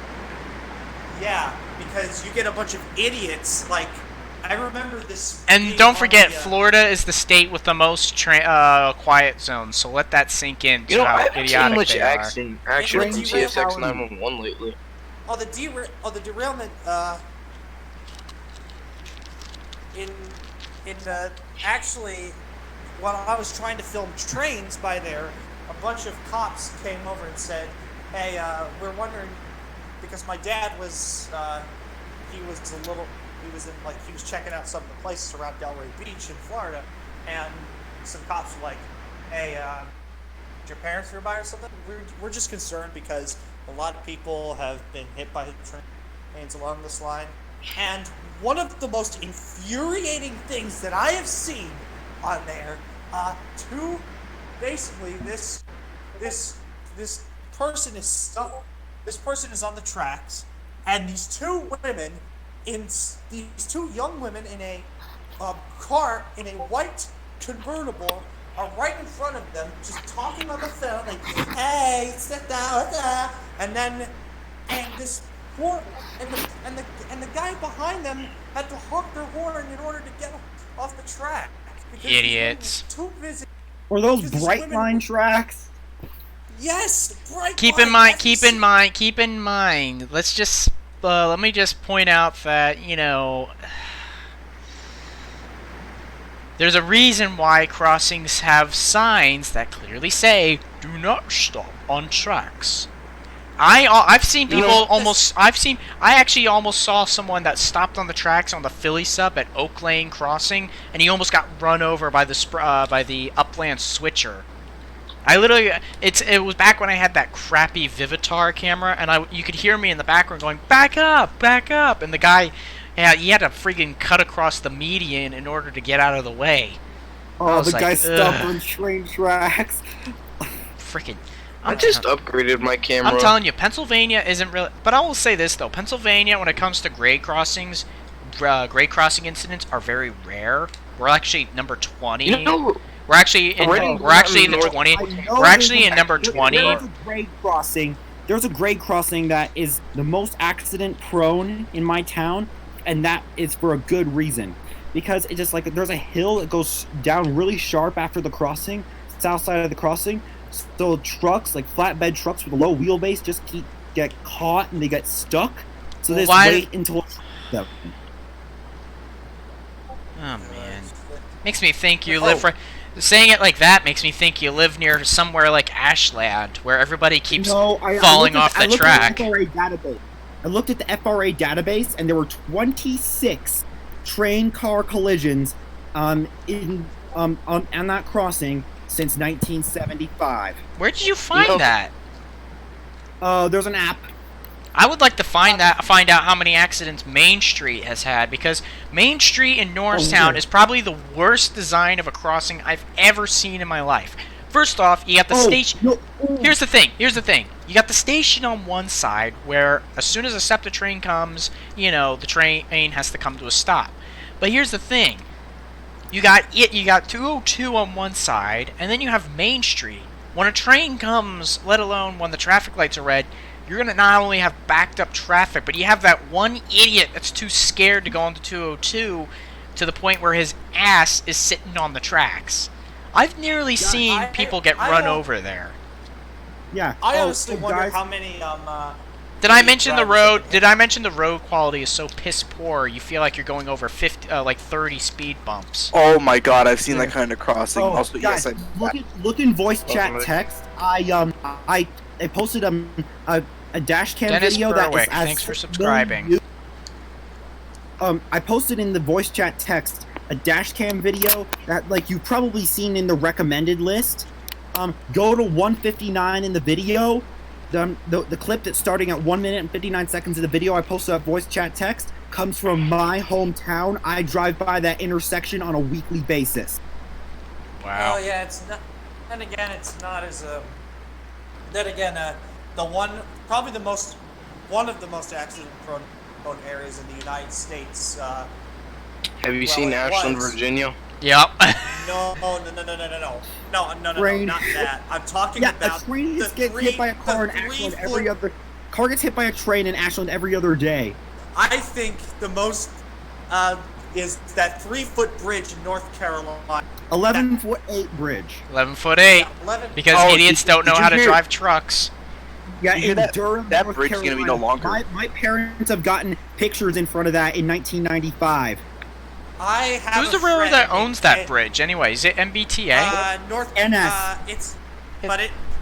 S3: Yeah, because you get a bunch of idiots. Like, I remember this.
S1: And don't forget, Florida is the state with the most quiet zones, so let that sink in.
S4: You know, I
S1: how
S4: haven't seen
S1: idiotic
S4: much
S1: they are.
S4: action
S3: Trainz,
S4: from CSX 911 lately.
S3: The derailment. Actually, when I was trying to film Trainz by there, a bunch of cops came over and said, "Hey, we're wondering." Because my dad was, he was checking out some of the places around Delray Beach in Florida, and some cops were like, "Hey, did your parents nearby or something?" We're just concerned because a lot of people have been hit by trains along this line, and one of the most infuriating things that I have seen on there, basically this person is stuck. This person is on the tracks, and these two young women in a car in a white convertible are right in front of them, just talking on the phone, like, "Hey, sit down," and this horn, and the guy behind them had to honk their horn in order to get off the track.
S1: Idiots.
S3: Too busy.
S2: Or those Brightline tracks.
S3: Yes, Brightline.
S1: Keep in mind. Let's just let me just point out that, you know, there's a reason why crossings have signs that clearly say "Do not stop on tracks." I've seen people I actually almost saw someone that stopped on the tracks on the Philly sub at Oak Lane Crossing, and he almost got run over by the Upland switcher. It was back when I had that crappy Vivitar camera, and you could hear me in the background going, back up," and the guy, he had to freaking cut across the median in order to get out of the way.
S2: Oh, the guy stopped on train tracks.
S1: Freaking.
S4: I just upgraded my camera.
S1: I'm telling you, Pennsylvania isn't really... But I will say this, though. Pennsylvania, when it comes to grade crossings, grade crossing incidents are very rare. We're actually number 20.
S4: You know,
S1: We're actually in the 20. We're actually in number 20.
S2: There's a grade crossing. There's a grade crossing that is the most accident prone in my town, and that is for a good reason. Because it just there's a hill that goes down really sharp after the crossing, south side of the crossing. So trucks, like flatbed trucks with a low wheelbase, just get caught and they get stuck. So they just wait until. Oh
S1: man, makes me think you live for. Saying it like that makes me think you live near somewhere like Ashland, where everybody keeps falling off the track.
S2: I looked at the FRA database, and there were 26 train car collisions on that crossing since 1975.
S1: Where did you find that?
S2: There's an app.
S1: I would like to find out how many accidents Main Street has had, because Main Street in Norristown is probably the worst design of a crossing I've ever seen in my life. First off, you got the station. Here's the thing. You got the station on one side, where as soon as a SEPTA train comes, you know, the train has to come to a stop. But here's the thing. You got 202 on one side, and then you have Main Street. When a train comes, let alone when the traffic lights are red, you're gonna not only have backed up traffic, but you have that one idiot that's too scared to go onto 202 to the point where his ass is sitting on the tracks. I've nearly seen people get run over there.
S2: Yeah.
S3: I honestly wonder
S2: guys,
S3: how many
S1: Did I mention the road? Did I mention the road quality is so piss poor? You feel like you're going over 30 speed bumps.
S6: Oh my god, I've seen that kind of crossing.
S2: Oh,
S6: Also,
S2: guys,
S6: yes,
S2: look in voice chat text. I posted a dash cam
S1: Dennis
S2: video
S1: Berwick,
S2: that is
S1: thanks for subscribing.
S2: I posted in the voice chat text a dash cam video that like you've probably seen in the recommended list. Go to 159 in the video. The clip that's starting at 1 minute and 59 seconds of the video I posted that voice chat text comes from my hometown. I drive by that intersection on a weekly basis.
S1: Wow.
S3: Oh yeah, it's not. And again, it's not as Then again, one of the most accident-prone areas in the United States.
S4: Have you seen Ashland, Virginia?
S1: Yep.
S3: No,
S2: Train.
S3: not that. I'm talking
S2: Yeah,
S3: about
S2: a train gets hit by a car in Ashland every other. Car gets hit by a train in Ashland every other day.
S3: I think the most is that 3-foot bridge in North Carolina.
S2: 11-foot 8 bridge.
S1: 11'8".
S3: 11.
S1: Because idiots don't know how to drive trucks.
S2: Yeah,
S6: You hear
S2: in
S6: that-
S2: Durham,
S6: that
S2: North
S6: bridge is gonna be
S2: Carolina.
S6: no longer.
S2: My parents have gotten pictures in front of that in 1995.
S3: I have
S1: Who's the railroad that owns that bridge anyway? Is it MBTA?
S3: North
S2: NS.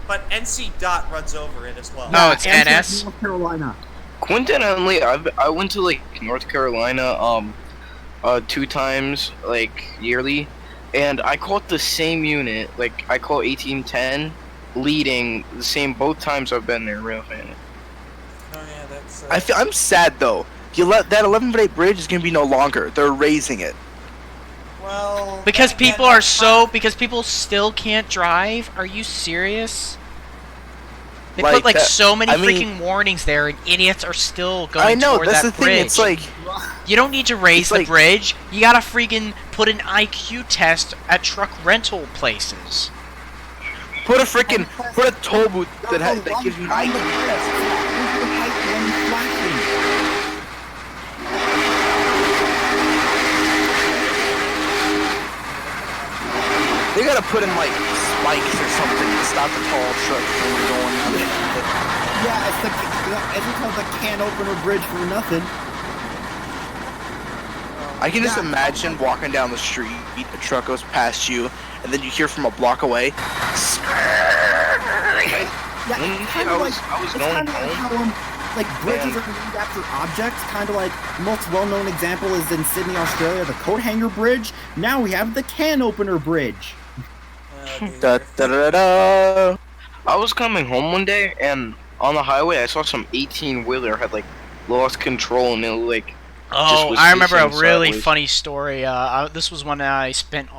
S3: But NC Dot runs over it as well.
S1: No, it's
S2: and
S1: NS.
S2: North Carolina.
S4: Coincidentally, I went to like North Carolina 2 times like yearly, and I caught the same unit. Like I caught 1810 leading the same both times I've been there. Real fan.
S3: Oh yeah, that's.
S6: I'm sad though. That 11-foot bridge is gonna be no longer. They're raising it.
S3: Well.
S1: Because
S3: then again,
S1: people are so. Because people still can't drive. Are you serious? They
S6: Like
S1: put like
S6: that-
S1: so many
S6: I mean-
S1: freaking warnings there, and idiots are still going
S6: I know.
S1: toward
S6: That's
S1: that
S6: the thing.
S1: bridge.
S6: It's like
S1: You don't need to raise
S6: It's
S1: the
S6: like-
S1: bridge. You gotta freaking put an IQ test at truck rental places.
S6: put a toll booth that gives you an IQ. They gotta put in like spikes or something to stop the tall trucks from going on it.
S2: Yeah, it's called the can opener bridge for nothing.
S6: I can just imagine walking down the street, a truck goes past you, and then you hear from a block away.
S2: Yeah,
S4: I was going home.
S2: Like bridges are named after objects, kind of like the most well-known example is in Sydney, Australia, the coat hanger bridge. Now we have the can opener bridge.
S6: Da, da, da, da.
S4: I was coming home one day, and on the highway, I saw some 18-wheeler had like lost control, and it like.
S1: Oh,
S4: was
S1: I remember a
S4: facing
S1: really
S4: sideways.
S1: funny story. This was when I spent.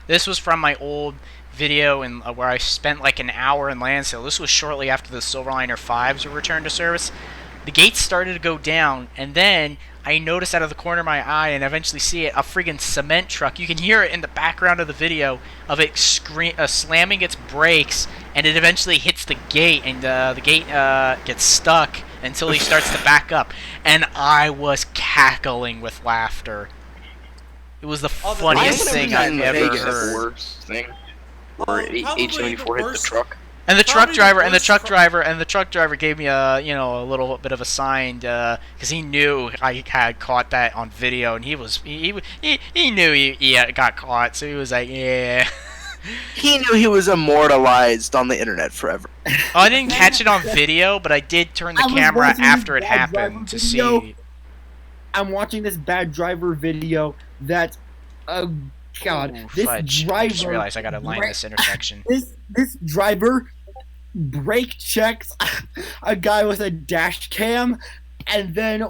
S1: This was from my old video in where I spent like an hour in Lansdale. This was shortly after the Silverliner 5s were returned to service. The gates started to go down, and then I noticed out of the corner of my eye, and eventually see it, a friggin' cement truck. You can hear it in the background of the video of it slamming its brakes, and it eventually hits the gate, and the gate gets stuck until he starts to back up. And I was cackling with laughter. It was the funniest thing I've ever heard.
S4: Worst thing.
S3: Well,
S4: Or
S3: probably
S4: H-74
S3: the
S4: hit the
S3: worst-
S4: truck.
S1: And the truck
S3: Probably
S1: driver
S3: the
S1: and the
S3: worst
S1: truck
S3: fr-
S1: driver and the truck driver gave me a a little bit of a sign because he knew I had caught that on video, and he knew he got caught, so he was like, yeah.
S6: He knew he was immortalized on the internet forever.
S1: Oh, I didn't catch it on video, but I did turn the
S2: I was
S1: camera
S2: watching
S1: after it
S2: this bad
S1: happened
S2: driver
S1: to
S2: video.
S1: see.
S2: I'm watching this bad driver video that, God,
S1: Ooh,
S2: this
S1: fudge.
S2: driver.
S1: I just realized I gotta line this intersection.
S2: This driver brake checks a guy with a dash cam, and then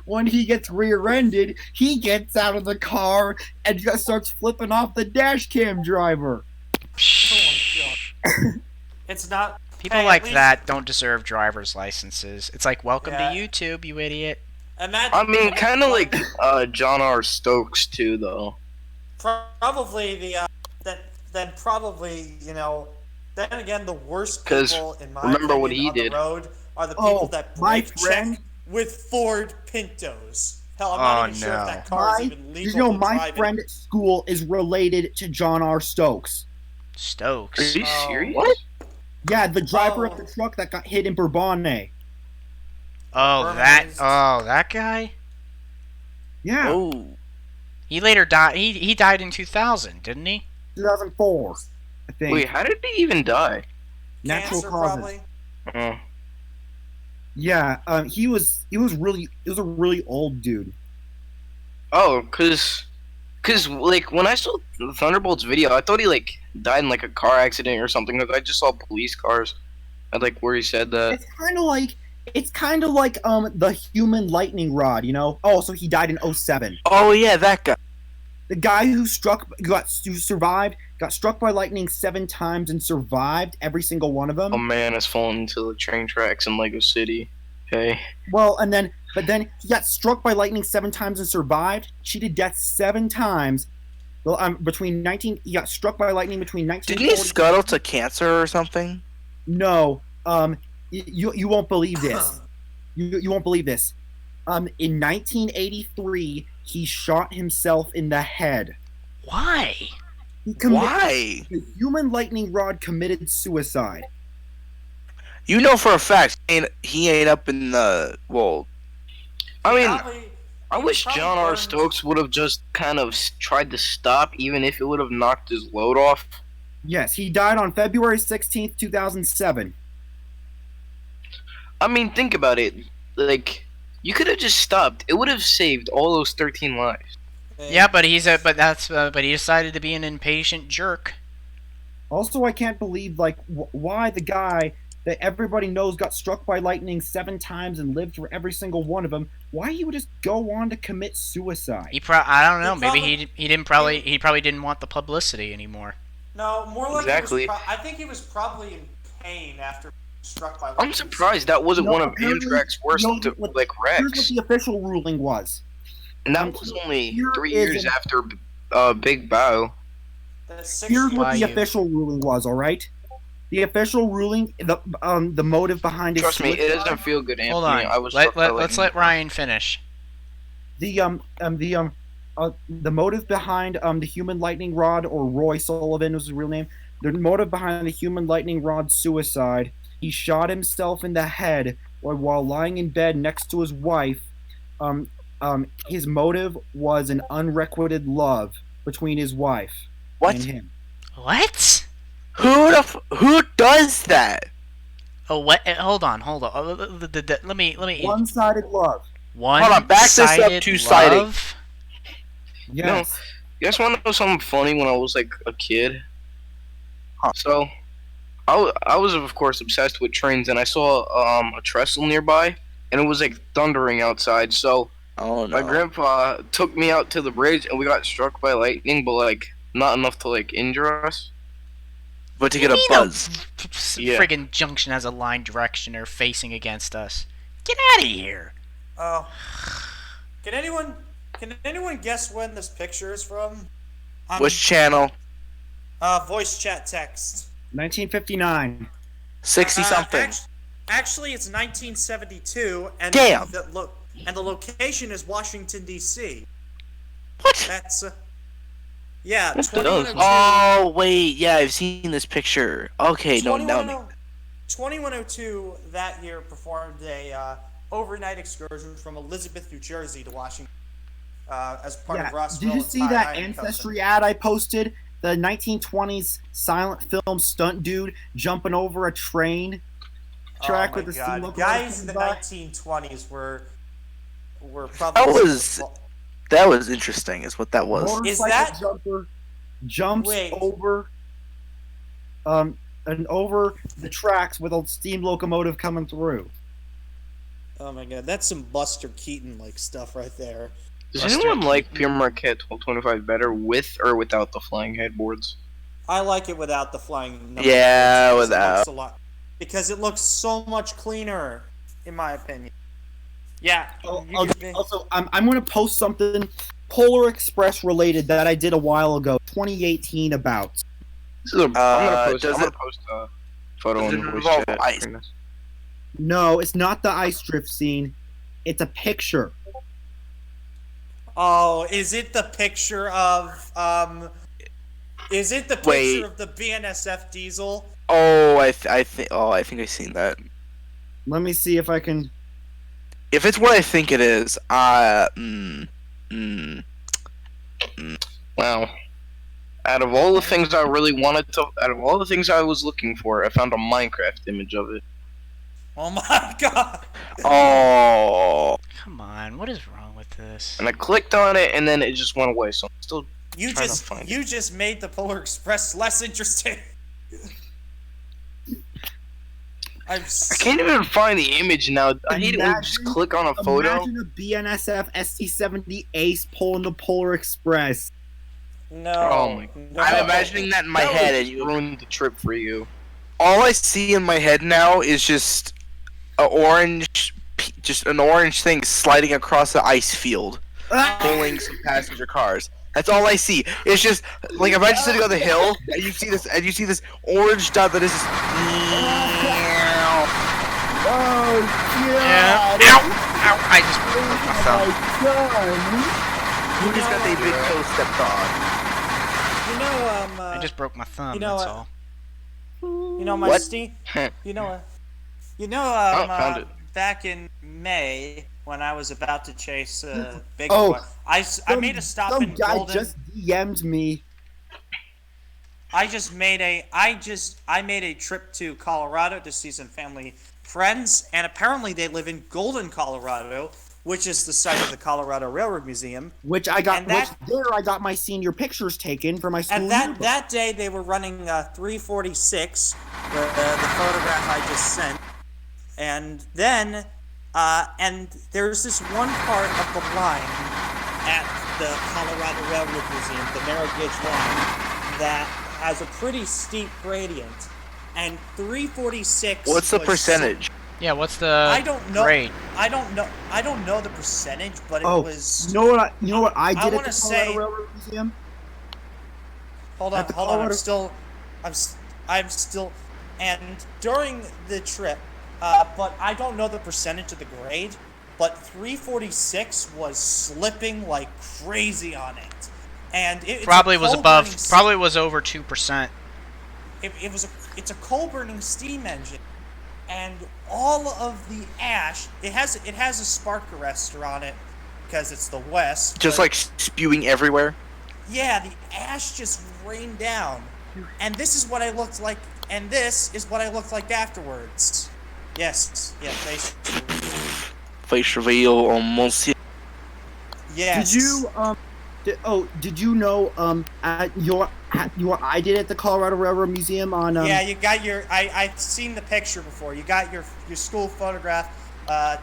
S2: when he gets rear-ended, he gets out of the car and just starts flipping off the dash cam driver.
S3: It's not.
S1: People
S3: hey, at
S1: like
S3: least-
S1: that don't deserve driver's licenses. It's like, welcome
S3: Yeah.
S1: to YouTube, you idiot.
S3: Imagine,
S4: I mean, kind of like John R. Stokes too, though.
S3: probably the then probably then again the worst
S4: 'Cause
S3: people in my
S4: remember what
S3: opinion,
S4: he
S3: on the
S4: did.
S3: road are the people
S2: Oh,
S3: that
S2: my
S3: brake
S2: friend-
S3: check with Ford Pintos. Hell, I'm not even sure if that car is even legal
S2: You know,
S3: to
S2: my
S3: drive
S2: friend at school is related to John R. Stokes.
S4: Are
S1: Stokes.
S4: you
S3: Oh.
S4: serious?
S6: What?
S2: Yeah, the driver
S3: Oh.
S2: of the truck that got hit in Bourbonnais.
S1: Oh, that guy?
S2: Yeah,
S6: Oh.
S1: He later died. He died in 2000, didn't he?
S2: 2004, I think.
S4: Wait, how did he even die?
S2: Natural
S3: Cancer,
S2: causes.
S3: probably.
S2: Yeah, he was a really old dude.
S4: Oh, cause like when I saw the Thunderbolts video, I thought he like died in like a car accident or something. Cause I just saw police cars, and like where he said that.
S2: It's kind of like the human lightning rod, you know. Oh, so he died in 07.
S6: Oh yeah, that guy.
S2: The guy who survived, got struck by lightning 7 times and survived every single one of them.
S4: A man has fallen into the train tracks in Lego City. Okay.
S2: Well, but then he got struck by lightning 7 times and survived. Cheated death 7 times. Well, he got struck by lightning between 1940.
S6: Didn't he scuttle to cancer or something?
S2: No. You won't believe this. You won't believe this. In 1983, he shot himself in the head.
S1: Why?
S6: Why?
S2: The human lightning rod committed suicide.
S6: You know for a fact he ain't up in the well.
S4: I mean,
S3: Probably-
S4: I wish
S3: probably
S4: John R.
S3: burned-
S4: Stokes would have just kind of tried to stop, even if it would have knocked his load off.
S2: Yes, he died on February 16th, 2007.
S4: I mean, think about it. Like, you could have just stopped. It would have saved all those 13 lives.
S1: Yeah, but he decided to be an impatient jerk.
S2: Also, I can't believe why the guy that everybody knows got struck by lightning 7 times and lived through every single one of them. Why he would just go on to commit suicide?
S1: I don't know.
S3: He
S1: Maybe he probably didn't want the publicity anymore.
S3: No, more like
S4: Exactly.
S3: I think he was probably in pain after being struck by
S4: I'm
S3: lightning.
S4: surprised that wasn't
S2: No,
S4: one of
S2: apparently-
S4: Amtrak's worst
S2: no,
S4: like
S2: Here's what
S4: wrecks.
S2: the official ruling was.
S4: And that was only
S2: here
S4: 3
S2: is
S4: years
S2: an-
S4: after Big Bow.
S3: That's 6
S2: Here's
S3: years.
S2: what the
S1: Why you-
S2: official ruling was. All right. The official ruling, the motive behind his
S4: Trust me, it
S2: suicide-
S4: doesn't feel good, Anthony.
S1: Hold on.
S4: I was struck by
S1: Let's
S4: lightning.
S1: let Ryan finish.
S2: the motive behind the human lightning rod, or Roy Sullivan was his real name. The motive behind the human lightning rod suicide. He shot himself in the head while lying in bed next to his wife. His motive was an unrequited love between his wife
S6: What?
S2: and him.
S1: What?
S6: Who does that?
S1: Oh, what? Hold on. Let me.
S2: One-sided love.
S1: One.
S6: Hold on, back this up two-sided.
S2: Yes.
S4: You guys want to know something funny? When I was like a kid, so I was of course obsessed with trains, and I saw a trestle nearby, and it was like thundering outside. So
S6: Oh
S4: my
S6: no.
S4: grandpa took me out to the bridge, and we got struck by lightning, but like not enough to like injure us.
S6: But to get a buzz.
S4: Yeah.
S1: Friggin' junction has a line directioner facing against us. Get out of here.
S3: Oh. Can anyone guess when this picture is from?
S6: Which channel?
S3: Voice chat text.
S2: 1959.
S6: 60 something.
S3: Actually, it's 1972, and
S6: Damn.
S3: the location is Washington D.C.
S6: What?
S3: That's yeah,
S4: That does.
S3: 2102.
S6: Oh wait, yeah, I've seen this picture. Okay, no, now
S3: 2102 that year performed a overnight excursion from Elizabeth, New Jersey to Washington as part of Rossville.
S2: Did you see that Ancestry ad I posted? The 1920s silent film stunt dude jumping over a train track with the steam locomotive.
S3: Guys in the
S2: by?
S3: 1920s were probably
S6: that was interesting, is what that was.
S2: Motorcycle
S3: that-
S2: jumper jumps
S3: Wait.
S2: over and over the tracks with a steam locomotive coming through.
S3: Oh my god, that's some Buster Keaton like stuff right there.
S4: Does anyone like Pierre Marquette 1225 better with or without the flying headboards?
S3: I like it without the flying number
S6: Yeah,
S3: boards,
S6: without.
S3: because it looks so much cleaner, in my opinion. Yeah.
S2: Also, I'm going to post something Polar Express related that I did a while ago, 2018 about.
S4: This is I'm gonna
S6: does
S4: post a photo
S6: does
S4: on
S6: it
S4: the voice
S6: involve
S4: chat.
S6: ice?
S2: No, it's not the ice drift scene. It's a picture.
S3: Oh, is it the picture of Is it the picture
S6: Wait.
S3: of the BNSF diesel?
S6: Oh, I think I've seen that.
S2: Let me see if I can.
S6: If it's what I think it is,
S4: Wow. Out of all the things I really wanted to, out of all the things I was looking for, I found a Minecraft image of it.
S3: Oh my god!
S6: oh,
S1: Come on, what is wrong with this?
S4: And I clicked on it, and then it just went away. So I'm still
S3: You
S4: trying
S3: just
S4: to find
S3: you
S4: it.
S3: just made the Polar Express less interesting.
S4: I can't even find the image now. I hate it when you just click on a photo.
S2: Imagine a BNSF ST-70 Ace pulling the Polar Express.
S3: No.
S4: Oh my!
S3: No.
S4: I'm imagining that in my head, and you ruined the trip for you.
S6: all I see in my head now is just an orange thing sliding across the ice field, pulling some passenger cars. That's all I see. It's just like if I just sitting on the hill and you see this orange dot that is just.
S2: Oh,
S1: Yeah.
S2: God.
S1: Ow! Ow! I just broke my thumb.
S6: You just got the big toe stepped on.
S1: I just broke my thumb.
S3: you know,
S1: that's all.
S3: My
S6: What?
S3: Steve.
S4: Oh, found it.
S3: Back in May when I was about to chase Big
S2: Oh,
S3: Boy, I made a stop
S2: Some
S3: in
S2: guy
S3: Golden.
S2: just DM'd me.
S3: I made a trip to Colorado to see some family friends, and apparently they live in Golden, Colorado, which is the site of the Colorado Railroad Museum.
S2: Which I got.
S3: And that-
S2: I got my senior pictures taken for my school.
S3: And that day they were running 346, the photograph I just sent, and then and there's this one part of the line at the Colorado Railroad Museum, the narrow gauge line, that has a pretty steep gradient, and 346.
S6: What's the
S3: was
S6: percentage?
S1: Yeah, what's the
S3: I don't know.
S1: grade?
S3: I don't know the percentage, but it
S2: Oh,
S3: was.
S2: you know what I did at
S3: wanna
S2: the
S3: say-
S2: Colorado Railroad Museum?
S3: Hold
S2: At
S3: on,
S2: the
S3: hold on.
S2: Colorado-
S3: I'm still, and during the trip, but I don't know the percentage of the grade, but 346 was slipping like crazy on it, and it's
S1: Probably
S3: a
S1: was
S3: coal-burning
S1: above. Probably was over 2%.
S3: it's a coal burning steam engine, and all of the ash. It has a spark arrestor on it because it's the West.
S6: Just
S3: but-
S6: like spewing everywhere.
S3: Yeah, the ash just rained down. And this is what I looked like, and this is what I looked like afterwards. Yes, yeah, face.
S6: Face reveal on Monsieur.
S3: Yes.
S2: Did you know what I did at the Colorado Railroad Museum on
S3: Yeah, you got your. I've seen the picture before. You got your school photograph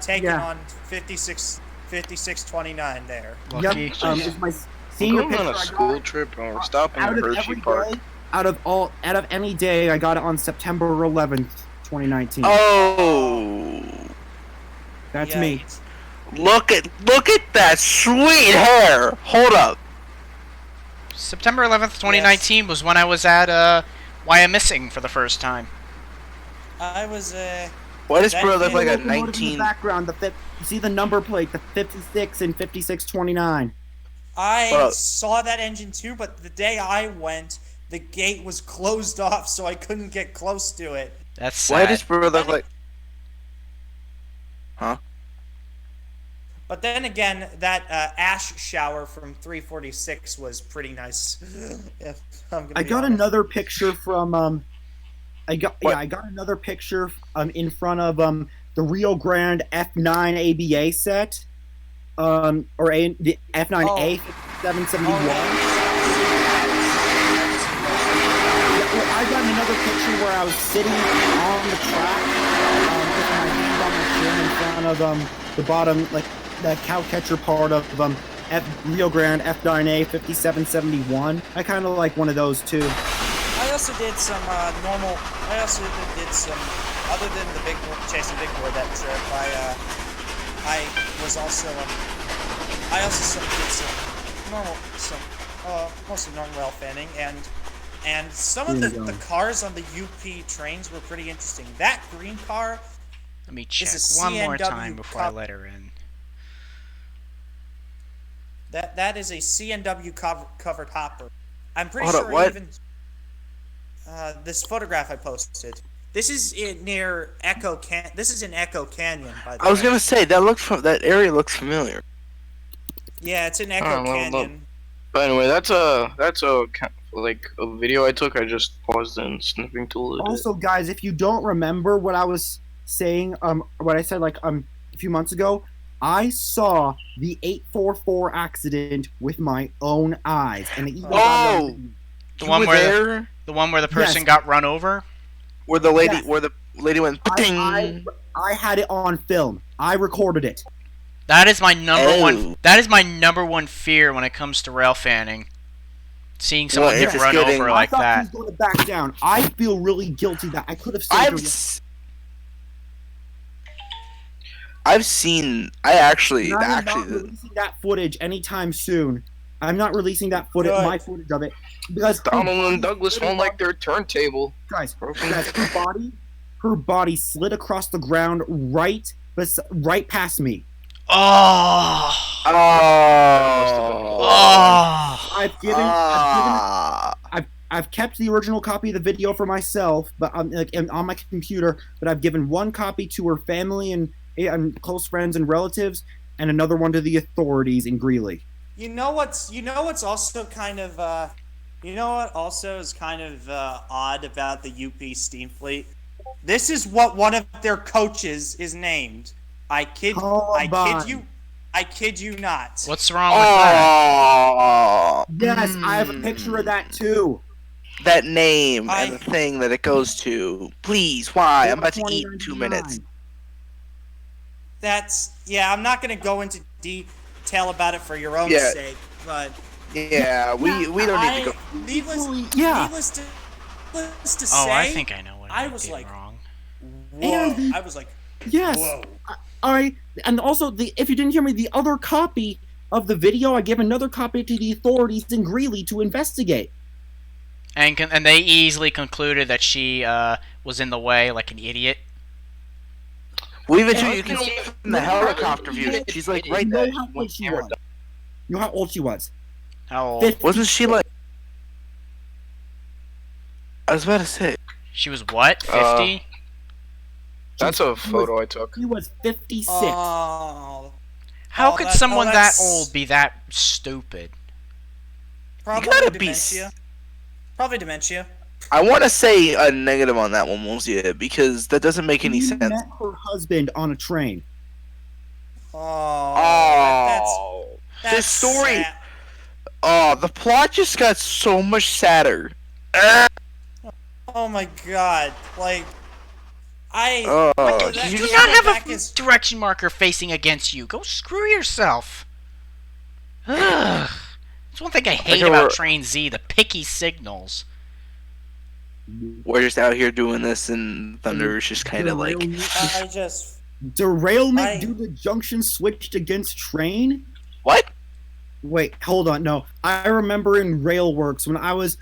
S3: taken
S2: Yeah.
S3: on 5629 there.
S1: Lucky.
S2: Yep, it's my
S4: We're
S2: senior
S4: going
S2: picture
S4: on a
S2: I
S4: school
S2: got.
S4: trip, and we're stopping
S2: Out
S4: at
S2: of
S4: Hershey
S2: every
S4: Park.
S2: day, out of any day, I got it on September 11th, 2019.
S6: Oh,
S2: That's
S3: Yeah,
S2: me.
S3: it's-
S6: look at that sweet hair. Hold up.
S1: September 11th, 2019 was when I was at Why I'm Missing for the first time.
S3: I was
S6: Why does
S3: That
S6: bro look
S3: thing
S6: like a
S2: Locomotive in
S6: 19?
S2: the background. You see the number plate, the 56 and 5629.
S3: I
S6: Well-
S3: saw that engine too, but the day I went, the gate was closed off, so I couldn't get close to it.
S1: That's sad.
S6: Why does bro look like? Huh?
S3: But then again, that ash shower from 346 was pretty nice. If I'm gonna
S2: I
S3: be
S2: got
S3: honest.
S2: another picture from I got another picture in front of the Rio Grande F9 ABA set the F9A 771. Well, I got another picture where I was sitting on the track with my hand on my chin in front of the bottom, like the cow catcher part of Rio Grande F9A 5771. I kind of like one of those too.
S3: I also did some normal. I also did some other than the big chasing big boy that trip. I was also I also did some mostly normal rail fanning and some of
S2: There you
S3: the
S2: go.
S3: cars on the UP trains were pretty interesting. That green car
S1: Let me check
S3: This is
S1: one more
S3: CNW
S1: time before I let her in.
S3: That is a CNW covered hopper. I'm pretty
S6: Hold up,
S3: sure
S6: what?
S3: even this photograph I posted. This is near Echo This is in Echo Canyon, by the way.
S6: I was gonna say that area looks familiar.
S3: Yeah, it's in Echo
S4: Oh, well,
S3: Canyon.
S4: But anyway, that's a like a video I took. I just paused and snipping tool.
S2: Also, guys, if you don't remember what I was saying, what I said like a few months ago, I saw the 844 accident with my own eyes, and it even got
S6: Oh,
S1: The
S6: you
S1: one
S6: were
S1: where
S6: there,
S1: the one where the person
S2: Yes.
S1: got run over.
S6: where the lady,
S2: Yes.
S6: went. Ding.
S2: I had it on film. I recorded it.
S1: That is my number
S6: Oh.
S1: one. That is my number one fear when it comes to rail fanning. Seeing someone
S6: Well,
S1: get
S6: if it's
S1: run
S6: getting-
S1: over
S2: I
S1: like
S2: thought he
S1: that.
S2: was going to back down. I feel really guilty that I could have saved her.
S6: I've seen. I actually.
S2: And I'm not releasing that footage anytime soon. I'm not releasing that footage,
S3: Good.
S2: my footage of it, because
S4: Donald and Douglas don't like their turntable.
S2: guys, her body slid across the ground right past me.
S1: Oh.
S6: Oh.
S1: Oh.
S2: I've kept the original copy of the video for myself, but on my computer. But I've given one copy to her family and close friends and relatives, and another one to the authorities in Greeley.
S3: You know what's also kind of odd about the UP Steam Fleet? This is what one of their coaches is named. I kid you not.
S1: What's wrong with that?
S6: Oh.
S2: Yes, I have a picture of that too.
S6: That name and the thing that it goes to. Please, why? I'm about to eat in 2 minutes.
S3: I'm not going to go into detail about it for your own
S6: Yeah.
S3: sake, but
S6: Yeah, we don't need to go.
S3: Needless to
S1: Oh,
S3: say,
S1: I think I know what
S3: I
S1: I
S3: was
S1: did
S3: like,
S1: wrong.
S3: whoa. I was like,
S2: Yes.
S3: whoa.
S2: And also, if you didn't hear me, the other copy of the video, I gave another copy to the authorities in Greeley to investigate.
S1: And they easily concluded that she was in the way like an idiot.
S6: Well, even too, you can see from the helicopter view. She's like right
S2: You know
S6: there.
S2: how old she was. You know how old she was.
S1: How old?
S2: 50.
S6: Wasn't she like? I was about to say.
S1: She was what? 50?
S4: That's a photo I took.
S2: She was 56.
S3: Oh,
S1: How
S3: oh,
S1: could
S3: that-
S1: someone
S3: oh,
S1: that
S3: that's-
S1: old be that stupid?
S3: probably
S6: gotta be
S3: dementia. Probably dementia.
S6: I want to say a negative on that one, Mozia, because that doesn't make any
S2: She
S6: sense.
S2: met her husband on a train.
S6: Oh,
S3: that's
S6: this story.
S3: sad.
S6: Oh, the plot just got so much sadder.
S3: Oh my god! Like,
S6: Oh,
S3: that-
S1: You do
S3: that
S1: not have
S3: back
S1: a
S3: is-
S1: direction marker facing against you. Go screw yourself. Ugh. That's one thing I hate
S6: Okay,
S1: about
S6: we're-
S1: Trainz, the picky signals.
S6: we're just out here doing this, and Thunder is just kind of like.
S3: I just
S2: Derailment due to junction switched against train?
S6: What?
S2: Wait, hold on. No, I remember in Railworks when I was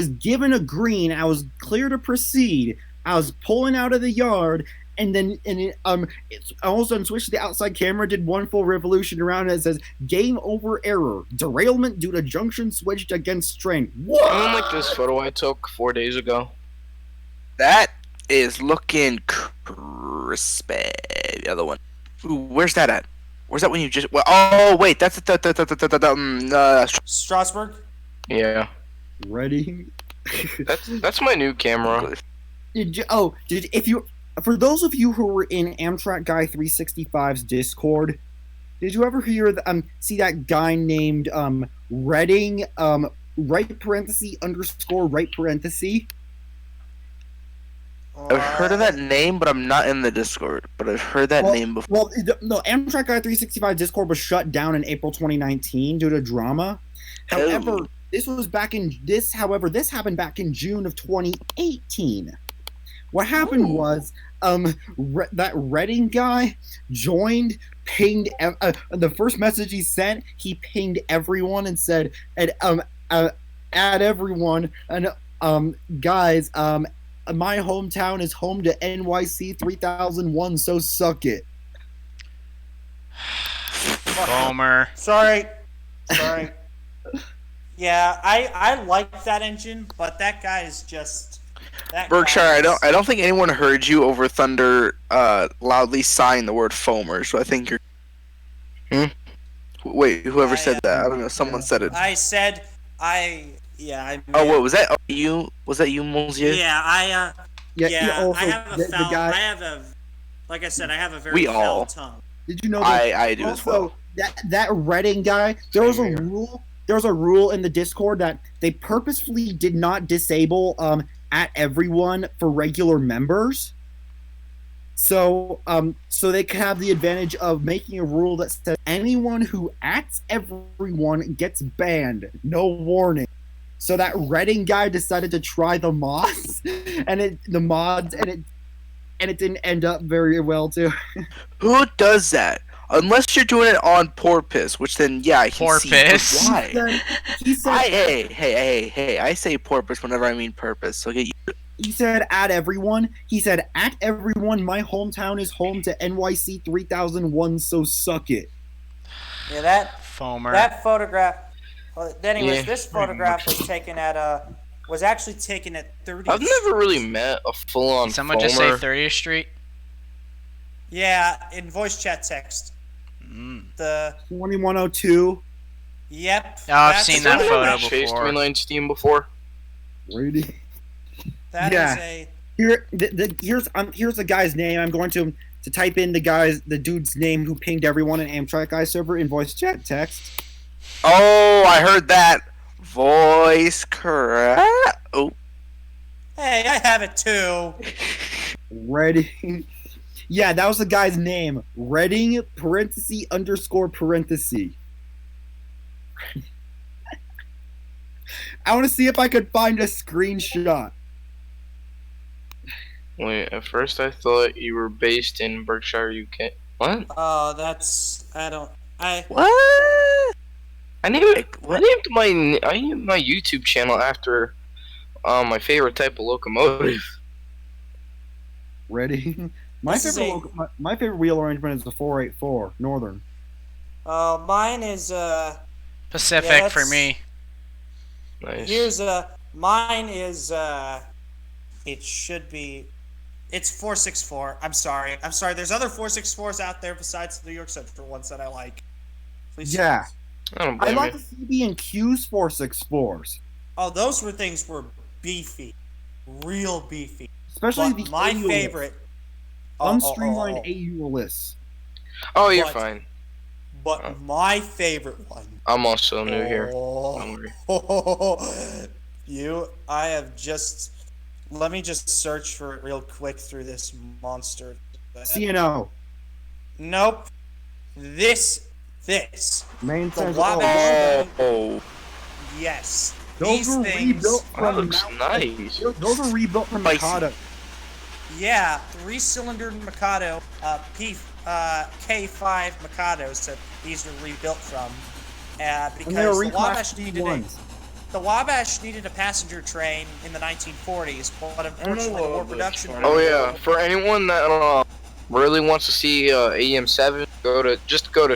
S2: given a green, I was clear to proceed. I was pulling out of the yard, and then it's all of a sudden switched to the outside camera, did one full revolution around, and it says game over error, derailment due to junction switched against train. What?
S4: I don't like this photo I took 4 days ago.
S6: That is looking crispy. The other one. Ooh, where's that at? Where's that when you just? Well, oh wait, that's
S3: Strasbourg.
S4: Yeah,
S2: Ready?
S4: that's my new camera.
S2: For those of you who were in Amtrak Guy 365's Discord, did you ever see that guy named Redding right parenthesis underscore right parenthesis?
S6: I've heard of that name, but I'm not in the Discord. But I've heard that name before.
S2: Well, no, Amtrak Guy 365 Discord was shut down in April 2019 due to drama. However, this happened back in June of 2018. What happened was that Redding guy joined, pinged the first message he sent. He pinged everyone and said, "Add everyone and guys, my hometown is home to NYC 3001, so suck it.
S1: Homer.
S3: Sorry. Yeah, I like that engine, but that guy is just.
S6: Berkshire, I don't think anyone heard you over thunder loudly sighing the word foamer, so I think you're. Wait, whoever said that? I don't know. Someone said it.
S3: I said I. Yeah, I.
S6: Oh, what was that? You? Was that you, Monsieur?
S3: Yeah, I.
S2: Also,
S3: I have a foul.
S2: guy,
S3: I have a. Like I said, I have a very
S6: We
S3: foul
S6: all.
S3: tongue.
S2: Did you know?
S6: I do as well.
S2: That Redding guy. There was a rule. There was a rule in the Discord that they purposefully did not disable at everyone for regular members. So they could have the advantage of making a rule that says anyone who ats everyone gets banned, no warning. So that Redding guy decided to try the mods, and it didn't end up very well too.
S6: Who does that? Unless you're doing it on Porpoise, which then I can see.
S1: Porpoise.
S6: Why?
S2: He said,
S6: Hey! I say Porpoise whenever I mean purpose. So get you.
S2: He said at everyone. He said at everyone. My hometown is home to NYC 3001, so suck it.
S3: Yeah, that
S1: Foamer.
S3: That photograph. Anyways, this photograph was actually taken at 30th.
S4: I've never really met a full-on.
S1: Did someone just say 30th Street?
S3: Yeah, in voice chat text. The
S2: 2102.
S3: Yep.
S1: Oh, I've seen that photo
S4: Chased
S1: before.
S4: mainline Steam before.
S2: Really?
S3: That is
S2: here's the guy's name. I'm going to type in the dude's name who pinged everyone in Amtrak Guy server in voice chat text.
S6: Oh, I heard that voice correct. Oh.
S3: Hey, I have it too.
S2: Ready? Yeah, that was the guy's name. Redding parenthesis underscore parenthesis. I want to see if I could find a screenshot.
S4: Wait, at first I thought you were based in Berkshire, UK. What?
S3: Oh,
S6: What?
S4: I named my YouTube channel after my favorite type of locomotive.
S2: Ready? My favorite wheel arrangement is the 484 Northern.
S3: Mine is
S1: Pacific for me.
S4: Nice.
S3: Mine is it should be. It's 464. I'm sorry. There's other 464s out there besides the New York Central ones that I like. Please.
S2: Yeah. I like
S4: you.
S2: the CB and Q's 464s.
S3: Oh, those things were beefy, real beefy.
S2: Especially
S3: but
S2: the
S3: my
S2: AU
S3: favorite.
S2: unstreamlined AU lists.
S4: Oh, you're fine.
S3: But my favorite one.
S4: I'm also new here. Don't worry.
S3: I have just. Let me just search for it real quick through this monster.
S2: CNO.
S3: Nope. This.
S2: Main
S3: The
S2: says
S3: Wabash.
S6: Oh.
S3: Yes.
S2: Those
S3: These
S2: were
S3: things.
S2: rebuilt
S4: That
S2: from
S4: looks nice.
S2: Those are rebuilt from
S6: Spicy.
S2: Mikado.
S3: Yeah, 3-cylinder Mikado, K5 Mikados that these are rebuilt from. Because the Wabash needed a passenger train in the 1940s, but unfortunately the war production.
S4: Oh yeah, for anyone that really wants to see AEM7, go to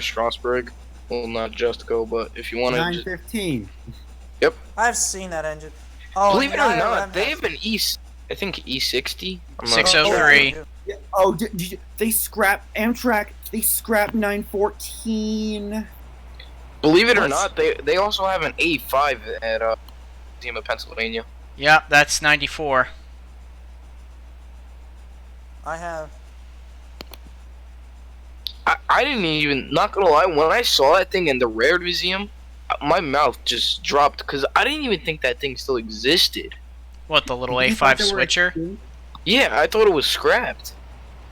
S4: Strasbourg. Well, not just go, but if you want to.
S2: 915.
S4: Yep.
S3: I've seen that engine. Oh,
S4: Believe it or not, they have an I think E60.
S1: 603.
S2: Yeah. Oh, they scrapped Amtrak. They scrapped 914.
S4: Believe it or not, they also have an A5 at Museum of Pennsylvania.
S1: Yep, that's 94.
S3: I have.
S4: I didn't even, not gonna lie, when I saw that thing in the Rare Museum, my mouth just dropped because I didn't even think that thing still existed.
S1: What, the little
S2: You thought
S1: A5
S2: they were
S1: switcher?
S2: extinct?
S4: Yeah, I thought it was scrapped.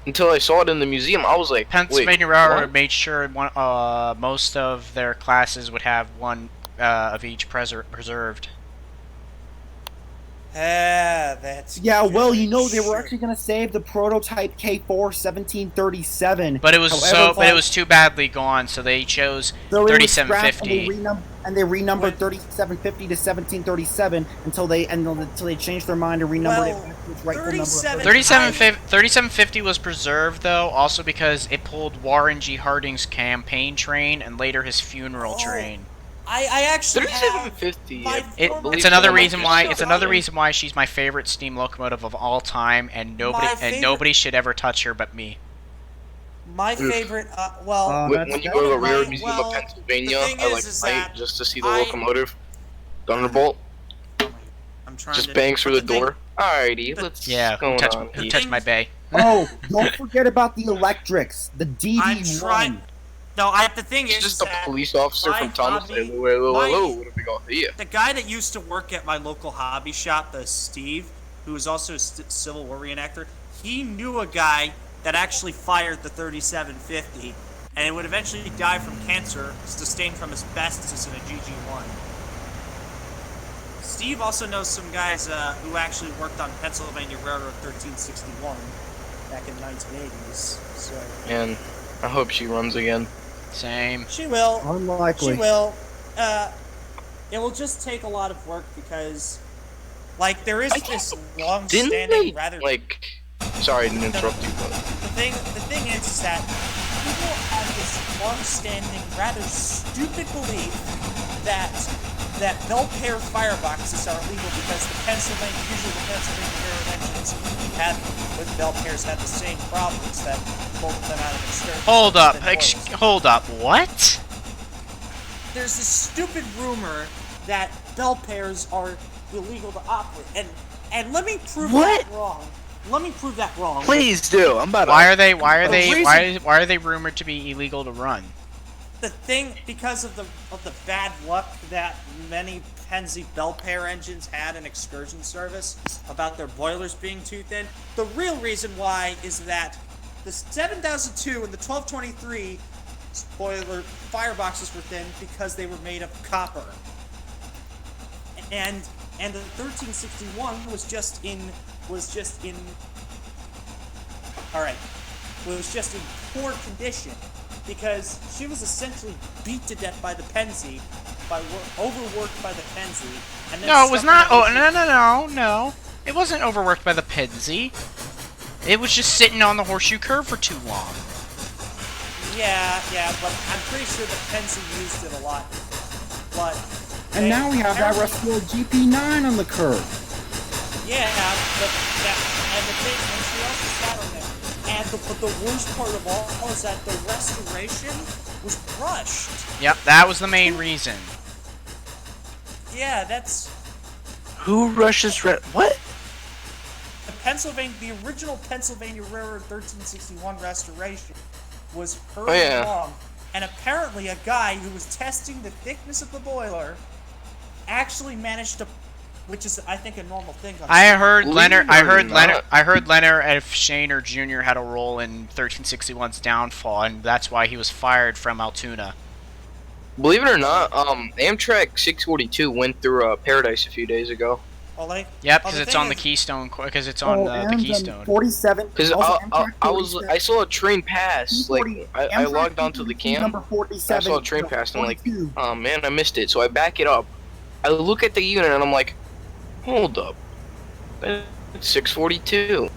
S4: Until I saw it in the museum, I was like,
S1: Pennsylvania
S4: wait,
S1: Railroad
S4: what?
S1: made sure most of their classes would have one of each preserved.
S3: Yeah, Yeah, that's.
S2: Yeah, well, you know, they were
S3: sure.
S2: actually going to save the prototype K4 1737.
S1: But it was
S2: However,
S1: but it was too badly gone, so they chose
S2: so it was scrapped,
S1: 3750.
S2: and they renumbered 3750 to 1737 until they changed their mind and renumbered it back to its rightful number.
S1: 3750 was preserved though, also because it pulled Warren G. Harding's campaign train and later his funeral train.
S3: I actually
S4: 3750.
S1: It's another reason why. It's another reason why she's my favorite steam locomotive of all time, and nobody should ever touch her but me.
S3: My favorite,
S4: when you go to the Railroad Museum of Pennsylvania, I like night just to see the locomotive. Thunderbolt.
S3: I'm trying
S4: just
S3: to
S4: bangs through the door. Alrighty, let's.
S1: Yeah, who touched my bay?
S2: Oh, don't forget about the electrics, the DD1.
S3: No, the thing is,
S4: just a police officer from Thomas. What have we got here?
S3: The guy that used to work at my local hobby shop, the Steve, who was also a Civil War reenactor, he knew a guy that actually fired the 3750, and it would eventually die from cancer sustained from asbestos in a GG1. Steve also knows some guys who actually worked on Pennsylvania Railroad 1361 back in the 1980s. So.
S4: And I hope she runs again.
S1: Same.
S3: She will.
S2: Unlikely.
S3: She will. It will just take a lot of work because, like, there is this long-standing,
S6: Sorry to interrupt you, but
S3: the thing is that people have this long-standing, rather stupid belief that bell pair fireboxes are illegal because the Pennsylvania Railroad engines with bell pairs had the same problems that pulled them out of excursion.
S1: Hold up, what?
S3: There's this stupid rumor that bell pairs are illegal to operate, and let me prove that wrong. Let me prove that wrong.
S6: Please do. I'm about to.
S1: Why are they rumored to be illegal to run?
S3: The thing, because of the bad luck that many Pennsy bell pair engines had in excursion service about their boilers being too thin, the real reason why is that the 7002 and the 1223 boiler fireboxes were thin because they were made of copper. And the 1361 was just in poor condition because she was essentially beat to death by the Pennsy, overworked by the Pennsy. And then
S1: No, it was not. Oh, no. It wasn't overworked by the Pennsy. It was just sitting on the horseshoe curve for too long.
S3: Yeah, but I'm pretty sure the Pennsy used it a lot. But
S2: and now we have that Rustful GP9 on the curve.
S3: Yeah, and the thing, and she also sat on there. But the worst part of all is that the restoration was rushed.
S1: Yep, that was the main reason.
S3: Yeah, that's...
S6: Who rushes what?
S3: The original Pennsylvania Railroad 1361 restoration was hurried along, and apparently a guy who was testing the thickness of the boiler actually managed to, which is I think a normal thing.
S1: I heard Leonard F. Shaner Jr. had a role in 1361's downfall, and that's why he was fired from Altoona.
S4: Believe it or not, Amtrak 642 went through Paradise a few days ago.
S1: Yep, because it's on the Keystone. Because it's on the Keystone.
S2: 47.
S6: Because I saw a train pass. Like I logged onto the cam. I saw a train pass, and I'm like, oh man, I missed it. So I back it up. I look at the unit, and I'm like, hold up, it's 642.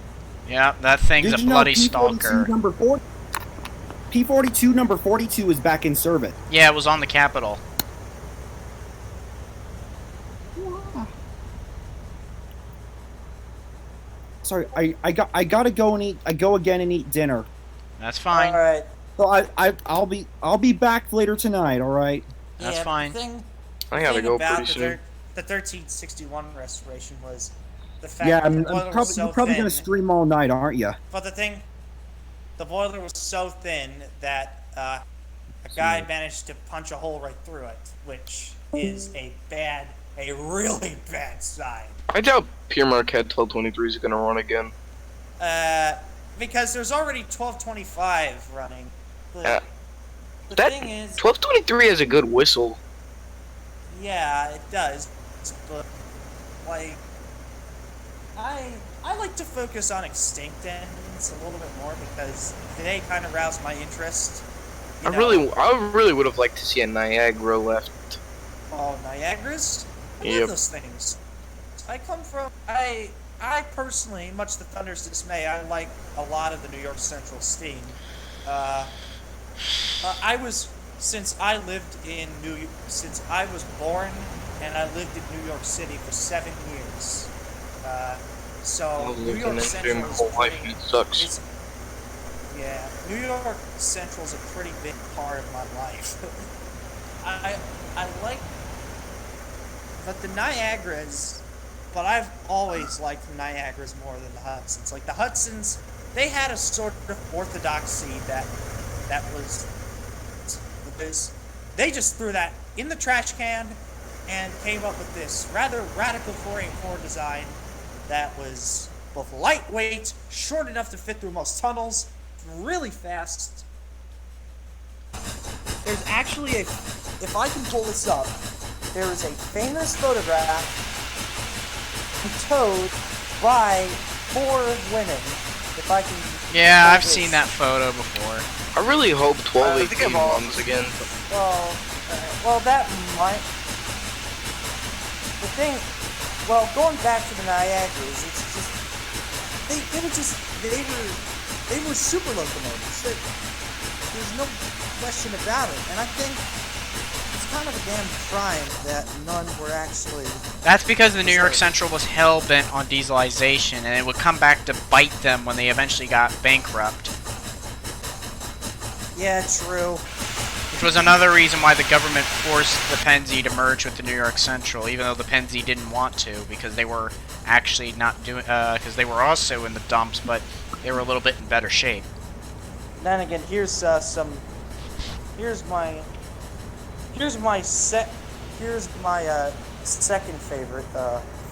S1: Yeah, that thing's a bloody stalker.
S2: P42 number 42 is back in service.
S1: Yeah, it was on the Capitol.
S2: Sorry, I gotta go and eat. I go again and eat dinner.
S1: That's fine.
S3: All right.
S2: So I'll be back later tonight. All right.
S1: That's fine.
S4: I gotta go pretty soon.
S3: The 1361 restoration was the fact
S2: Yeah,
S3: that the boiler was so
S2: you're probably gonna stream all night, aren't you?
S3: But the boiler was so thin that a guy managed to punch a hole right through it, which is a really bad sign.
S4: I doubt Pierre Marquette 1223 is gonna run again.
S3: Because there's already 1225 running. The thing is,
S6: 1223 has a good whistle.
S3: Yeah, it does. But I like to focus on extinct engines a little bit more because they kind of rouse my interest.
S4: I really would have liked to see a Niagara left.
S3: Oh, Niagaras? I love those things. I come from I personally, much to Thunder's dismay, I like a lot of the New York Central steam. Since I was born and I lived in New York City for 7 years. So New York Central is pretty,
S4: it sucks.
S3: yeah, New York Central is a pretty big part of my life. I like, but the Niagaras, but I've always liked the Niagaras more than the Hudsons. Like the Hudsons, they had a sort of orthodoxy that was they just threw that in the trash can and came up with this rather radical 484 design that was both lightweight, short enough to fit through most tunnels, really fast. There's actually if I can pull this up, there is a famous photograph towed by 4 women. If I can.
S1: Yeah, I've seen that photo before.
S4: I really hope 1218 runs again.
S3: Well, that might. The thing, going back to the Niagaras, it's just they were super locomotives. There's no question about it, and I think it's kind of a damn crime that none were actually.
S1: That's because the New York Central was hell-bent on dieselization, and it would come back to bite them when they eventually got bankrupt.
S3: Yeah, true.
S1: Which was another reason why the government forced the Pennsy to merge with the New York Central, even though the Pennsy didn't want to, because they were actually not doing, because they were also in the dumps, but they were a little bit in better shape.
S3: Then again, here's my second favorite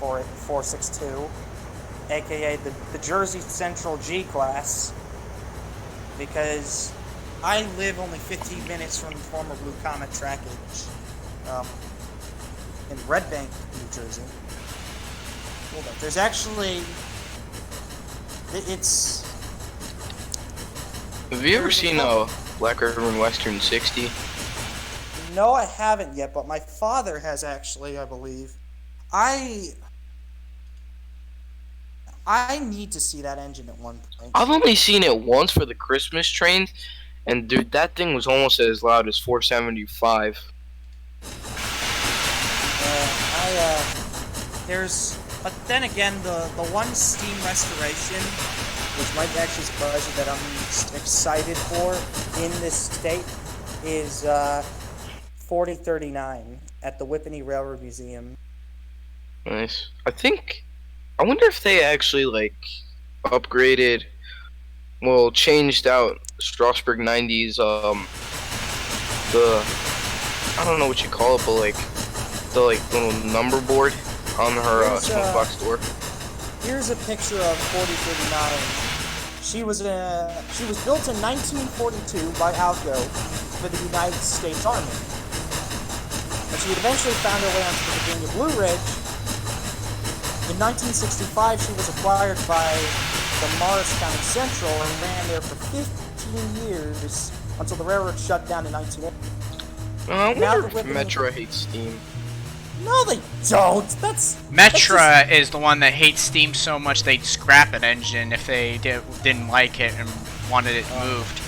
S3: 462, aka the Jersey Central G class, because I live only 15 minutes from the former Blue Comet trackage in Red Bank, New Jersey. Hold up. There's actually it's.
S4: Have you ever seen a Black River and Western 60?
S3: No, I haven't yet, but my father has actually, I believe. I need to see that engine at one point.
S4: I've only seen it once for the Christmas train, and dude, that thing was almost as loud as 475.
S3: But then again, the one steam restoration, which might actually surprise you that I'm excited for in this state, is 4039 at the Whippany Railroad Museum.
S4: Nice. I wonder if they actually, upgraded, changed out Strasbourg 90's, I don't know what you call it, but, the little number board on her smoke box door.
S3: Here's a picture of 4039. She was built in 1942 by Alco for the United States Army. And she had eventually found her way onto the Virginia Blue Ridge. In 1965, she was acquired by the Morris County Central and ran there for 15 years until the railroad shut down in 1980.
S4: I wonder if Metra hates steam.
S3: No, they don't.
S1: Metra is the one that hates steam so much they'd scrap an engine if they didn't like it and wanted it moved.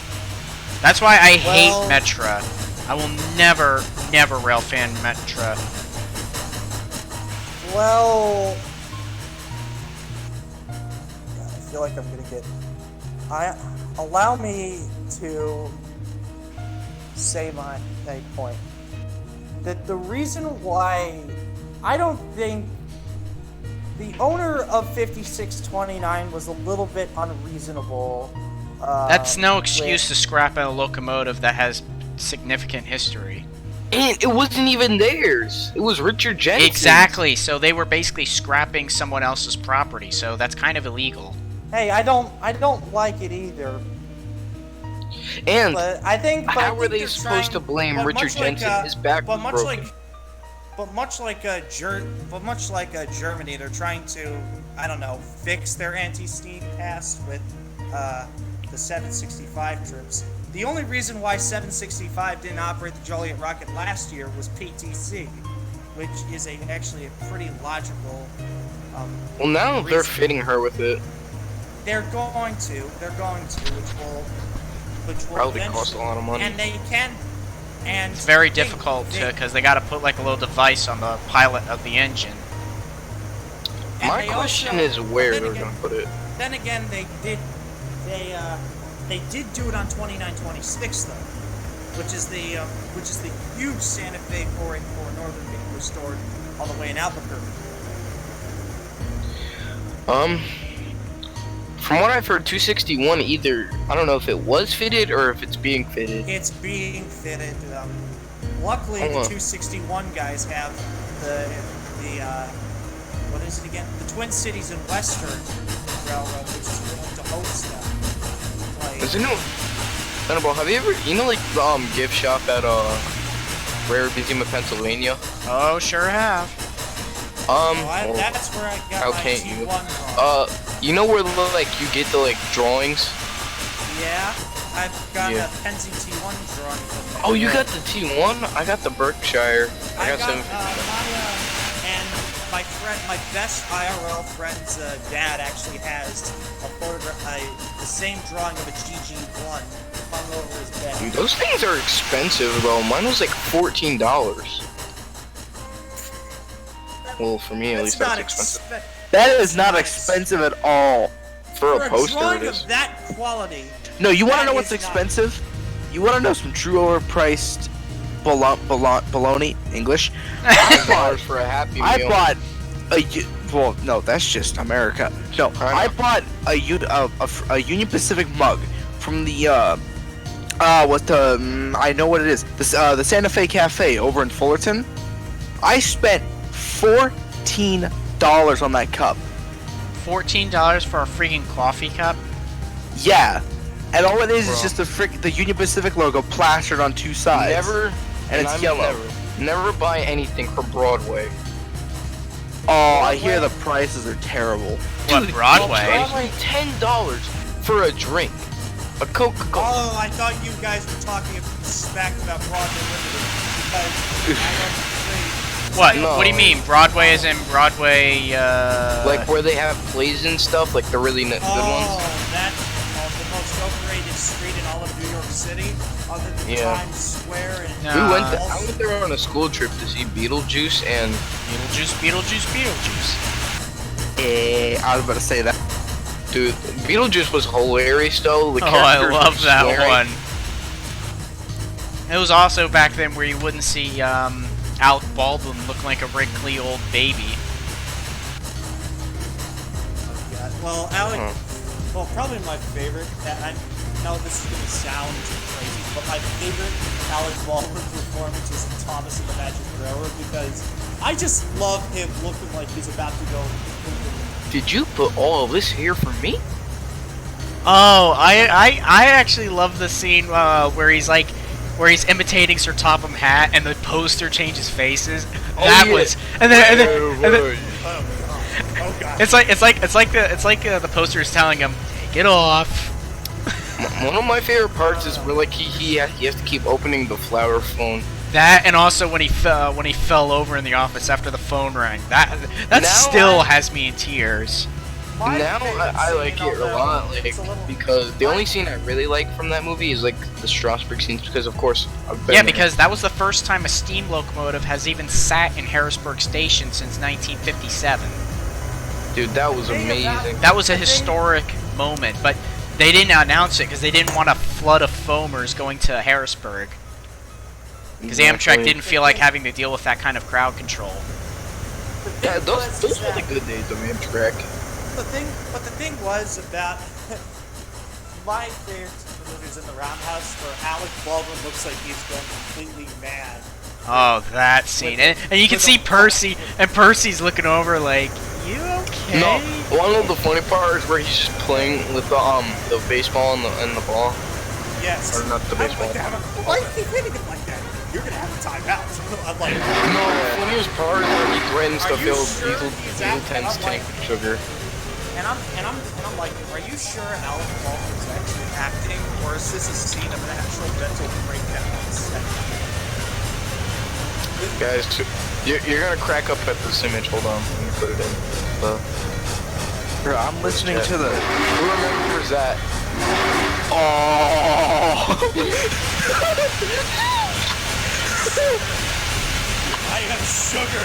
S1: That's why I hate Metra. I will never rail fan Metra.
S3: Well, God, I feel like I'm gonna get. Allow me to say my point. That the reason why I don't think the owner of 5629 was a little bit unreasonable.
S1: That's no excuse to scrap a locomotive that has significant history.
S4: And it wasn't even theirs. It was Richard Jensen's.
S1: Exactly. So they were basically scrapping someone else's property. So that's kind of illegal.
S3: Hey, I don't like it either.
S4: And
S3: but I think
S4: how were they supposed to blame Richard Jensen? His back was broken.
S3: much like Germany, they're trying to, I don't know, fix their anti-steam past with the 765 troops. The only reason why 765 didn't operate the Joliet rocket last year was PTC, which is actually a pretty logical.
S4: Well, now
S3: reason.
S4: they're fitting her with it.
S3: They're going to, which will
S4: Probably cost a lot of money.
S3: And they can. And
S1: It's very difficult because they got to put like a little device on the pilot of the engine.
S4: My question is where they're gonna put it.
S3: Then again, they did do it on 2926 though, which is the huge Santa Fe 484 Northern being restored all the way in Albuquerque.
S4: From what I've heard, 261 either, I don't know if it was fitted or if it's being fitted.
S3: It's being fitted. Luckily, the 261 guys have the what is it again? The Twin Cities and Western Railroad, which is willing to host them.
S4: Does anyone, Hannibal, have you ever, like the gift shop at Rare Museum of Pennsylvania?
S1: Oh, sure have.
S3: That's where I got my T1 from.
S4: You know where like you get the like drawings?
S3: Yeah, I've got a Penzi T1 drawing from there.
S4: Oh, you got the T1? I got the Berkshire. I got some.
S3: And my best IRL friend's dad actually has a photograph, the same drawing of a GG1 hung over his bed.
S4: Dude, those things are expensive though. Mine was like $14. Well, for me at least, that's expensive.
S6: That is not expensive at all.
S4: For a poster,
S3: drawing
S4: it is.
S3: of that quality.
S6: No, you want to know
S3: That
S6: what's
S3: is not-
S6: expensive? You want to know some true overpriced baloney English?
S4: $5 for a Happy Meal.
S6: I bought well, no, that's just America. No, I bought a Union Pacific mug from the I know what it is. The Santa Fe Cafe over in Fullerton. I spent $14 on that cup.
S1: $14 for a freaking coffee cup?
S6: Yeah, and all it is just the Union Pacific logo plastered on two sides. It's yellow.
S4: Never buy anything from Broadway.
S6: Oh, I hear the prices are terrible.
S1: What, Broadway?
S4: Broadway, $10 for a drink, a Coca-Cola.
S3: Oh, I thought you guys were talking smack about Broadway Limited because I don't agree.
S1: What?
S4: No.
S1: What do you mean? Broadway is in Broadway,
S4: Like where they have plays and stuff, like the really good ones.
S3: Oh, that's the most overrated street in all of New York City, other than Times Square and...
S1: No.
S4: I went there on a school trip to see Beetlejuice and...
S1: Beetlejuice.
S6: I was about to say that.
S4: Dude, Beetlejuice was hilarious though. The
S1: Oh, I
S4: characters
S1: love
S4: were
S1: that
S4: swearing.
S1: one. It was also back then where you wouldn't see, Alec Baldwin look like a wrinkly old baby.
S3: Yeah, well, well, probably my favorite, I know this is going to sound crazy, but my favorite Alec Baldwin performance is in Thomas and the Magic Railroad because I just love him looking like he's about to go.
S4: Did you put all of this here for me?
S1: Oh, I actually love the scene where he's imitating Sir Topham Hatt and the poster changes faces. That was, and then
S3: Oh god.
S1: it's like the poster is telling him, take it off.
S4: One of my favorite parts is where like he has to keep opening the flower phone.
S1: That, and also when he fell over in the office after the phone rang. That still has me in tears.
S4: Now I like it a lot, like, because the only scene I really like from that movie is like the Strasbourg scenes, because of course I've been
S1: Yeah,
S4: there.
S1: because that was the first time a steam locomotive has even sat in Harrisburg Station since 1957.
S4: Dude, that was amazing.
S1: That was a historic moment, but they didn't announce it because they didn't want a flood of foamers going to Harrisburg. Because Amtrak didn't feel like having to deal with that kind of crowd control.
S4: Yeah, those were the good days of Amtrak.
S3: But the thing was about my favorite movies in the Roundhouse where Alec Baldwin looks like he's going completely mad.
S1: Oh, that scene. And you can see Percy, and Percy's looking over like, you okay?
S4: No, one of the funny parts is where he's just playing with the baseball and the ball.
S3: Yes.
S4: Or not the baseball.
S3: Why are you hitting him like that? you're gonna have to time out. I'm like,
S4: No, the funniest part is when he threatens to
S3: Are you
S4: fill
S3: sure
S4: Diesel
S3: he's acting?
S4: 10's
S3: I'm like-
S4: tank with sugar.
S3: and I'm like, are you sure Alec Baldwin is actually acting, or is this a scene of an actual mental breakdown on set?
S4: Guys, you're gonna crack up at this image. Hold on, let me put it in.
S6: Bro, I'm listening to the.
S4: Who remembers that?
S6: Oh.
S3: I have sugar.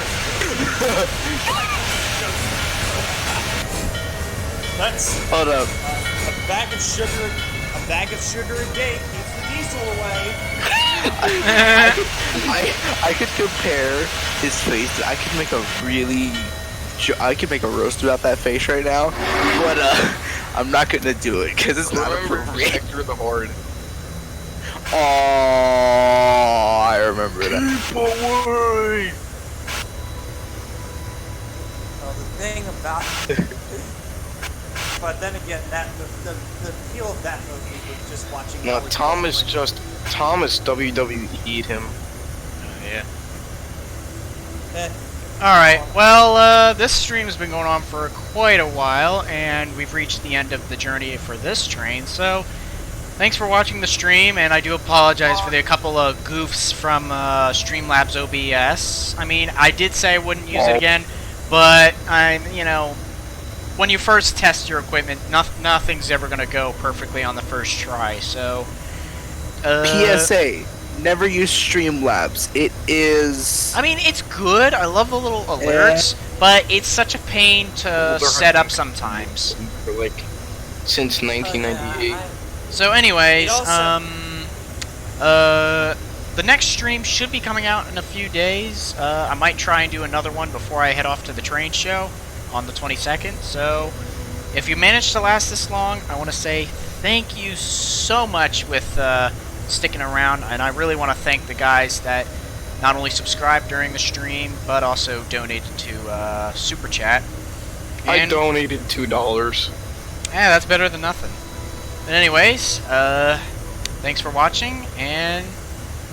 S3: That's
S6: Hold up.
S3: a bag of sugar. A bag of sugar a day keeps the diesel away.
S6: I could compare his face. I could make a really. I could make a roast about that face right now, but I'm not gonna do it because it's not
S4: Remember
S6: appropriate.
S4: Hector the Horde.
S6: Oh, I remember that. Keep away.
S3: Well, the thing about, but then again, that the appeal of that movie was just watching.
S4: No,
S3: Ellie
S4: Thomas
S3: Goldwyn.
S4: WWE'd him.
S1: Yeah.
S3: Eh,
S1: Alright, well, this stream has been going on for quite a while, and we've reached the end of the journey for this train, so thanks for watching the stream, and I do apologize for the couple of goofs from Streamlabs OBS. I mean, I did say I wouldn't use it again, but when you first test your equipment, nothing's ever going to go perfectly on the first try, so...
S6: PSA: never use Streamlabs. It is.
S1: I mean, it's good. I love the little alerts, but it's such a pain to set up sometimes.
S4: For like since 1998.
S1: So, anyways,
S3: It also-
S1: the next stream should be coming out in a few days. I might try and do another one before I head off to the train show on the 22nd. So, if you managed to last this long, I want to say thank you so much with sticking around, and I really want to thank the guys that not only subscribed during the stream, but also donated to Super Chat.
S4: I
S1: And-
S4: donated $2.
S1: Yeah, that's better than nothing. But anyways, thanks for watching, and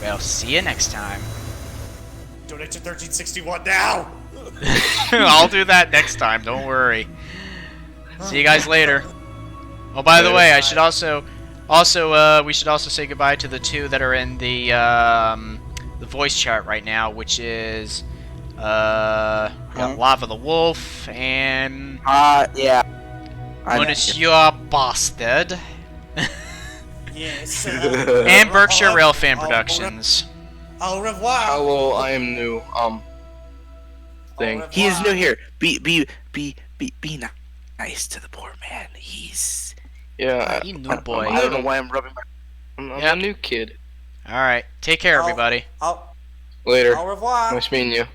S1: we'll see you next time.
S3: Donate to 1361 now.
S1: I'll do that next time, don't worry. See you guys later. Oh, by the way, I should we should also say goodbye to the two that are in the voice chat right now, which is we got Lava the Wolf and
S6: Yeah.
S1: Monsieur Bastard
S3: Yes.
S1: and Berkshire Railfan Productions.
S3: Au revoir.
S4: Hello, I am new. Thing.
S3: Au
S6: He is new
S3: revoir.
S6: here. Be nice to the poor man. He's.
S4: Yeah,
S1: You new boy.
S6: I don't know why I'm rubbing my.
S4: I'm
S1: Yep.
S4: a new kid.
S1: Alright, take care, everybody.
S3: Au
S4: Later.
S3: revoir.
S4: Nice meeting you.